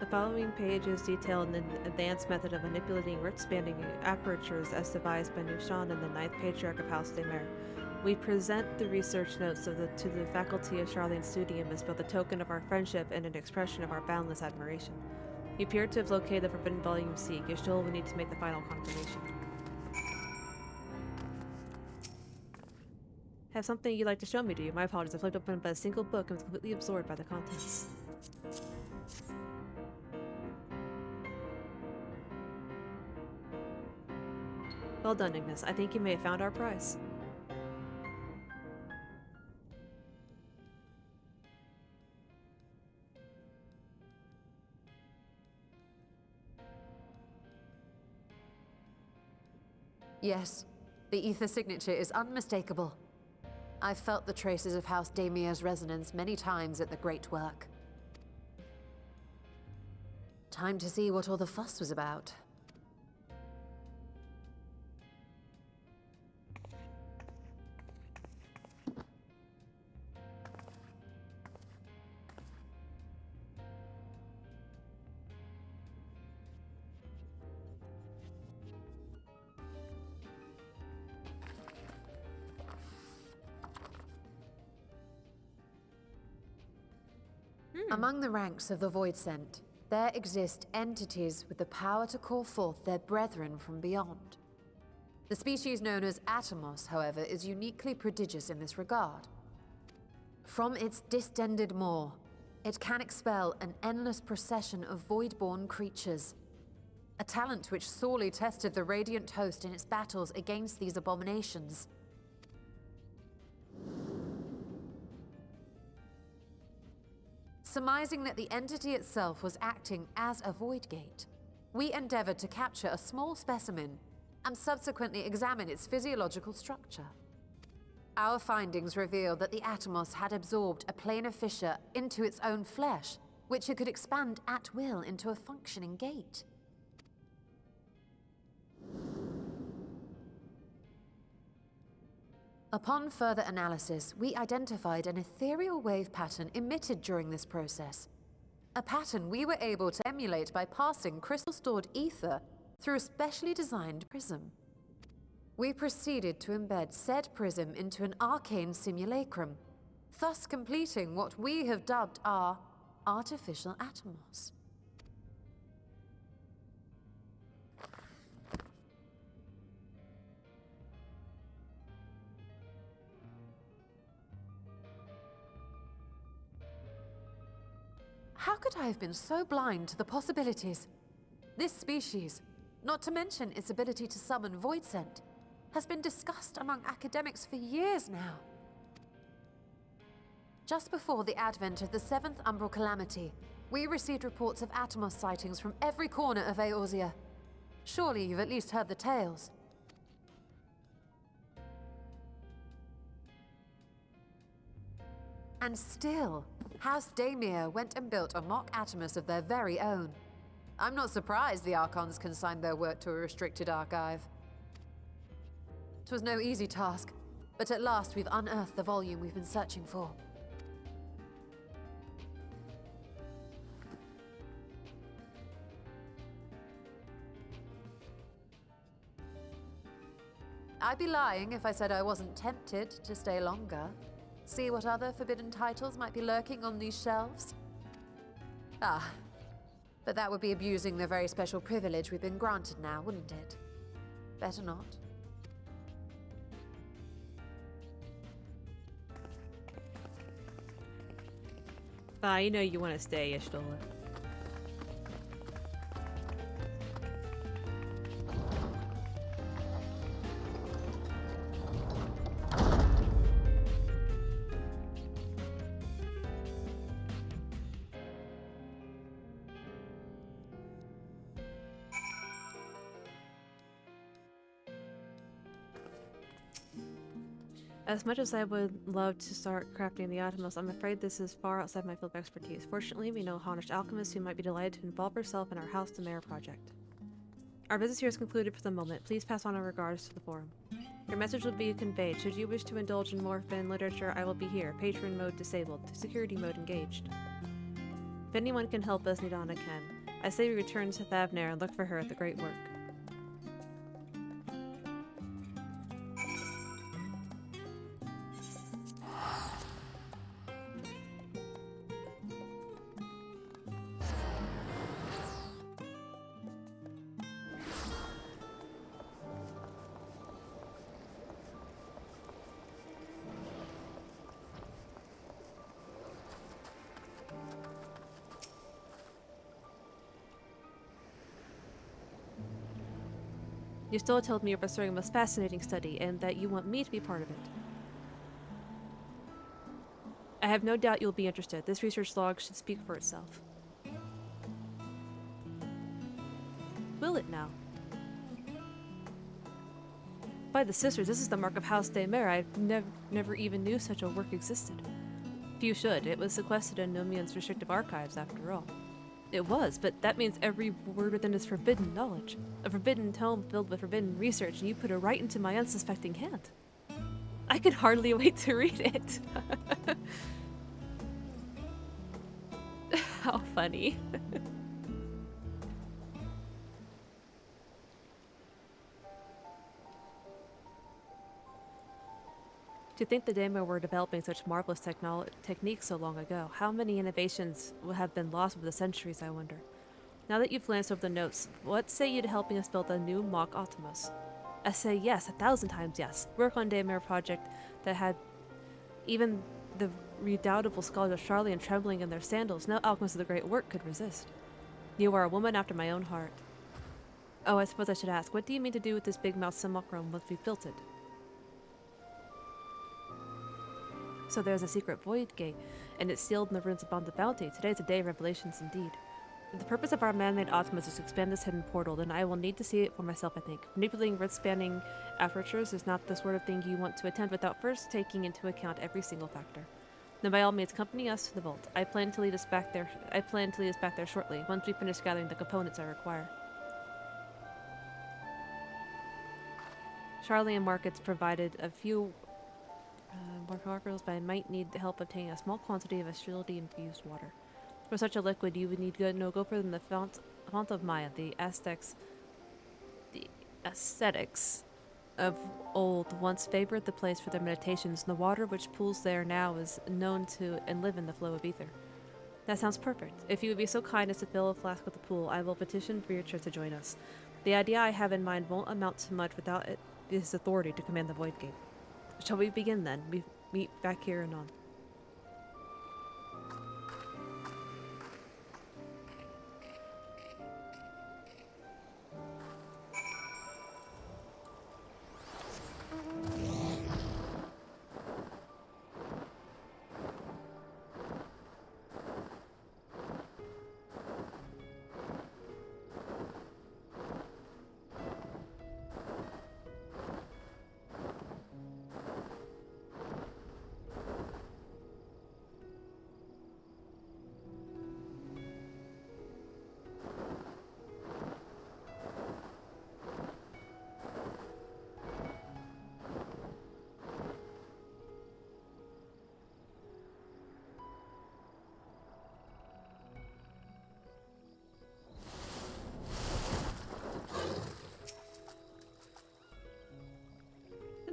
[SPEAKER 1] The following page is detailed an advanced method of manipulating or expanding apertures as devised by Nushan and the 9th Patriarch of House Demer. We present the research notes to the faculty of Charlene Studium as both a token of our friendship and an expression of our boundless admiration. You appear to have located the forbidden volume C. You're still will need to make the final confirmation. Have something you'd like to show me, do you? My apologies, I flipped open but a single book and was completely absorbed by the contents. Well done, Ignis. I think you may have found our prize.
[SPEAKER 6] Yes, the ether signature is unmistakable. I've felt the traces of House Damia's resonance many times at the Great Work. Time to see what all the fuss was about. Among the ranks of the Voidsent, there exist entities with the power to call forth their brethren from beyond. The species known as Atomos, however, is uniquely prodigious in this regard. From its distended maw, it can expel an endless procession of void-born creatures, a talent which sorely tested the Radiant Host in its battles against these abominations. Surmising that the entity itself was acting as a void gate, we endeavored to capture a small specimen and subsequently examine its physiological structure. Our findings revealed that the Atomos had absorbed a planar fissure into its own flesh, which it could expand at will into a functioning gate. Upon further analysis, we identified an ethereal wave pattern emitted during this process. A pattern we were able to emulate by passing crystal-stored ether through a specially designed prism. We proceeded to embed said prism into an arcane simulacrum, thus completing what we have dubbed our artificial atomos. How could I have been so blind to the possibilities? This species, not to mention its ability to summon void scent, has been discussed among academics for years now. Just before the advent of the 7th Umbral Calamity, we received reports of Atomos sightings from every corner of Eorzea. Surely you've at least heard the tales. And still, House Daemir went and built a mock Atomos of their very own. I'm not surprised the Archons consigned their work to a restricted archive. It was no easy task, but at last we've unearthed the volume we've been searching for. I'd be lying if I said I wasn't tempted to stay longer. See what other forbidden titles might be lurking on these shelves? Ah, but that would be abusing the very special privilege we've been granted now, wouldn't it? Better not.
[SPEAKER 1] You know you want to stay, Y'shtola. As much as I would love to start crafting the Atomos, I'm afraid this is far outside my field of expertise. Fortunately, we know a Honish alchemist who might be delighted to involve herself in our House to Mayor project. Our business here is concluded for the moment. Please pass on our regards to the forum. Your message will be conveyed. Should you wish to indulge in more Finn literature, I will be here. Patron mode disabled. Security mode engaged. If anyone can help us, Nidana can. I say we return to Thavnair and look for her at the great work. You still told me you're pursuing a most fascinating study and that you want me to be part of it. I have no doubt you'll be interested. This research log should speak for itself. Will it now? By the sisters, this is the mark of House Daemir. I never even knew such a work existed. Few should. It was sequestered in Nomian's restrictive archives, after all. It was, but that means every word within is forbidden knowledge. A forbidden tome filled with forbidden research, and you put it right into my unsuspecting hand. I could hardly wait to read it. How funny. To think the Daemon were developing such marvelous techniques so long ago. How many innovations would have been lost over the centuries, I wonder. Now that you've glanced over the notes, what say you to helping us build a new mock Optimus? I say yes, 1,000 times yes. Work on Daemon project that had even the redoubtable scholars of Charlian trembling in their sandals. No alchemist of the great work could resist. You are a woman after my own heart. Oh, I suppose I should ask, what do you mean to do with this big-mouthed simulacrum once we've built it? So there's a secret void gate, and it's sealed in the ruins of the Bounty. Today's a day of revelations indeed. If the purpose of our man-made Optimus is to expand this hidden portal, then I will need to see it for myself, I think. Manipulating rift-spanning apertures is not the sort of thing you want to attempt without first taking into account every single factor. Then by all means, accompany us to the vault. I plan to lead us back there shortly, once we finish gathering the components I require. Charlie and Markets provided a few more markers, but I might need the help obtaining a small quantity of astrality-infused water. For such a liquid, you would need no go further than the font of Maya, the aesthetics of old once favored the place for their meditations, and the water which pools there now is known to and live in the flow of ether. That sounds perfect. If you would be so kind as to fill a flask with the pool, I will petition Virtua to join us. The idea I have in mind won't amount to much without his authority to command the Void Gate. Shall we begin then? We meet back here anon.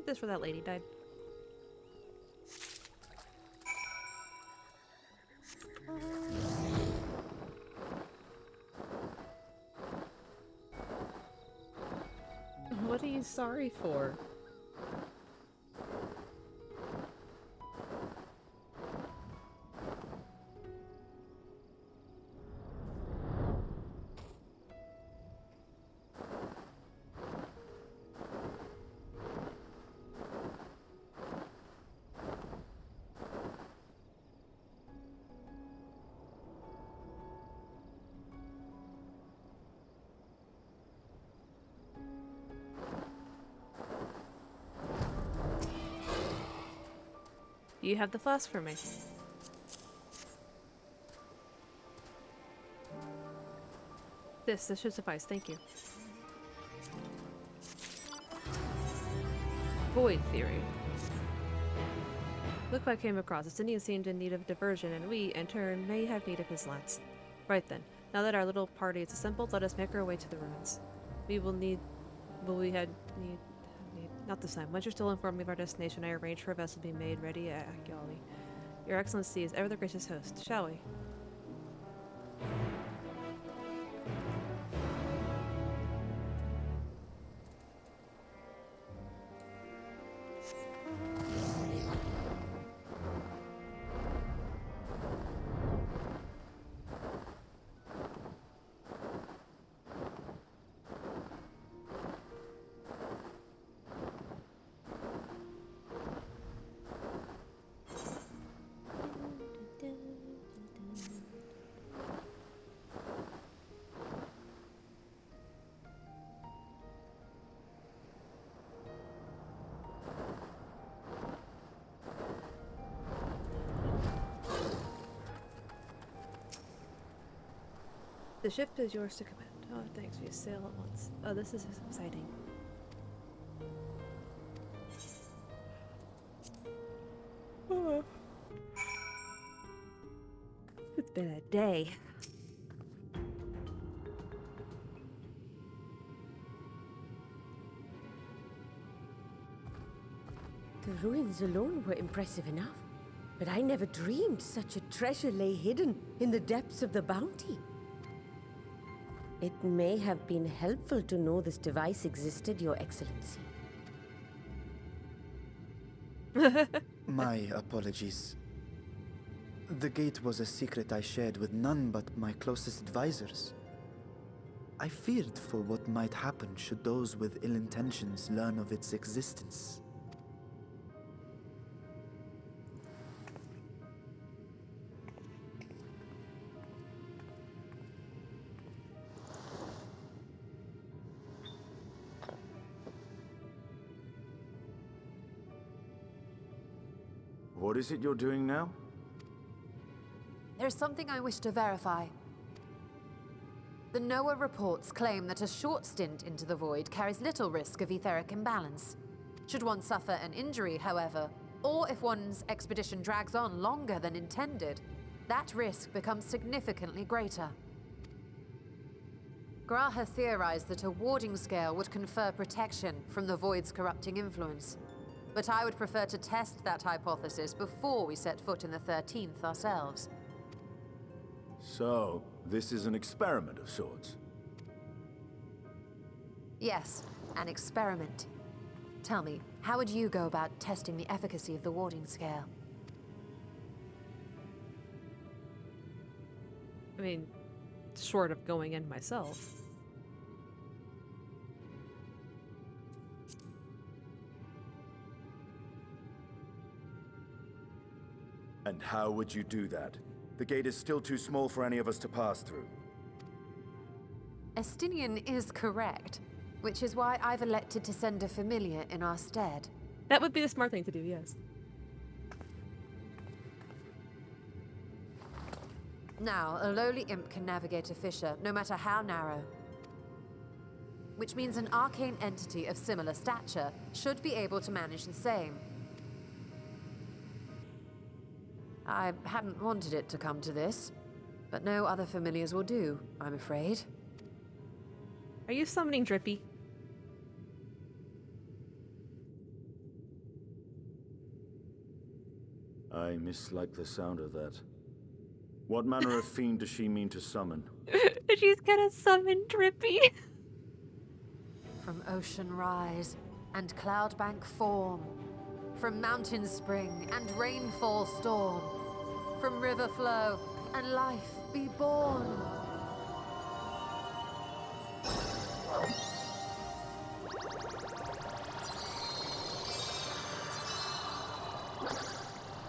[SPEAKER 1] This where that lady died. What are you sorry for? You have the flask for me. This should suffice, thank you. Void theory. Look what I came across. This Indian seemed in need of diversion, and we, in turn, may have need of his lance. Right then. Now that our little party is assembled, let us make our way to the ruins. We will need... Not this time. Once you're still informed of our destination, I arrange for a vessel to be made ready at Akyali. Your Excellency is ever the gracious host. Shall we? The ship is yours to command. Oh, thanks. We sail at once. Oh, this is exciting. Oh. It's been a day.
[SPEAKER 15] The ruins alone were impressive enough, but I never dreamed such a treasure lay hidden in the depths of the bounty. It may have been helpful to know this device existed, Your Excellency.
[SPEAKER 11] My apologies. The gate was a secret I shared with none but my closest advisors. I feared for what might happen should those with ill intentions learn of its existence.
[SPEAKER 13] What is it you're doing now?
[SPEAKER 6] There's something I wish to verify. The NOAA reports claim that a short stint into the void carries little risk of etheric imbalance. Should one suffer an injury, however, or if one's expedition drags on longer than intended, that risk becomes significantly greater. Graha theorized that a warding scale would confer protection from the Void's corrupting influence. But I would prefer to test that hypothesis before we set foot in the 13th ourselves.
[SPEAKER 13] So, this is an experiment of sorts.
[SPEAKER 6] Yes, an experiment. Tell me, how would you go about testing the efficacy of the warding scale?
[SPEAKER 1] I mean, short of going in myself.
[SPEAKER 13] And how would you do that? The gate is still too small for any of us to pass through.
[SPEAKER 6] Estinian is correct, which is why I've elected to send a familiar in our stead.
[SPEAKER 1] That would be the smart thing to do, yes.
[SPEAKER 6] Now, a lowly imp can navigate a fissure, no matter how narrow. Which means an arcane entity of similar stature should be able to manage the same. I hadn't wanted it to come to this, but no other familiars will do, I'm afraid.
[SPEAKER 1] Are you summoning Drippy?
[SPEAKER 13] I mislike the sound of that. What manner of fiend does she mean to summon?
[SPEAKER 1] She's gonna summon Drippy.
[SPEAKER 6] From ocean rise and cloudbank form, from mountain spring and rainfall storm, from river flow and life be born.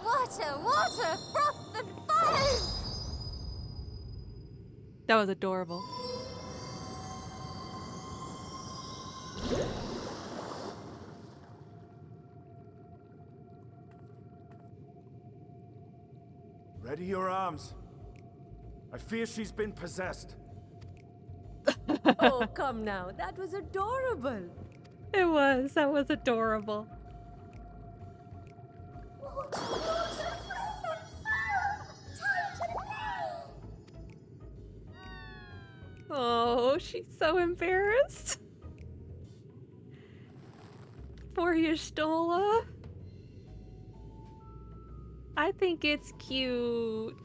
[SPEAKER 2] Water, water, froth and foam!
[SPEAKER 1] That was adorable.
[SPEAKER 13] Ready your arms. I fear she's been possessed.
[SPEAKER 15] Oh, come now. That was adorable.
[SPEAKER 1] It was. That was adorable.
[SPEAKER 2] Water, water, froth and foam! Time to play!
[SPEAKER 1] Oh, she's so embarrassed. Poor Y'shtola. I think it's cute.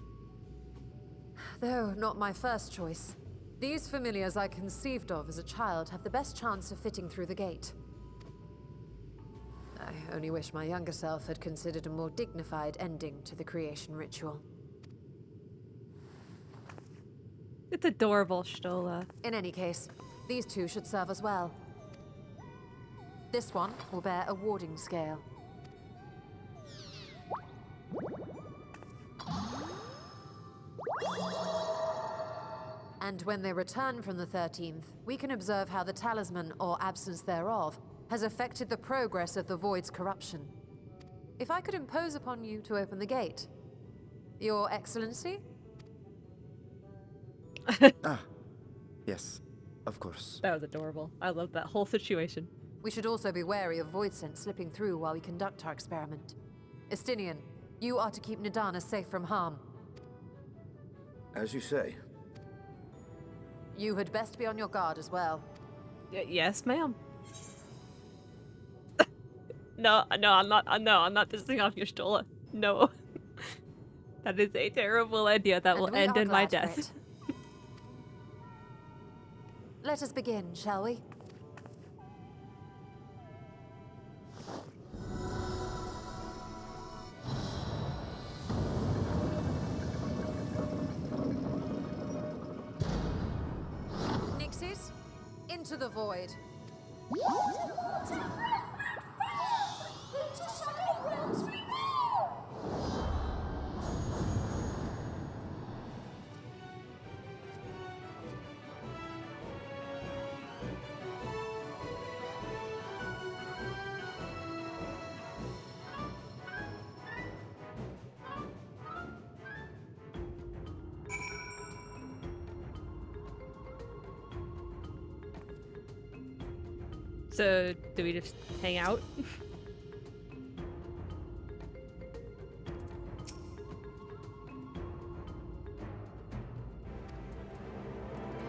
[SPEAKER 6] Though not my first choice. These familiars I conceived of as a child have the best chance of fitting through the gate. I only wish my younger self had considered a more dignified ending to the creation ritual.
[SPEAKER 1] It's adorable, Y'shtola.
[SPEAKER 6] In any case, these two should serve us well. This one will bear a warding scale. And when they return from the 13th, we can observe how the talisman, or absence thereof, has affected the progress of the Void's corruption. If I could impose upon you to open the gate. Your Excellency?
[SPEAKER 11] Yes, of course.
[SPEAKER 1] That was adorable. I love that whole situation.
[SPEAKER 6] We should also be wary of void scent slipping through while we conduct our experiment. Estinian, you are to keep Nidana safe from harm.
[SPEAKER 13] As you say.
[SPEAKER 6] You had best be on your guard as well.
[SPEAKER 1] Yes, ma'am. No, I'm not dissing off Y'shtola. No. That is a terrible idea that will end in my death.
[SPEAKER 6] Let us begin, shall we? Nixies, into the void.
[SPEAKER 2] Water, water, froth and foam! Into shining realms we go!
[SPEAKER 1] So, do we just hang out?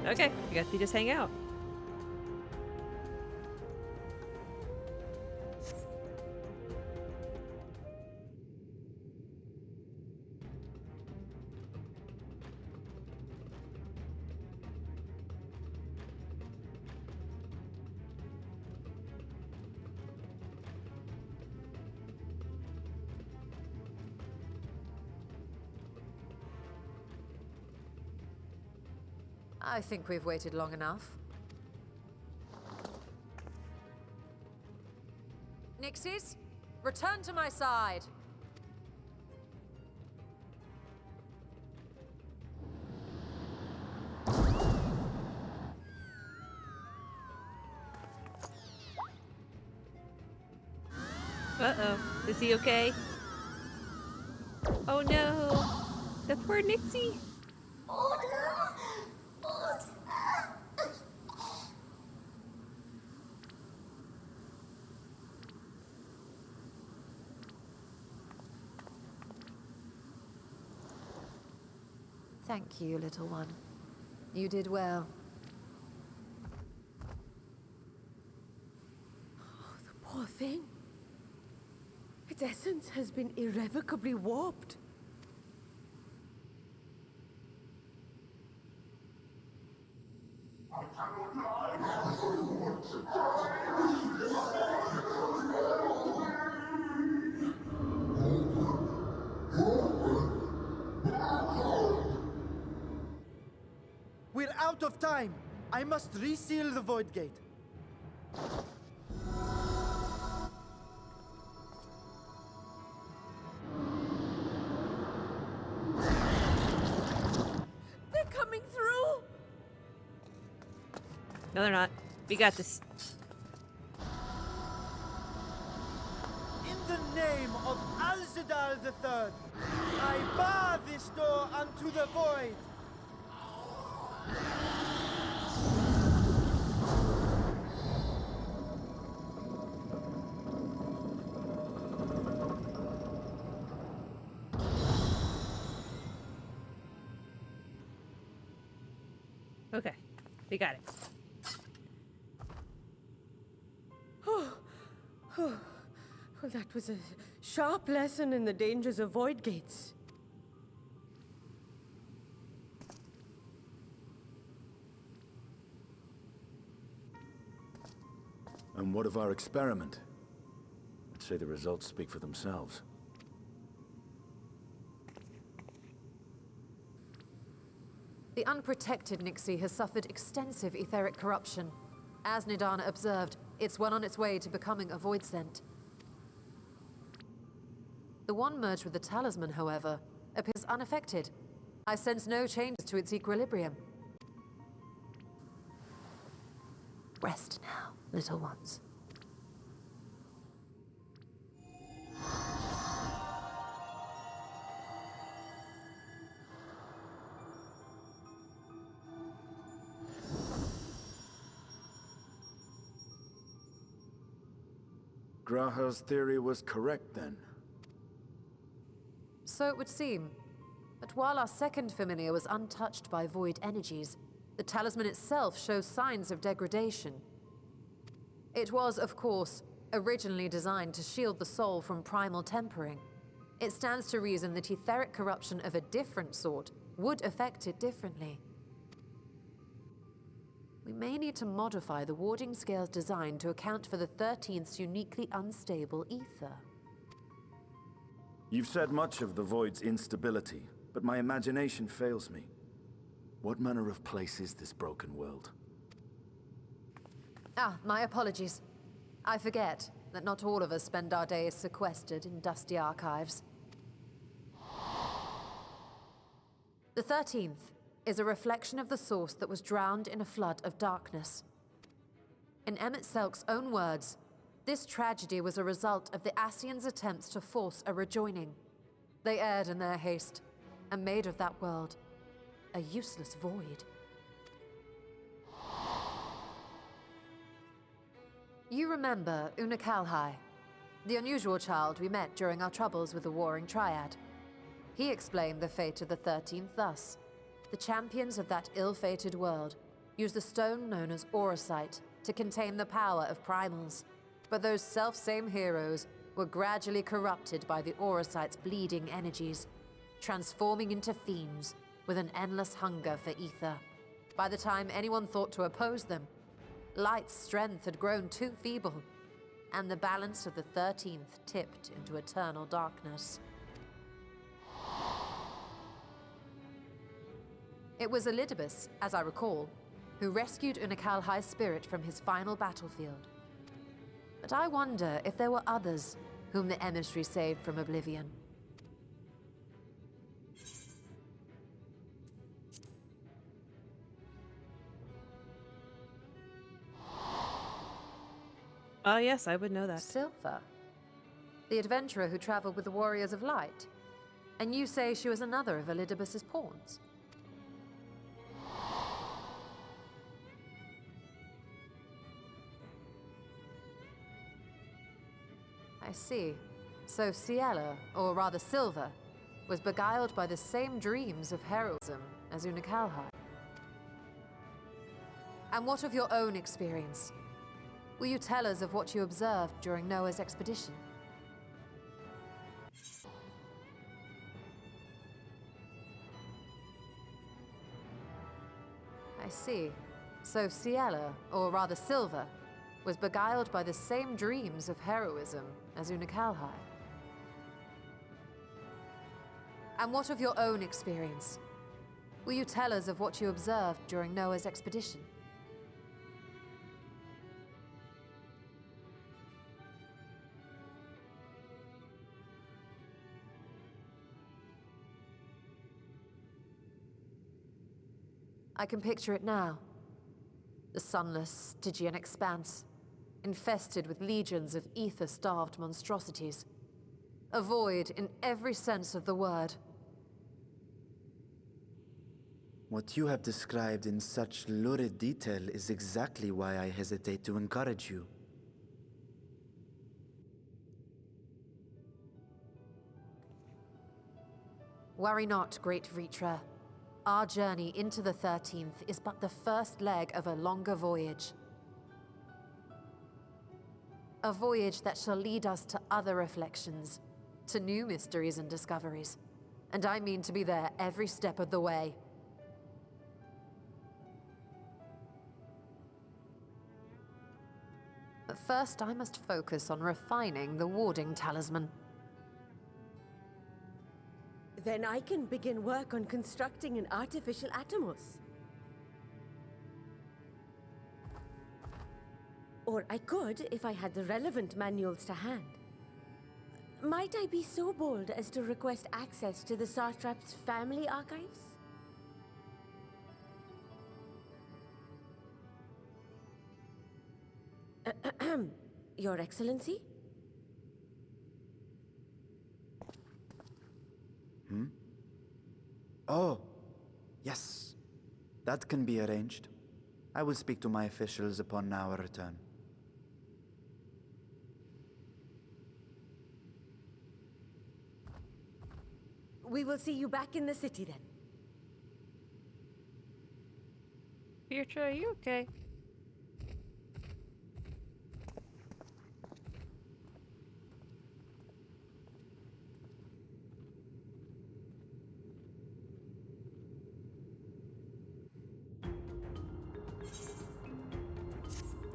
[SPEAKER 1] Okay, I guess we just hang out.
[SPEAKER 6] I think we've waited long enough. Nixies, return to my side.
[SPEAKER 1] Uh-oh. Is he okay? Oh no! The poor Nixie!
[SPEAKER 6] Thank you, little one. You did well.
[SPEAKER 15] Oh, the poor thing. Its essence has been irrevocably warped.
[SPEAKER 7] We're out of time. I must reseal the void gate.
[SPEAKER 15] They're coming through!
[SPEAKER 1] No, they're not. We got this.
[SPEAKER 7] In the name of Alzadal III, I bar this door unto the void.
[SPEAKER 1] Okay, we got it.
[SPEAKER 15] Well, that was a sharp lesson in the dangers of void gates.
[SPEAKER 4] And what of our experiment? I'd say the results speak for themselves.
[SPEAKER 6] The unprotected Nixie has suffered extensive etheric corruption. As Nidana observed, it's well on its way to becoming a void scent. The one merged with the talisman, however, appears unaffected. I sense no changes to its equilibrium. Rest now, little ones.
[SPEAKER 4] Graha's theory was correct then.
[SPEAKER 6] So it would seem. But while our second familiar was untouched by void energies, the talisman itself shows signs of degradation. It was, of course, originally designed to shield the soul from primal tempering. It stands to reason that etheric corruption of a different sort would affect it differently. We may need to modify the warding scale's design to account for the 13th's uniquely unstable ether.
[SPEAKER 4] You've said much of the Void's instability, but my imagination fails me. What manner of place is this broken world?
[SPEAKER 6] Ah, my apologies. I forget that not all of us spend our days sequestered in dusty archives. The 13th is a reflection of the source that was drowned in a flood of darkness. In Emmett Selk's own words, this tragedy was a result of the Ascians' attempts to force a rejoining. They erred in their haste, and made of that world a useless void. You remember Una Kalhai, the unusual child we met during our troubles with the Warring Triad. He explained the fate of the 13th thus. The champions of that ill-fated world used the stone known as auracite to contain the power of primals. But those self-same heroes were gradually corrupted by the auracite's bleeding energies, transforming into fiends with an endless hunger for ether. By the time anyone thought to oppose them, Light's strength had grown too feeble, and the balance of the 13th tipped into eternal darkness. It was Elidibus, as I recall, who rescued Unakalhai's spirit from his final battlefield. But I wonder if there were others whom the emissary saved from oblivion.
[SPEAKER 1] Yes, I would know that.
[SPEAKER 6] Silver, the adventurer who traveled with the Warriors of Light. And you say she was another of Elidibus's pawns? I see. So Ciela, or rather Silver, was beguiled by the same dreams of heroism as Unakalhai. And what of your own experience? Will you tell us of what you observed during Noah's expedition? I see. So Ciela, or rather Silver, was beguiled by the same dreams of heroism as Unakalhai. And what of your own experience? Will you tell us of what you observed during Noah's expedition? I can picture it now. The sunless, Stygian expanse, infested with legions of ether-starved monstrosities. A void in every sense of the word.
[SPEAKER 11] What you have described in such lurid detail is exactly why I hesitate to encourage you.
[SPEAKER 6] Worry not, great Vritra. Our journey into the 13th is but the first leg of a longer voyage. A voyage that shall lead us to other reflections, to new mysteries and discoveries. And I mean to be there every step of the way. But first, I must focus on refining the warding talisman.
[SPEAKER 15] Then I can begin work on constructing an artificial Atomos. Or I could if I had the relevant manuals to hand. Might I be so bold as to request access to the Satrap's family archives? Your Excellency?
[SPEAKER 11] Oh, yes. That can be arranged. I will speak to my officials upon our return.
[SPEAKER 15] We will see you back in the city then.
[SPEAKER 1] Virtua, are you okay?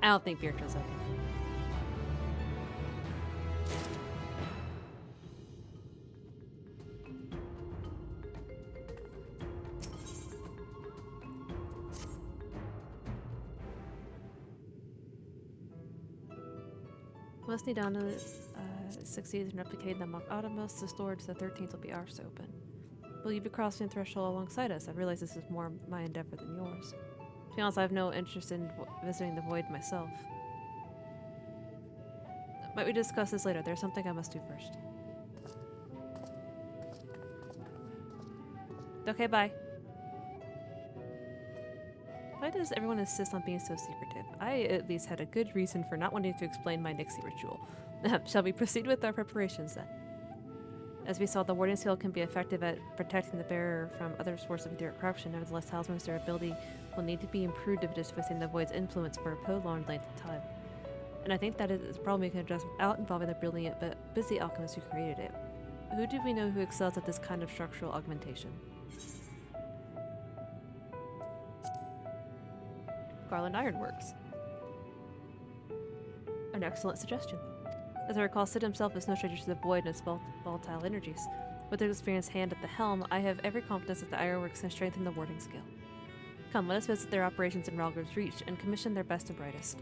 [SPEAKER 1] I don't think Virtua's okay. Must need down to succeed in replicating the miqo'te. The storage the 13th will be ours to open. Will you be crossing the threshold alongside us? I realize this is more my endeavor than yours. To be honest, I have no interest in visiting the void myself. Might we discuss this later? There's something I must do first. Okay, bye. Why does everyone insist on being so secretive? I at least had a good reason for not wanting to explain my Nixie ritual. Shall we proceed with our preparations then? As we saw, the warding skill can be effective at protecting the bearer from other sources of direct corruption. Nevertheless, Talisman's durability will need to be improved if it is within the Void's influence for a prolonged length of time. And I think that is a problem we can address without involving the brilliant but busy alchemist who created it. Who do we know who excels at this kind of structural augmentation? Garland Ironworks. An excellent suggestion. As I recall, Sid himself is no stranger to the void and its volatile energies. With his experienced hand at the helm, I have every confidence that the Ironworks can strengthen the warding skill. Come, let us visit their operations in Ralgrim's Reach and commission their best and brightest.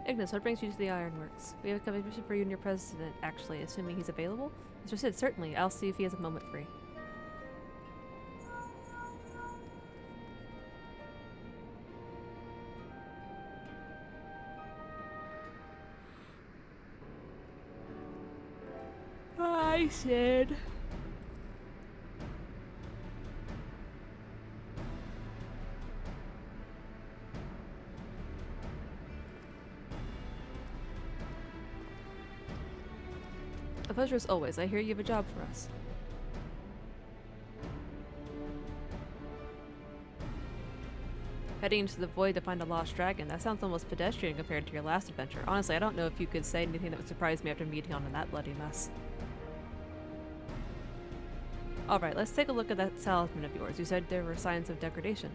[SPEAKER 1] Ignis, what brings you to the Ironworks? We have a commission for you and your president, actually, assuming he's available? Mr. Sid, certainly. I'll see if he has a moment free. Hi, Sid. A pleasure as always. I hear you have a job for us. Heading into the void to find a lost dragon. That sounds almost pedestrian compared to your last adventure. Honestly, I don't know if you could say anything that would surprise me after meeting on in that bloody mess. Alright, let's take a look at that talisman of yours. You said there were signs of degradation.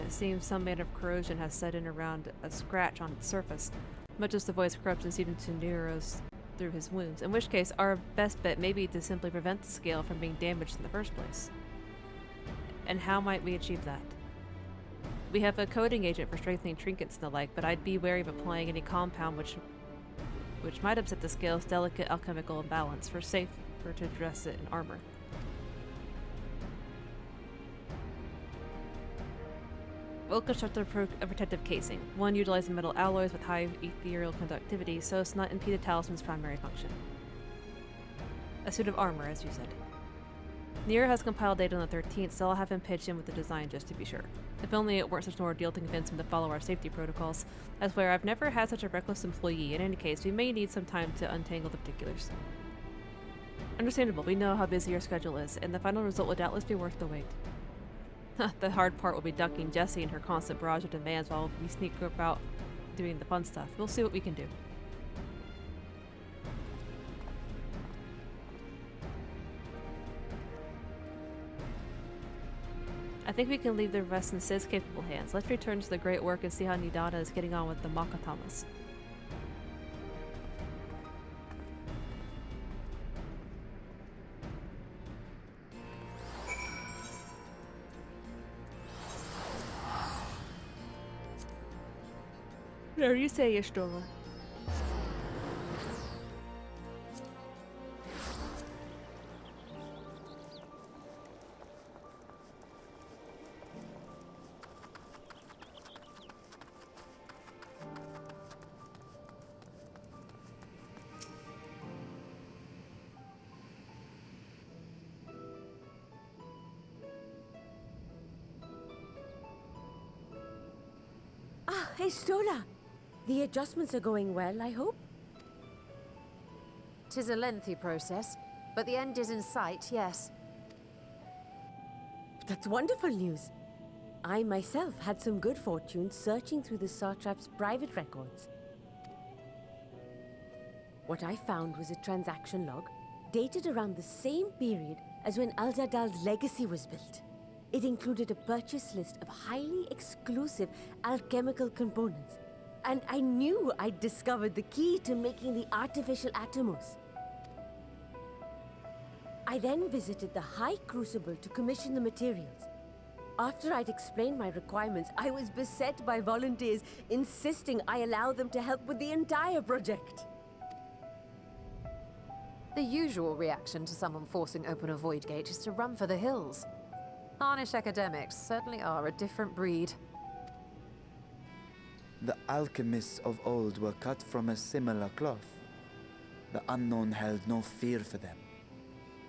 [SPEAKER 1] It seems some manner of corrosion has set in around a scratch on its surface, much as the void's corruption seemed to Nero's through his wounds, in which case our best bet may be to simply prevent the scale from being damaged in the first place. And how might we achieve that? We have a coating agent for strengthening trinkets and the like, but I'd be wary of applying any compound which might upset the scale's delicate alchemical imbalance, safer to address it in armor. We'll construct a protective casing, one utilizing metal alloys with high ethereal conductivity so as to not impede the talisman's primary function. A suit of armor, as you said. Nero has compiled data on the 13th, so I'll have him pitch in with the design just to be sure. If only it weren't such an ordeal to convince him to follow our safety protocols. I swear, I've never had such a reckless employee. In any case, we may need some time to untangle the particulars. Understandable, we know how busy your schedule is, and the final result will doubtless be worth the wait. The hard part will be ducking Jessie and her constant barrage of demands while we sneak about doing the fun stuff. We'll see what we can do. I think we can leave the rest in Sid's capable hands. Let's return to the great work and see how Nidana is getting on with the Makatamas. Whatever you say, Yashdora.
[SPEAKER 15] Ah, Estola! The adjustments are going well, I hope?
[SPEAKER 6] 'Tis a lengthy process, but the end is in sight, yes.
[SPEAKER 15] That's wonderful news. I myself had some good fortune searching through the Satrap's private records. What I found was a transaction log dated around the same period as when Alzadal's legacy was built. It included a purchase list of highly exclusive alchemical components, and I knew I'd discovered the key to making the artificial atomos. I then visited the High Crucible to commission the materials. After I'd explained my requirements, I was beset by volunteers insisting I allow them to help with the entire project.
[SPEAKER 6] The usual reaction to someone forcing open a void gate is to run for the hills. Harnish academics certainly are a different breed.
[SPEAKER 11] The alchemists of old were cut from a similar cloth. The unknown held no fear for them.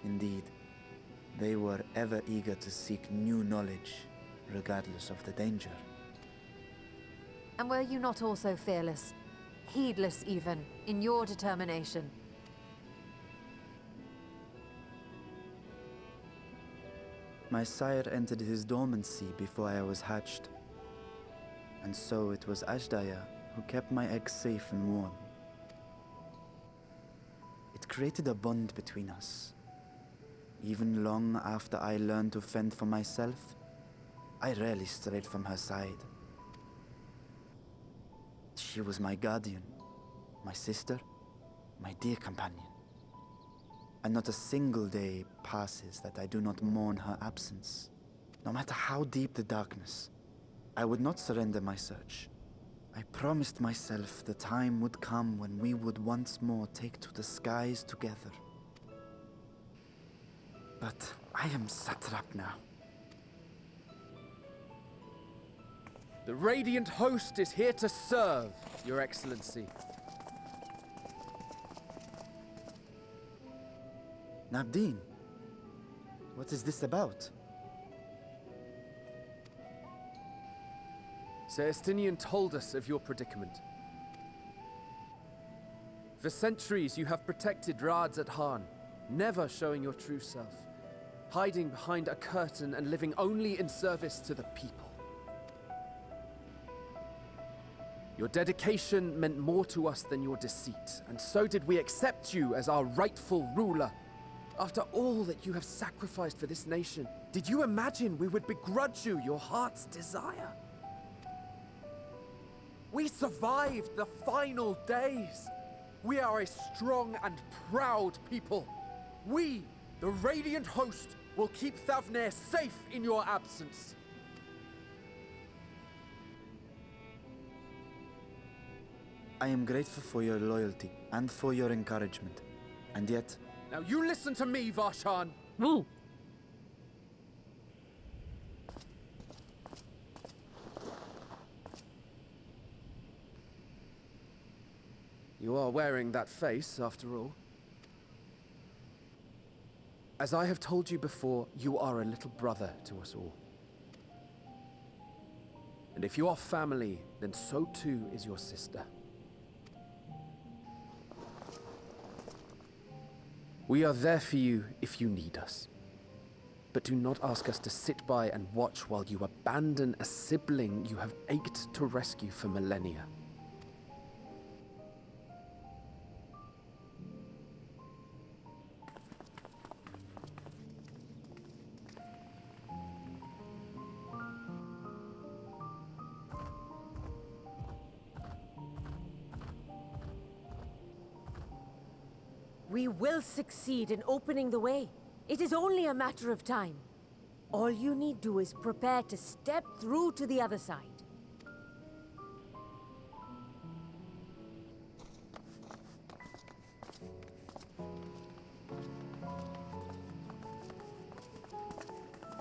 [SPEAKER 11] Indeed, they were ever eager to seek new knowledge, regardless of the danger.
[SPEAKER 6] And were you not also fearless, heedless even, in your determination?
[SPEAKER 11] My sire entered his dormancy before I was hatched. And so it was Ashdaya who kept my eggs safe and warm. It created a bond between us. Even long after I learned to fend for myself, I rarely strayed from her side. She was my guardian, my sister, my dear companion. And not a single day passes that I do not mourn her absence. No matter how deep the darkness, I would not surrender my search. I promised myself the time would come when we would once more take to the skies together. But I am satrap now.
[SPEAKER 14] The Radiant Host is here to serve, Your Excellency.
[SPEAKER 11] Nabdeen, what is this about?
[SPEAKER 14] Sir Estinian told us of your predicament. For centuries you have protected Rads at Han, never showing your true self, hiding behind a curtain and living only in service to the people. Your dedication meant more to us than your deceit, and so did we accept you as our rightful ruler. After all that you have sacrificed for this nation, did you imagine we would begrudge you your heart's desire? We survived the final days. We are a strong and proud people. We, the Radiant Host, will keep Thavnair safe in your absence.
[SPEAKER 11] I am grateful for your loyalty and for your encouragement. And yet...
[SPEAKER 14] Now you listen to me, Varshan.
[SPEAKER 1] Woo.
[SPEAKER 14] You are wearing that face, after all. As I have told you before, you are a little brother to us all. And if you are family, then so too is your sister. We are there for you if you need us. But do not ask us to sit by and watch while you abandon a sibling you have ached to rescue for millennia.
[SPEAKER 15] We will succeed in opening the way. It is only a matter of time. All you need do is prepare to step through to the other side.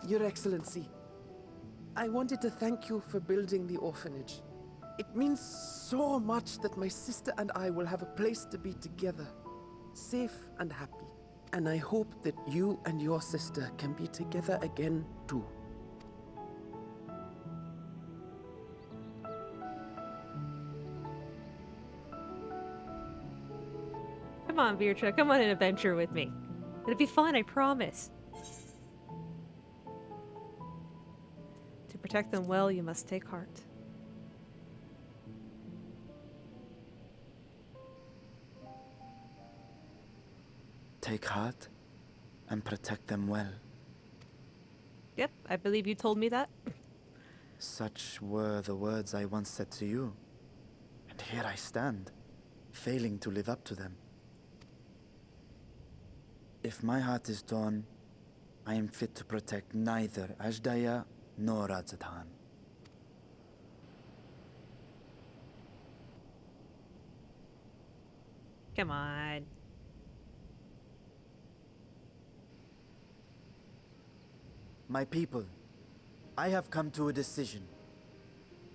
[SPEAKER 5] Your Excellency, I wanted to thank you for building the orphanage. It means so much that my sister and I will have a place to be together. Safe and happy. And I hope that you and your sister can be together again, too.
[SPEAKER 1] Come on, Virtra, come on an adventure with me. It'll be fun, I promise. To protect them well, you must take heart.
[SPEAKER 11] Take heart and protect them well.
[SPEAKER 1] Yep, I believe you told me that.
[SPEAKER 11] Such were the words I once said to you. And here I stand, failing to live up to them. If my heart is torn, I am fit to protect neither Ashdaya nor Radzatan.
[SPEAKER 1] Come on.
[SPEAKER 11] My people, I have come to a decision.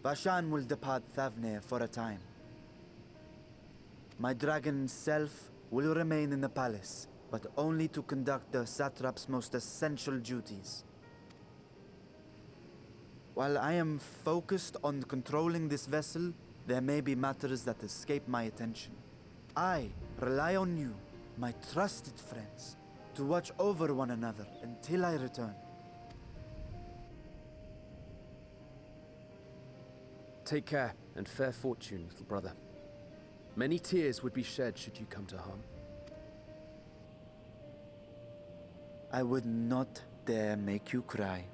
[SPEAKER 11] Vashan will depart Thavnir for a time. My dragon self will remain in the palace, but only to conduct the satrap's most essential duties. While I am focused on controlling this vessel, there may be matters that escape my attention. I rely on you, my trusted friends, to watch over one another until I return.
[SPEAKER 14] Take care, and fair fortune, little brother. Many tears would be shed should you come to harm.
[SPEAKER 11] I would not dare make you cry.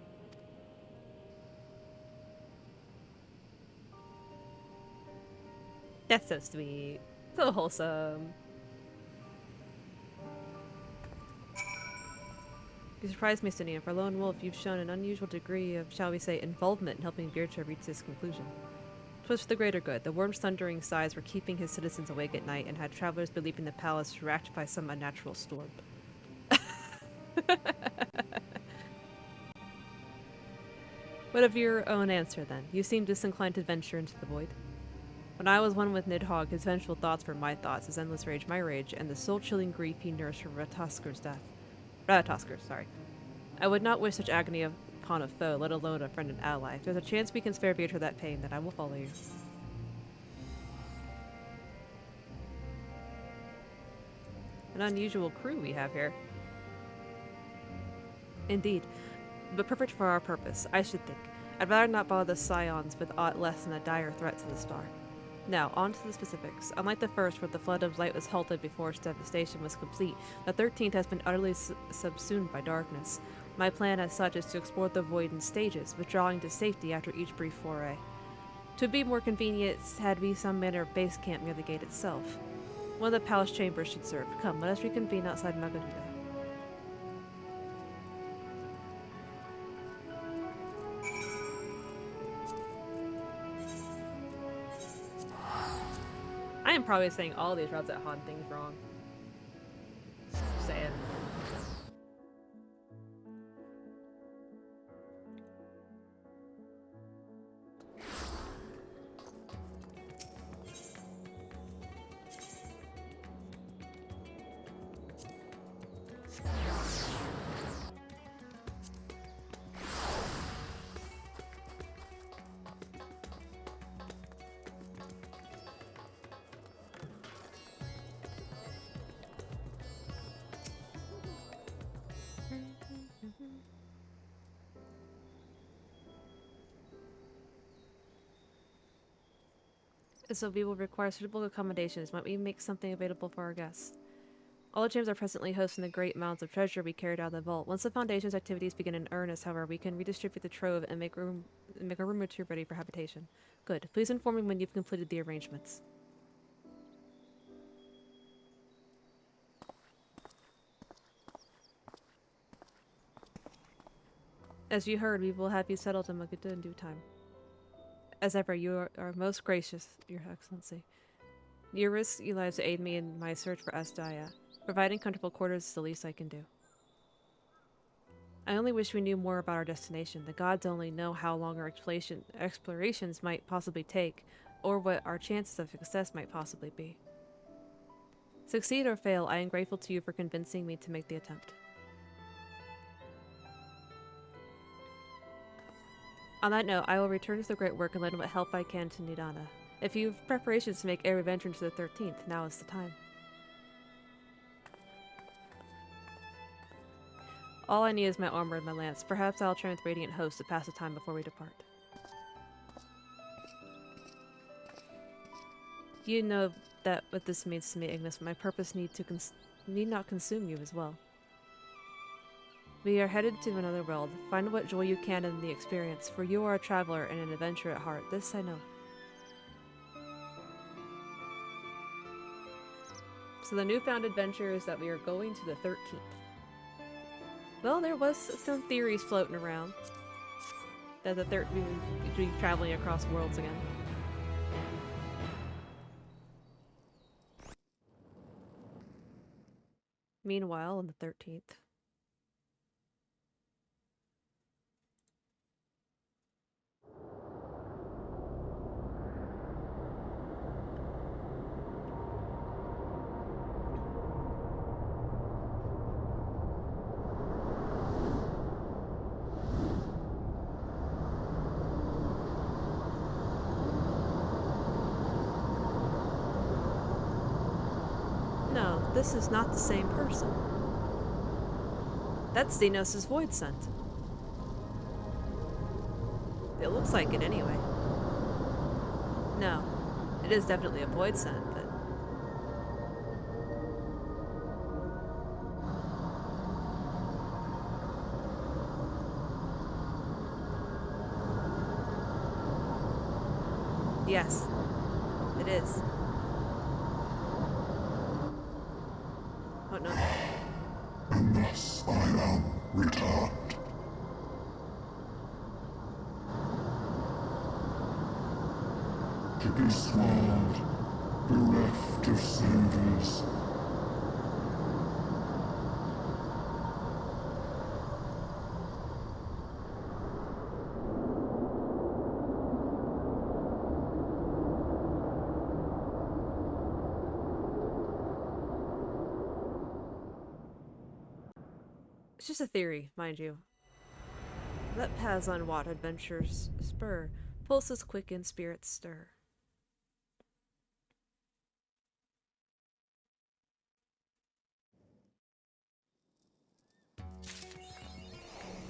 [SPEAKER 1] That's so sweet. So wholesome. You surprised me, Sinia. For a lone wolf, you've shown an unusual degree of, shall we say, involvement in helping Beertra reach this conclusion. 'Twas for the greater good. The worm's thundering sighs were keeping his citizens awake at night and had travelers believing the palace racked by some unnatural storm. What of your own answer, then? You seem disinclined to venture into the void. When I was one with Nidhogg, his vengeful thoughts were my thoughts, his endless rage my rage, and the soul-chilling grief he nursed for Rataskar's death. Ratatoskr, sorry. I would not wish such agony upon a foe, let alone a friend and ally. If there's a chance we can spare Beertra that pain, then I will follow you. An unusual crew we have here. Indeed, but perfect for our purpose, I should think. I'd rather not bother the Scions with aught less than a dire threat to the star. Now, on to the specifics. Unlike the first, where the flood of light was halted before its devastation was complete, the 13th has been utterly subsumed by darkness. My plan as such is to explore the void in stages, withdrawing to safety after each brief foray. To be more convenient, had we some manner of base camp near the gate itself. One of the palace chambers should serve. Come, let us reconvene outside Magaduda. I am probably saying all these routes at Han things wrong. Just saying. So we will require suitable accommodations. Might we make something available for our guests? All the chambers are presently hosting the great mounds of treasure we carried out of the vault. Once the Foundation's activities begin in earnest, however, we can redistribute the trove and make our room or two ready for habitation. Good. Please inform me when you've completed the arrangements. As you heard, we will have you settled in Magaduda in due time. As ever, you are most gracious, Your Excellency. You risk your lives to aid me in my search for Asdaya. Providing comfortable quarters is the least I can do. I only wish we knew more about our destination. The gods only know how long our explorations might possibly take, or what our chances of success might possibly be. Succeed or fail, I am grateful to you for convincing me to make the attempt. On that note, I will return to the great work and lend what help I can to Nidana. If you have preparations to make every venture into the 13th, now is the time. All I need is my armor and my lance. Perhaps I'll train with Radiant Host to pass the time before we depart. You know that what this means to me, Ignis. My purpose need not consume you as well. We are headed to another world. Find what joy you can in the experience, for you are a traveler and an adventurer at heart. This I know. So the newfound adventure is that we are going to the 13th. Well, there was some theories floating around that the 13th would be traveling across worlds again. Meanwhile, on the 13th. this is not the same person. That's Xenos' void scent. It looks like it anyway. No, it is definitely a void scent, but... Yes, it is. Oh no.
[SPEAKER 12] And thus I am returned. To this world, bereft of saviors.
[SPEAKER 1] It's just a theory, mind you. Let paths unwrought adventures spur, pulses quicken, spirits stir.